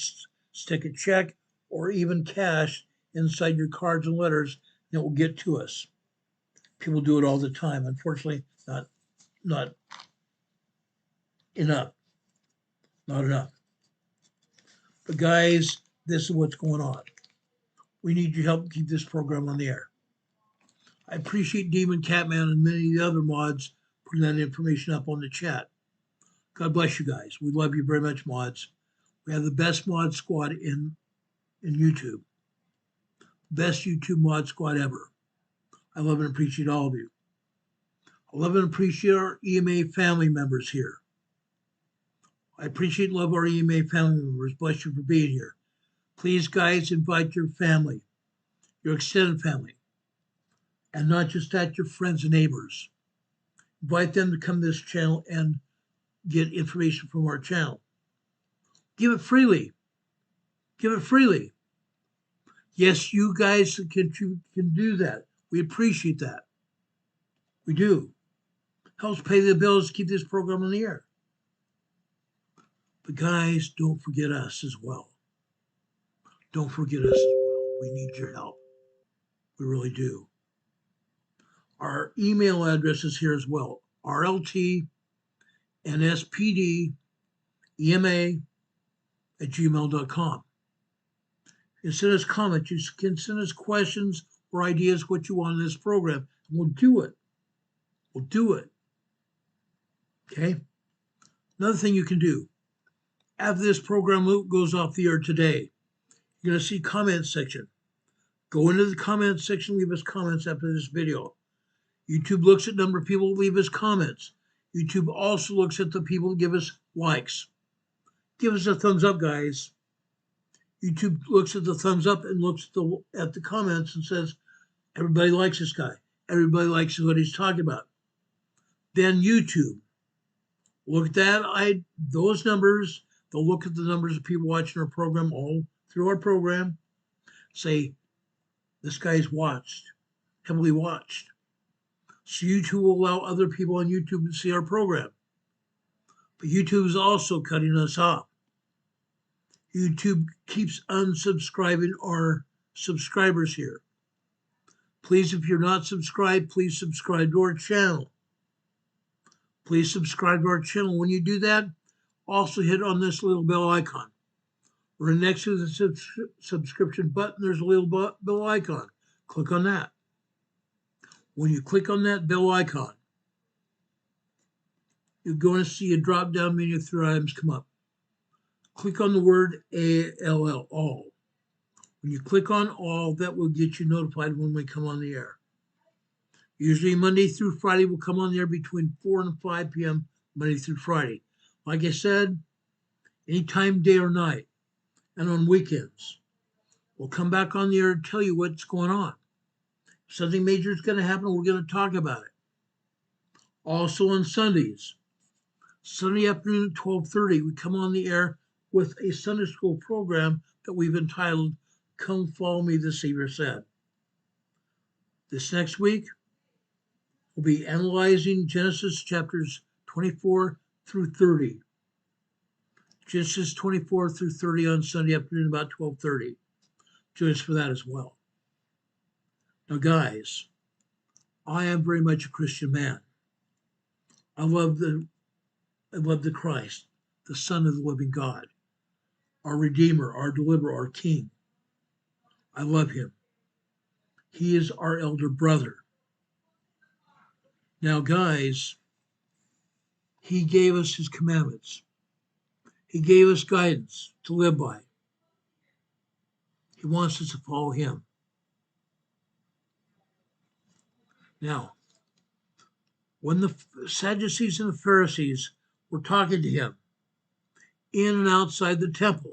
stick a check or even cash inside your cards and letters, and it will get to us. People do it all the time. Unfortunately, not enough. Not enough. But guys, this is what's going on. We need your help to keep this program on the air. I appreciate Demon Catman and many of the other mods putting that information up on the chat. God bless you guys. We love you very much, mods. We have the best mod squad in YouTube. Best YouTube mod squad ever. I love and appreciate all of you. I love and appreciate our EMA family members here. I appreciate and love our EMA family members. Bless you for being here. Please, guys, invite your family, your extended family, and not just that, your friends and neighbors. Invite them to come to this channel and get information from our channel. Give it freely. Give it freely. Yes, you guys can do that. We appreciate that. We do. Helps pay the bills to keep this program on the air. But guys, don't forget us as well. Don't forget us as well. We need your help. We really do. Our email address is here as well. RLT and SPD EMA @gmail.com. You can send us comments. You can send us questions or ideas what you want in this program, and we'll do it. We'll do it. Okay? Another thing you can do. After this program goes off the air today, you're going to see comments section. Go into the comments section, leave us comments after this video. YouTube looks at number of people who leave us comments. YouTube also looks at the people who give us likes. Give us a thumbs up, guys. YouTube looks at the thumbs up and looks at the comments and says, everybody likes this guy. Everybody likes what he's talking about. Then YouTube, look at that. Those numbers, they'll look at the numbers of people watching our program all through our program, say, this guy's watched, heavily watched. So YouTube will allow other people on YouTube to see our program. But YouTube is also cutting us off. YouTube keeps unsubscribing our subscribers here. Please, if you're not subscribed, please subscribe to our channel. Please subscribe to our channel. When you do that, also hit on this little bell icon. Right next to the subscription button, there's a little bell icon. Click on that. When you click on that bell icon, you're going to see a drop-down menu of 3 items come up. Click on the word ALL, all. When you click on all, that will get you notified when we come on the air. Usually Monday through Friday, we'll come on the air between 4 and 5 p.m. Monday through Friday. Like I said, anytime, day or night, and on weekends. We'll come back on the air and tell you what's going on. If something major is going to happen, we're going to talk about it. Also on Sundays, Sunday afternoon at 12:30, we come on the air with a Sunday school program that we've entitled, Come Follow Me, the Savior Said. This next week, we'll be analyzing Genesis chapters 24 through 30. Genesis 24 through 30 on Sunday afternoon about 12:30. Join us for that as well. Now, guys, I am very much a Christian man. I love the Christ, the Son of the living God, our Redeemer, our Deliverer, our King. I love him. He is our elder brother. Now, guys, he gave us his commandments. He gave us guidance to live by. He wants us to follow him. Now, when the Sadducees and the Pharisees were talking to him in and outside the temple,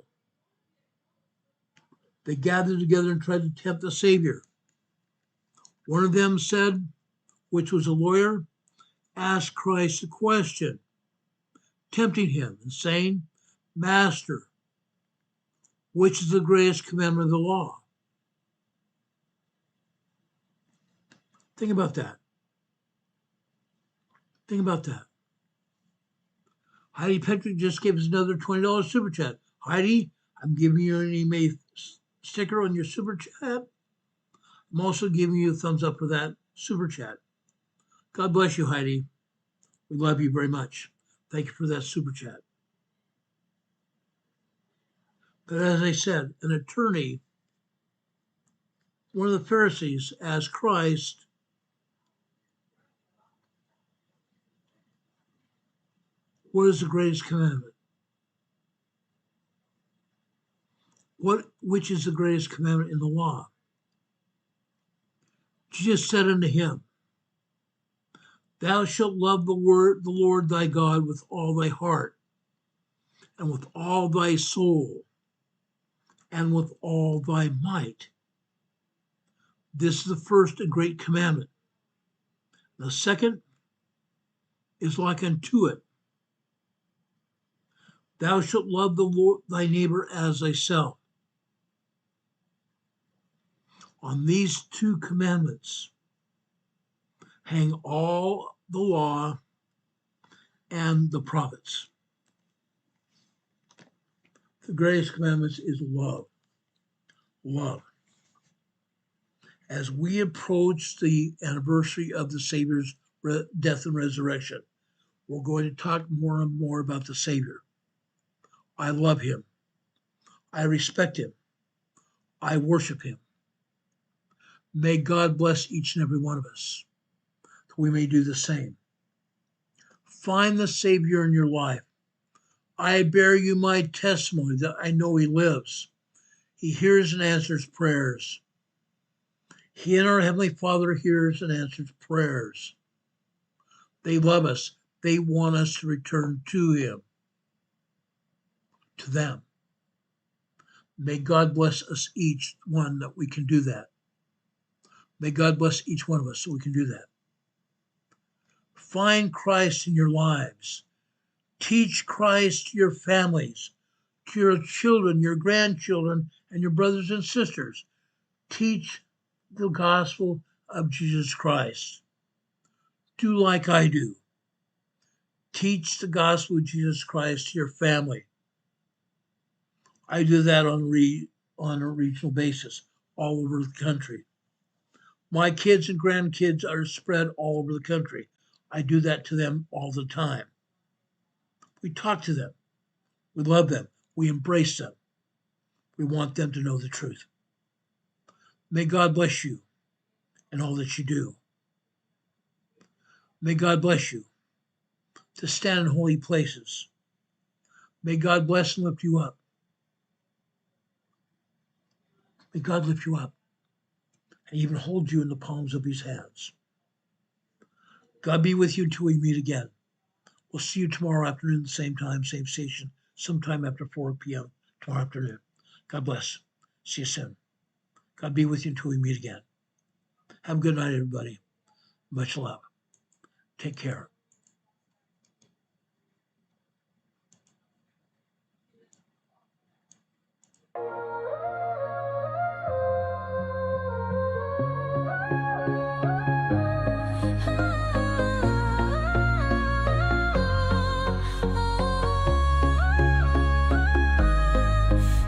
they gathered together and tried to tempt the Savior. One of them said, which was a lawyer, asked Christ a question, tempting him and saying, Master, which is the greatest commandment of the law? Think about that. Think about that. Heidi Petrick just gave us another $20 super chat. Heidi, I'm giving you an EMA sticker on your super chat. I'm also giving you a thumbs up for that super chat. God bless you, Heidi. We love you very much. Thank you for that super chat. But as I said, an attorney, one of the Pharisees, asked Christ, what is the greatest commandment? Which is the greatest commandment in the law? Jesus said unto him, Thou shalt love the Lord thy God with all thy heart, and with all thy soul, and with all thy might. This is the first and great commandment. The second is like unto it. Thou shalt love the Lord thy neighbor as thyself. On these two commandments hang all the law and the prophets. The greatest commandments is love. Love. As we approach the anniversary of the Savior's death and resurrection, we're going to talk more and more about the Savior. I love him. I respect him. I worship him. May God bless each and every one of us, that we may do the same. Find the Savior in your life. I bear you my testimony that I know he lives. He hears and answers prayers. He and our Heavenly Father hears and answers prayers. They love us. They want us to return to him, to them. May God bless us each one that we can do that. May God bless each one of us so we can do that. Find Christ in your lives. Teach Christ to your families, to your children, your grandchildren, and your brothers and sisters. Teach the gospel of Jesus Christ. Do like I do. Teach the gospel of Jesus Christ to your family. I do that on a regional basis all over the country. My kids and grandkids are spread all over the country. I do that to them all the time. We talk to them. We love them. We embrace them. We want them to know the truth. May God bless you in all that you do. May God bless you to stand in holy places. May God bless and lift you up. May God lift you up and even hold you in the palms of his hands. God be with you until we meet again. We'll see you tomorrow afternoon, the same time, same station, sometime after 4 p.m. tomorrow afternoon. God bless. See you soon. God be with you until we meet again. Have a good night, everybody. Much love. Take care.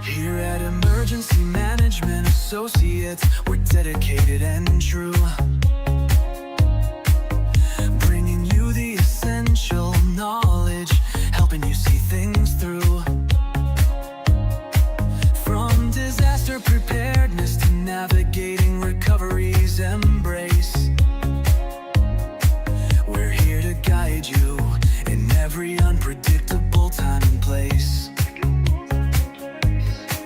Here at Emergency Management Associates, we're dedicated and true, bringing you the essential knowledge, helping you see things through. From disaster preparedness to navigating recovery's embrace, we're here to guide you in every unpredictable time and place.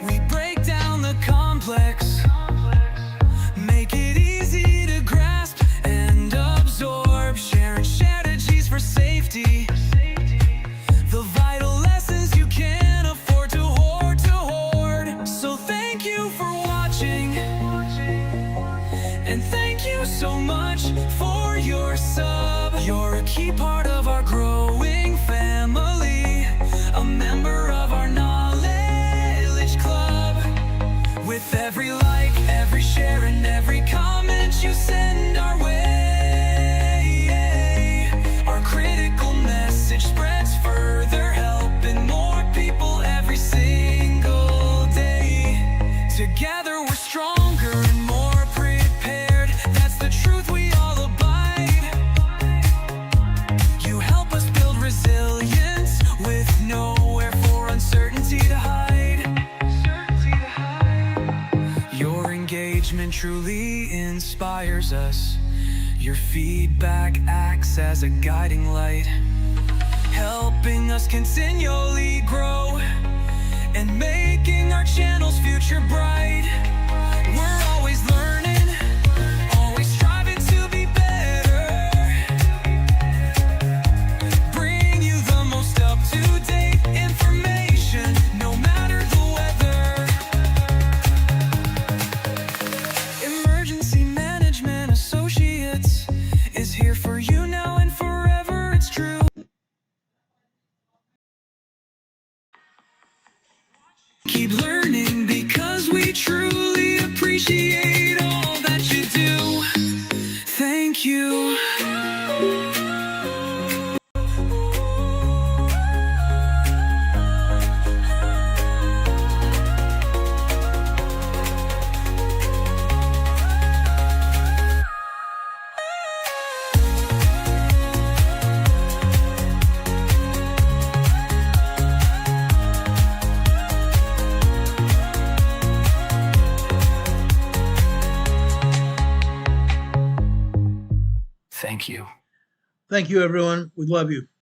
We break down the complex, make it easy to grasp. much for your sub. You're a key part of our growing family, a member of our knowledge club. With every like, every share, and every comment you send our way, our critical message spreads further, helping more people every single day. Together we're stronger and more prepared. That's the truth we all abide. You help us build resilience with nowhere for uncertainty to hide. Your engagement truly inspires us. Your feedback acts as a guiding light, helping us continually grow and making our channel's future bright. We're always learning, always striving to be better. Bring you the most up-to-date information, no matter the weather. Emergency Management Associates is here for you now and forever, it's true. Keep learning because we truly appreciate all that you do. Thank you. Thank you. Thank you, everyone. We love you.